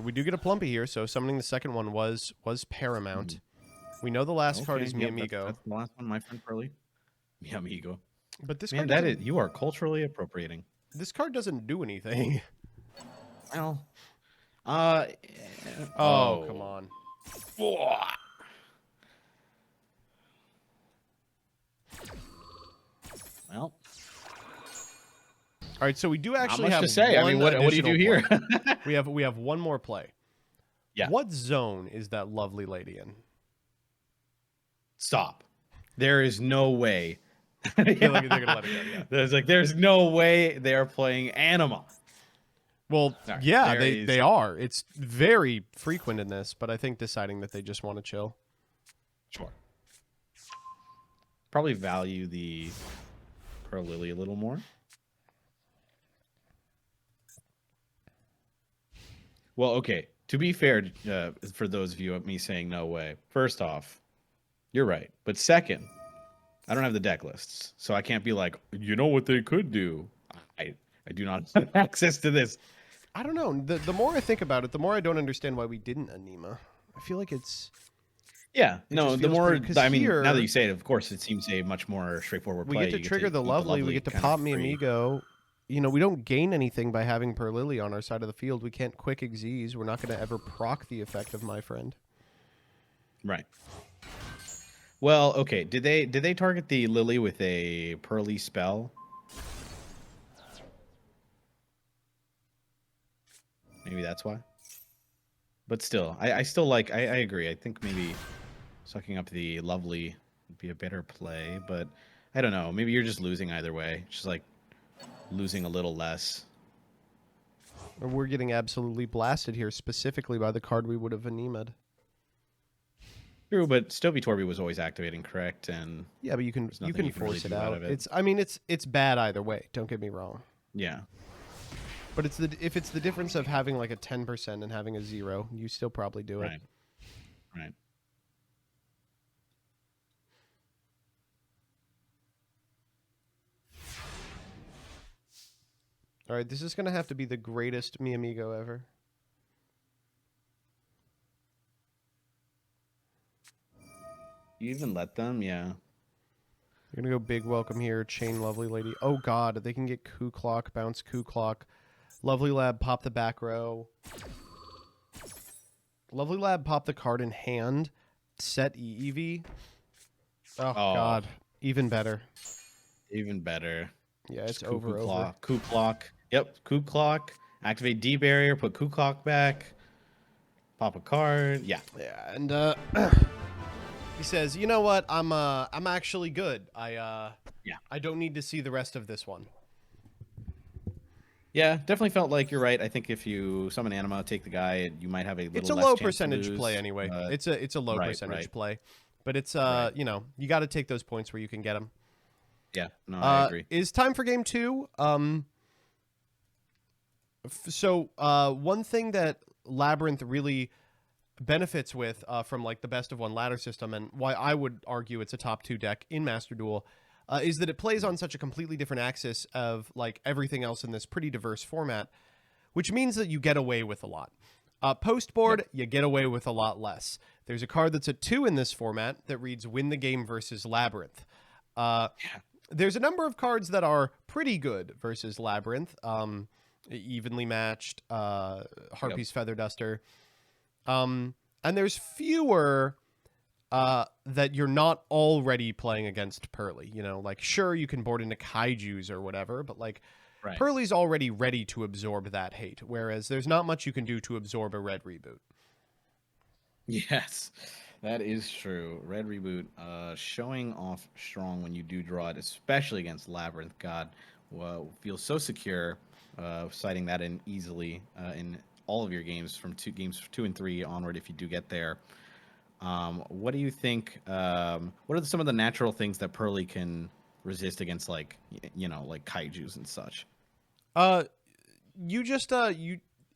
We do get a Plumpy here, so summoning the second one was paramount. We know the last card is Mi Amigo. That's the last one, my friend Pearly. Mi Amigo. But this Man, card you are culturally appropriating. This card doesn't do anything. Well, oh, come on. Well, all right, so we do actually not much have to say. I mean, what do you do here? we have one more play. Yeah. What zone is that lovely lady in? Stop. There is no way. They're gonna let it go. Yeah. There's no way they are playing Anima. Well, Right, yeah, they are. It's very frequent in this, but I think deciding that they just want to chill. Sure. Probably value the Pearl Lily a little more. Well, okay. To be fair, for those of you of me saying no way, first off, you're right. But second, I don't have the deck lists, so I can't be like, you know what they could do. I do not have access to this. I don't know. The more I think about it, the more I don't understand why we didn't Anima. I feel like it's... Yeah, no, the more, I mean, here, now that you say it, of course, it seems a much more straightforward play. We get to trigger the lovely, we get to pop Mi Amigo. You know, we don't gain anything by having Per Lily on our side of the field. We can't quick Xyz. We're not going to ever proc the effect of my friend. Right. Well, okay. Did they target the Lily with a Pearly spell? Maybe that's why. But still, I still like. I agree. I think maybe sucking up the lovely would be a better play. But I don't know. Maybe you're just losing either way. Just like losing a little less. We're getting absolutely blasted here, specifically by the card we would have anemied. True, but Stovey Torby was always activating, correct? And yeah, but you can force really it do out. of it. It's, I mean, it's bad either way. Don't get me wrong. Yeah. But if it's the difference of having like a 10% and having a 0, you still probably do it. Right. Right. All right, this is going to have to be the greatest Mi Amigo ever. You even let them? Yeah. You're going to go big welcome here, chain lovely lady. Oh god, they can get Coup Clock, bounce Coup Clock. Lovely Lab, pop the back row. Lovely Lab, pop the card in hand. Set EEV. Oh, god. Even better. Even better. Yeah, it's Just over. Coup Clock. Yep, Coup Clock. Activate D barrier, put Coup Clock back. Pop a card. Yeah. Yeah, and he says, "You know what? I'm actually good. I don't need to see the rest of this one." Yeah, definitely felt like you're right. I think if you summon Anima, take the guy, you might have a little It's a less low chance to percentage lose, play anyway. It's a low percentage play, but it's you know, you got to take those points where you can get them. Yeah, no, I agree. Is time for game 2. So one thing that Labyrinth really benefits with from like the best of one ladder system, and why I would argue it's a top 2 deck in Master Duel, is that it plays on such a completely different axis of like everything else in this pretty diverse format, which means that you get away with a lot. Post board, you get away with a lot less. There's a card that's a 2 in this format that reads "Win the game versus Labyrinth." There's a number of cards that are pretty good versus Labyrinth. Evenly matched, Harpy's Feather Duster. And there's fewer that you're not already playing against Pearly. You know, like, sure, you can board into Kaijus or whatever, but like, Pearly's already ready to absorb that hate, whereas there's not much you can do to absorb a red reboot. Yes, That is true. Red reboot, showing off strong when you do draw it, especially against Labyrinth. God, feels so secure, citing that in easily in all of your games from games 2 and 3 onward. If you do get there, what do you think? What are some of the natural things that Pearly can resist against, like like kaiju's and such? You just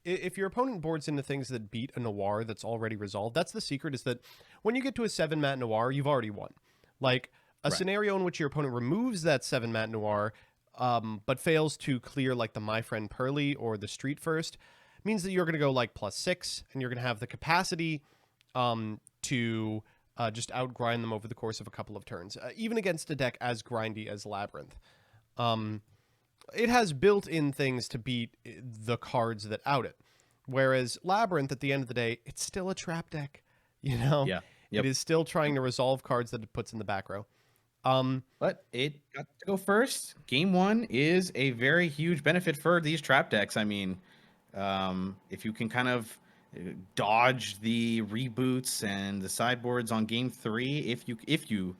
if your opponent boards into things that beat a noir that's already resolved, that's the secret, is that when you get to a 7-mat noir, you've already won. Like a scenario in which your opponent removes that 7-mat noir, but fails to clear like the My Friend Pearly or the Street First, means that you're going to go like +6, and you're going to have the capacity to just outgrind them over the course of a couple of turns, even against a deck as grindy as Labyrinth. It has built-in things to beat the cards that out it. Whereas Labyrinth, at the end of the day, it's still a trap deck, Yeah. Yep. It is still trying to resolve cards that it puts in the back row. But it got to go first. Game 1 is a very huge benefit for these trap decks. I mean, if you can kind of dodge the reboots and the sideboards on game 3, if you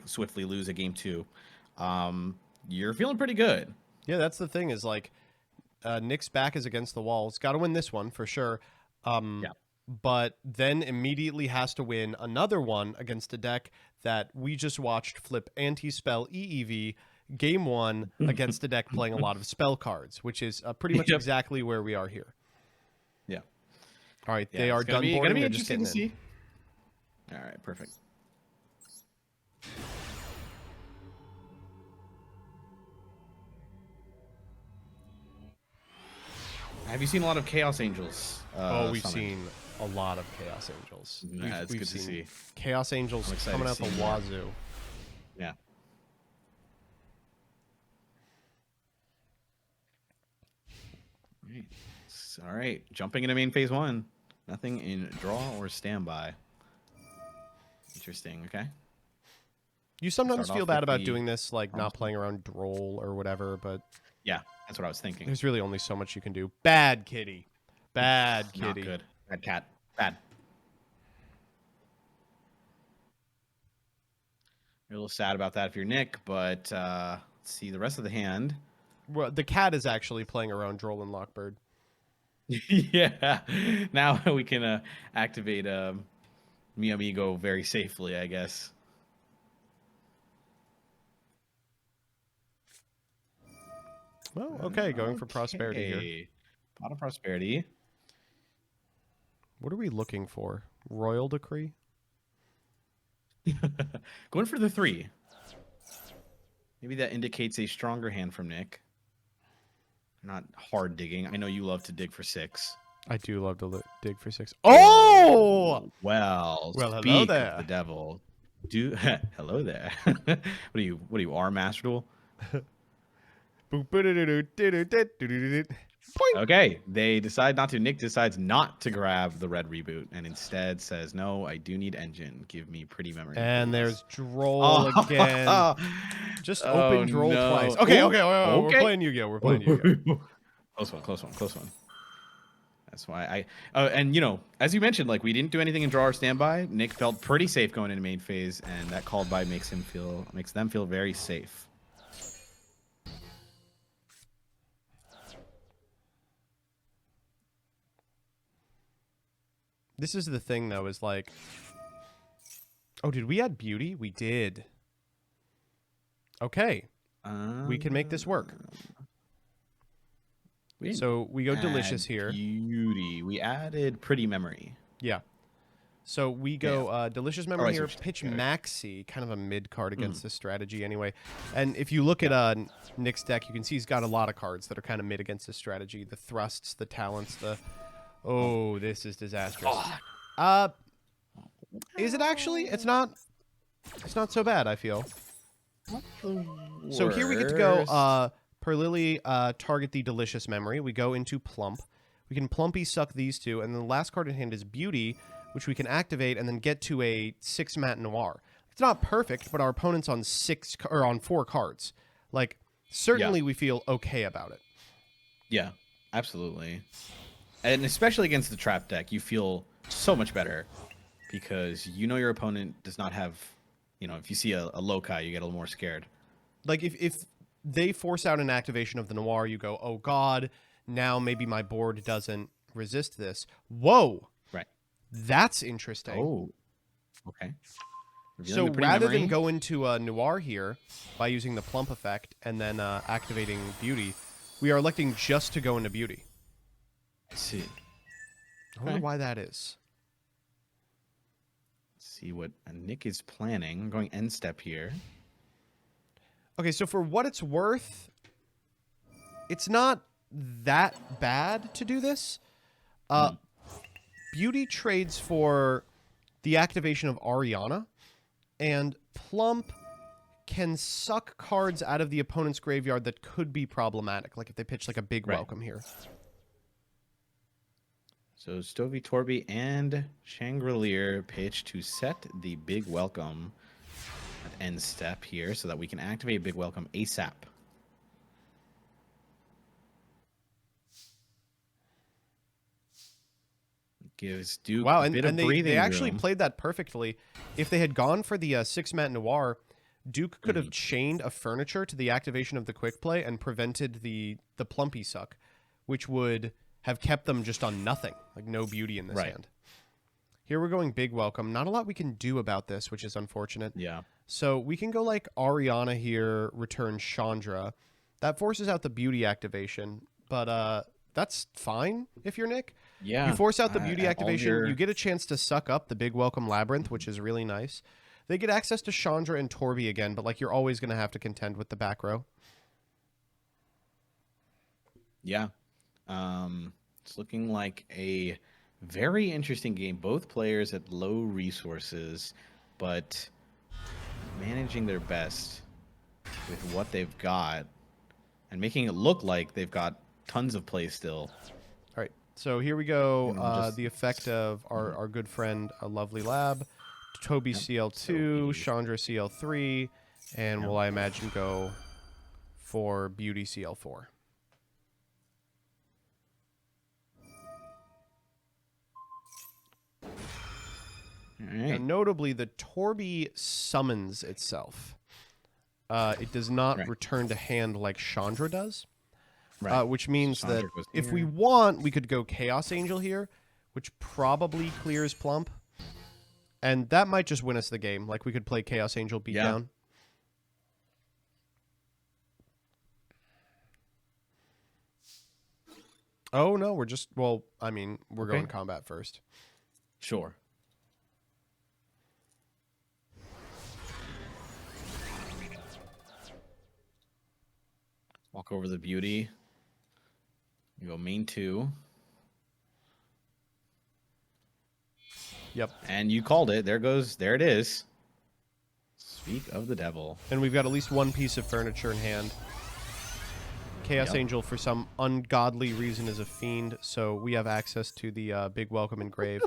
swiftly lose a game 2, you're feeling pretty good. Yeah, that's the thing, is like Nick's back is against the wall. It's got to win this one for sure. But then immediately has to win another one against a deck that we just watched flip anti-spell EEV game 1 against a deck playing a lot of spell cards, which is pretty much exactly where we are here. Yeah. All right, they are done boarding. Gonna be They're just interesting getting to see. All right, perfect. Have you seen a lot of Chaos Angels? We've seen a lot of Chaos Angels. Yeah, it's we've good to seen see. Chaos Angels coming out the wazoo. Yeah. All right. Jumping into main phase 1. Nothing in draw or standby. Interesting. Okay. You sometimes Start feel off bad with about the doing this, like not playing around Droll or whatever, but Yeah, that's what I was thinking. there's really only so much you can do. Bad kitty. Bad Not kitty. good. Bad cat. Bad. You're a little sad about that if you're Nick, but let's see the rest of the hand. Well, the cat is actually playing around Droll and Lockbird. Yeah. Now we can activate Mi Amigo very safely, I guess. Well, okay, going for prosperity here. Okay. Pot of prosperity. What are we looking for? Royal Decree? Going for the 3. Maybe that indicates a stronger hand from Nick. Not hard digging. I know you love to dig for 6. I do love to dig for 6. Oh! Well, hello speak there. of the devil. Hello there. What are you, R Master Duel? Okay, they decide not to. Nick decides not to grab the red reboot and instead says, "No, I do need engine. Give me pretty memory." And please." there's Droll again. Just open Droll no. twice. Okay, Ooh, we're okay. playing Yu-Gi-Oh. We're playing Yu-Gi-Oh. Close one. That's why and as you mentioned, like we didn't do anything in draw or standby. Nick felt pretty safe going into main phase, and that called by makes them feel very safe. This is the thing, though, is like... Oh, did we add beauty? We did. Okay. We can make this work. So we go delicious here. Beauty. We added pretty memory. Yeah. So we go delicious memory here. see what you Pitch mean. Maxi, kind of a mid card against this strategy anyway. And if you look at Nick's deck, you can see he's got a lot of cards that are kind of mid against this strategy. The thrusts, the talents, the... Oh, this is disastrous. Is it actually? It's not so bad, I feel. So here we get to go per Lily, target the delicious memory. We go into plump. We can plumpy suck these two, and then the last card in hand is beauty, which we can activate and then get to a 6-mat noir. It's not perfect, but our opponent's on 4 cards. Like, certainly we feel okay about it. Yeah, absolutely. And especially against the trap deck, you feel so much better because you know your opponent does not have, if you see a Lokai, you get a little more scared. Like if they force out an activation of the Noir, you go, oh god, now maybe my board doesn't resist this. Whoa. Right. That's interesting. Oh. Okay. So Revealing the pretty rather memory. than go into a Noir here by using the plump effect and then activating Beauty, we are electing just to go into Beauty. I see. I wonder why that is. Let's see what Nick is planning. I'm going end step here. Okay, so for what it's worth, it's not that bad to do this. Beauty trades for the activation of Ariana, and Plump can suck cards out of the opponent's graveyard that could be problematic, like if they pitch like a big welcome here. So Stovey, Torby, and Changrelier pitch to set the big welcome at end step here so that we can activate big welcome ASAP. Gives Duke Wow, a and, bit and of breathing they actually room. played that perfectly. If they had gone for the 6-mat Noir, Duke could have chained a furniture to the activation of the quick play and prevented the Plumpy suck, which would have kept them just on nothing, like no beauty in this hand. Here we're going big welcome. Not a lot we can do about this, which is unfortunate. Yeah. So we can go like Ariana here, return Chandra. That forces out the beauty activation, but that's fine if you're Nick. Yeah. You force out the beauty all activation, your- you get a chance to suck up the big welcome Labyrinth, which is really nice. They get access to Chandra and Torby again, but like you're always going to have to contend with the back row. Yeah. It's looking like a very interesting game. Both players at low resources, but managing their best with what they've got and making it look like they've got tons of play still. All right, so here we go. just- The effect of our good friend, a lovely lab, Toby CL2, Chandra CL3, and will I imagine go for Beauty CL4. All Now, right. notably, the Torby summons itself. It does not Right. return to hand like Chandra does, Right. which means Chandra that goes if we here. want, we could go Chaos Angel here, which probably clears Plump. And that might just win us the game. Like, we could play Chaos Angel beatdown. Oh, no, we're just... Well, I mean, we're going combat first. Sure. Walk over the beauty. You go main 2. Yep. And you called it. There it is. Speak of the devil. And we've got at least one piece of furniture in hand. Chaos Yep. Angel, for some ungodly reason, is a fiend, so we have access to the big welcome engrave.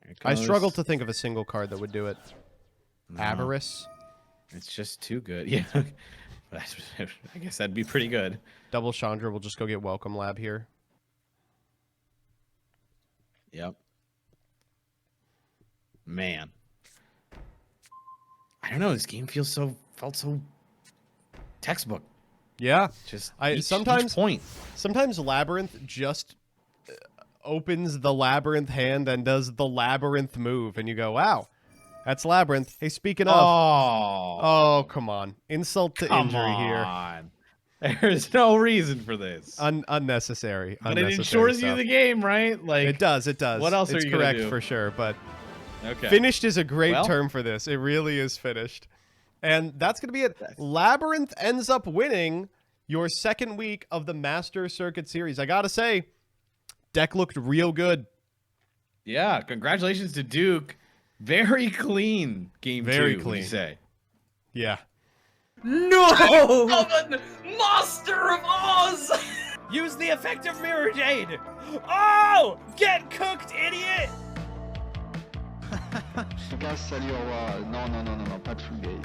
There it I goes. struggle to think of a single card that would do it. No, Avarice, It's just too good. Yeah. I guess that'd be pretty good. double Chandra. We'll just go get welcome lab here. Yep. Man. I don't know. This game felt so textbook. Yeah, Just each point. Sometimes Labyrinth just opens the Labyrinth hand and does the Labyrinth move, and you go, "Wow, that's Labyrinth." Hey, speaking of, oh, come on, insult to injury here, There's no reason for this. unnecessary. But it unnecessary ensures you stuff. the game, right? Like It does. It does. What else it's are you gonna correct do? for sure, but Okay. finished is a great Well- term for this. It really is finished. And that's going to be it. Labyrinth ends up winning your second week of the Master Circuit Series. I got to say, deck looked real good. Yeah. Congratulations to Duke. Very clean game. Very 2, would clean. you say? Yeah. No! Master of Oz! Use the effect of Mirror Jade! Oh! Get cooked, idiot! Gars, salut, au revoir. Non, non, non, non, non, pas de full gaze.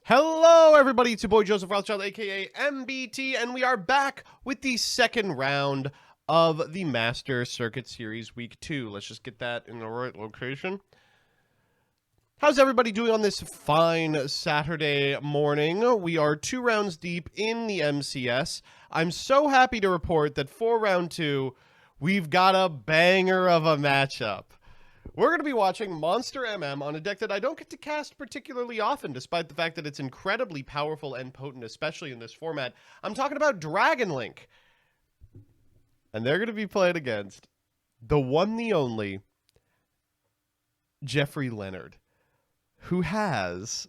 Hello, everybody. It's your boy Joseph Rothschild, aka MBT, and we are back with the second round of the Master Circuit Series Week 2. Let's just get that in the right location. How's everybody doing on this fine Saturday morning? We are 2 rounds deep in the MCS. I'm so happy to report that for round 2, we've got a banger of a matchup. We're going to be watching Monster MM on a deck that I don't get to cast particularly often, despite the fact that it's incredibly powerful and potent, especially in this format. I'm talking about Dragon Link. And they're going to be played against the one, the only, Jeffrey Leonard, who has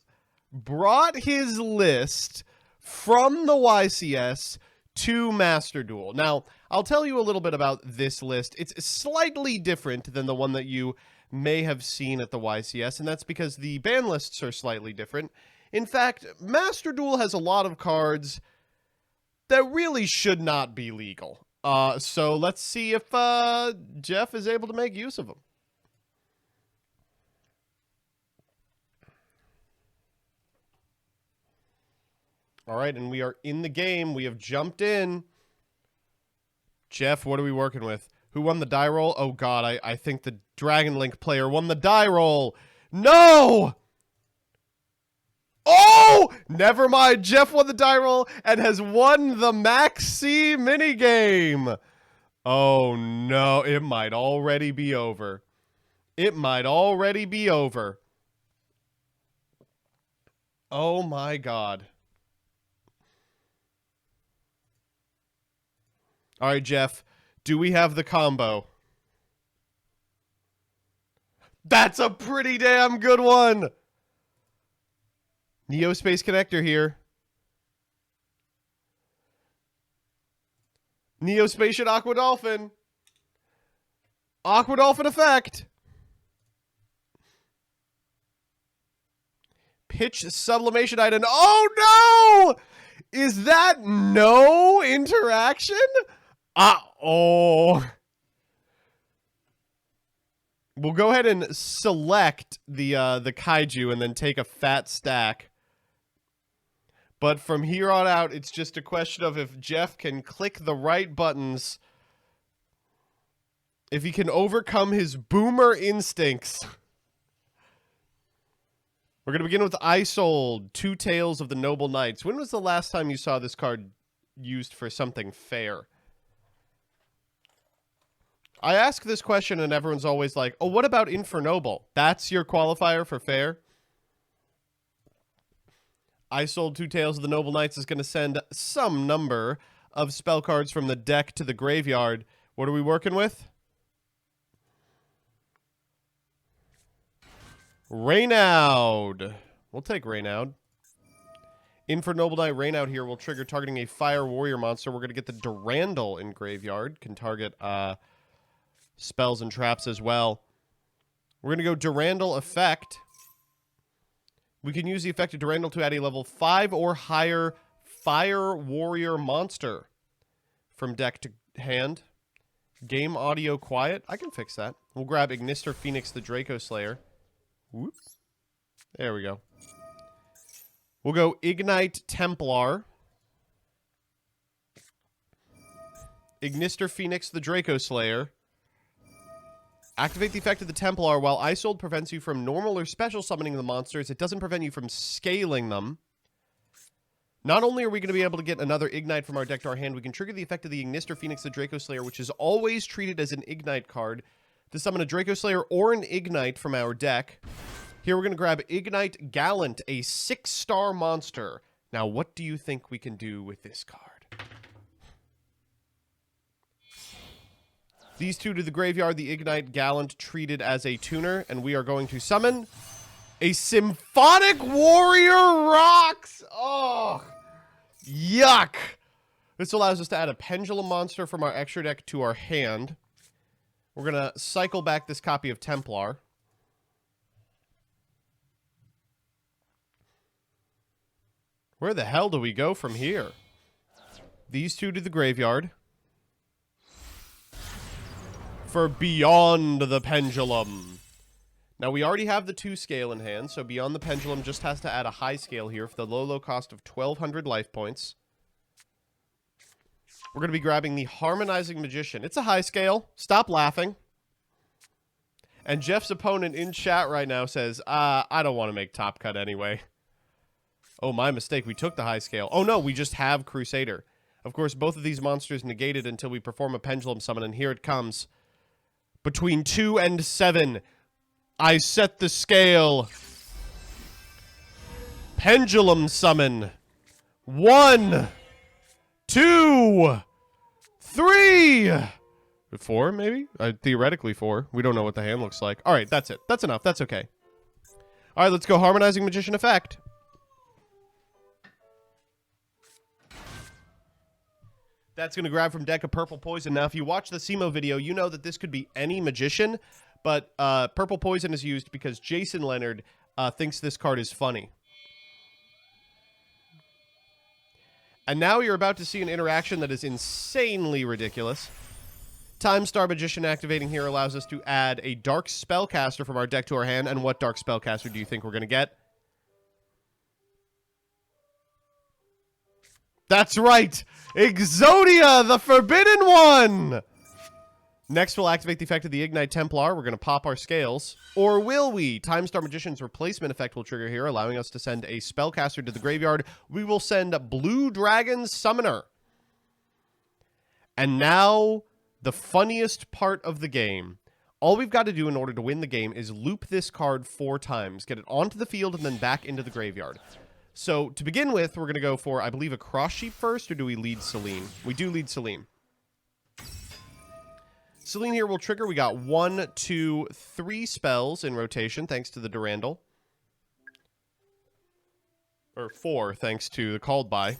brought his list from the YCS to Master Duel. Now, I'll tell you a little bit about this list. It's slightly different than the one that you may have seen at the YCS, and that's because the ban lists are slightly different. In fact, Master Duel has a lot of cards that really should not be legal. So let's see if Jeff is able to make use of them. All right, and we are in the game. We have jumped in. Jeff, what are we working with? Who won the die roll? Oh, God, I think the Dragon Link player won the die roll. No! Oh! Never mind. Jeff won the die roll and has won the Maxi minigame. Oh, no. It might already be over. It might already be over. Oh, my God. All right, Jeff, do we have the combo? That's a pretty damn good one. Neospace Connector here. Neospace and Aqua Dolphin. Aqua Dolphin effect. Pitch Sublimation Item. Oh, no! Is that no interaction? Oh. We'll go ahead and select the kaiju and then take a fat stack. But from here on out, it's just a question of if Jeff can click the right buttons, if he can overcome his boomer instincts. We're going to begin with Isold, Two Tails of the Noble Knights. When was the last time you saw this card used for something fair? I ask this question and everyone's always like, oh, what about Infernoble? That's your qualifier for fair? Isold, Two Tails of the Noble Knights is going to send some number of spell cards from the deck to the graveyard. What are we working with? Raynaud. We'll take Raynaud. Infernoble Knight Raynaud here will trigger targeting a Fire Warrior monster. We're going to get the Durandal in graveyard. Can target spells and traps as well. We're going to go Durandal effect. We can use the effect of Durandal to add a level 5 or higher Fire Warrior monster from deck to hand. Game audio quiet. I can fix that. We'll grab Ignister Phoenix the Draco Slayer. Whoop. There we go. We'll go Ignite Templar. Ignister Phoenix the Draco Slayer. Activate the effect of the Templar. While Isold prevents you from normal or special summoning the monsters, it doesn't prevent you from scaling them. Not only are we going to be able to get another Ignite from our deck to our hand, we can trigger the effect of the Ignister Phoenix the Draco Slayer, which is always treated as an Ignite card, to summon a Draco Slayer or an Ignite from our deck. Here we're going to grab Ignite Gallant, a 6-star monster. Now, what do you think we can do with this card? These two to the graveyard, the Ignite Gallant treated as a tuner, and we are going to summon a Symphonic Warrior Rocks! Oh, yuck! This allows us to add a Pendulum monster from our extra deck to our hand. We're going to cycle back this copy of Templar. Where the hell do we go from here? These two to the graveyard. For Beyond the Pendulum. Now, we already have the 2 scale in hand, so Beyond the Pendulum just has to add a high scale here for the low cost of 1,200 life points. We're going to be grabbing the Harmonizing Magician. It's a high scale. Stop laughing. And Jeff's opponent in chat right now says, I don't want to make top cut anyway. Oh, my mistake. We took the high scale. Oh, no, we just have Crusader. Of course, both of these monsters negated until we perform a Pendulum Summon, and here it comes. Between 2 and 7, I set the scale. Pendulum Summon. 1, 2, 3. 4, maybe? Theoretically 4. We don't know what the hand looks like. All right, that's it. That's enough. That's okay. All right, let's go Harmonizing Magician effect. That's going to grab from deck a Purple Poison. Now, if you watch the Simo video, you know that this could be any magician, but Purple Poison is used because Jason Leonard thinks this card is funny. And now you're about to see an interaction that is insanely ridiculous. Time Star Magician activating here allows us to add a Dark Spellcaster from our deck to our hand. And what Dark Spellcaster do you think we're going to get? That's right! Exodia, the Forbidden One! Next, we'll activate the effect of the Ignite Templar. We're going to pop our scales. Or will we? Time Star Magician's replacement effect will trigger here, allowing us to send a Spellcaster to the graveyard. We will send Blue Dragon Summoner. And now, the funniest part of the game. All we've got to do in order to win the game is loop this card 4 times, get it onto the field, and then back into the graveyard. So, to begin with, we're going to go for, I believe, a Cross Sheep first, or do we lead Celine? We do lead Celine. Celine here will trigger. We got 1, 2, 3 spells in rotation, thanks to the Durandal. Or 4, thanks to the Called By.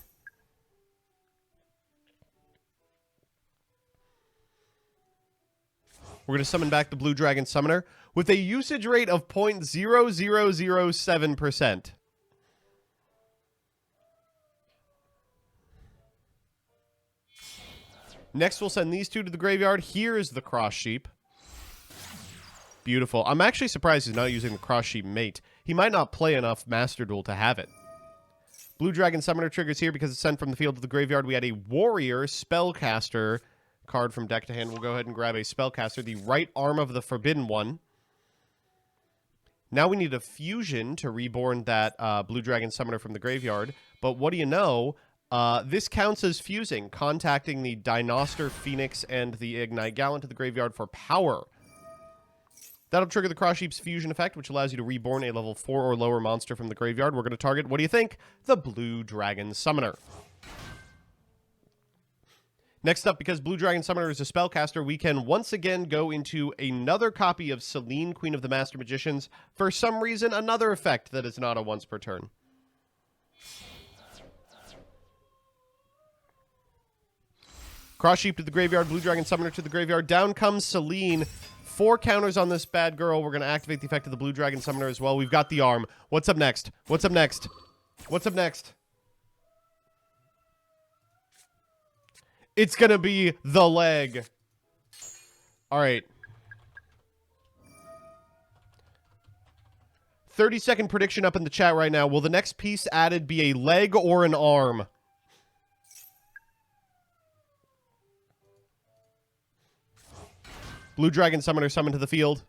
We're going to summon back the Blue Dragon Summoner with a usage rate of 0.0007%. Next, we'll send these 2 to the graveyard. Here is the Cross Sheep. Beautiful. I'm actually surprised he's not using the Cross Sheep mate. He might not play enough Master Duel to have it. Blue Dragon Summoner triggers here because it's sent from the field to the graveyard. We had a Warrior Spellcaster card from deck to hand. We'll go ahead and grab a Spellcaster, the Right Arm of the Forbidden One. Now we need a Fusion to reborn that Blue Dragon Summoner from the graveyard. But what do you know? This counts as fusing, contacting the Dinoster Phoenix and the Ignite Gallant to the graveyard for power. That'll trigger the Cross Sheep's fusion effect, which allows you to reborn a level 4 or lower monster from the graveyard. We're going to target, what do you think? The Blue Dragon Summoner. Next up, because Blue Dragon Summoner is a spellcaster, we can once again go into another copy of Celine, Queen of the Master Magicians. For some reason, another effect that is not a once per turn. Cross Sheep to the graveyard, Blue Dragon Summoner to the graveyard. Down comes Celine. 4 counters on this bad girl. We're going to activate the effect of the Blue Dragon Summoner as well. We've got the arm. What's up next? What's up next? What's up next? It's going to be the leg. All right. 30-second prediction up in the chat right now. Will the next piece added be a leg or an arm? Blue Dragon Summoner summoned to the field.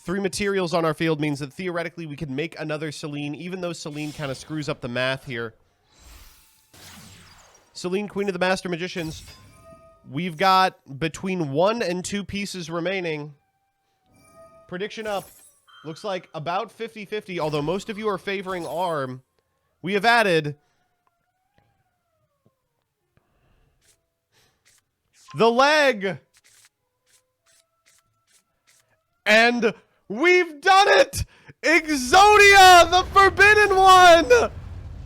Three materials on our field means that theoretically we could make another Celine, even though Celine kind of screws up the math here. Celine, Queen of the Master Magicians. We've got between 1 and 2 pieces remaining. Prediction up. Looks like about 50-50, although most of you are favoring arm. We have added the leg. And we've done it! Exodia, the Forbidden One!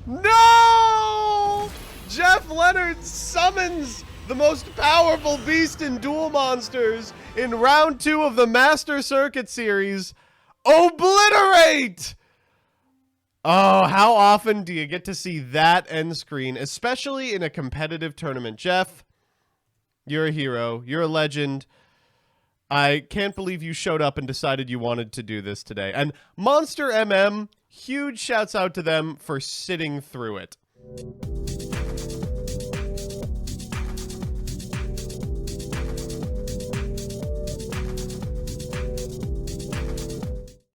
No! Jeff Leonard summons the most powerful beast in Duel Monsters in round 2 of the Master Circuit series. Obliterate! Oh, how often do you get to see that end screen, especially in a competitive tournament? Jeff, You're a hero. You're a legend. I can't believe you showed up and decided you wanted to do this today. And Monster MM, huge shouts out to them for sitting through it.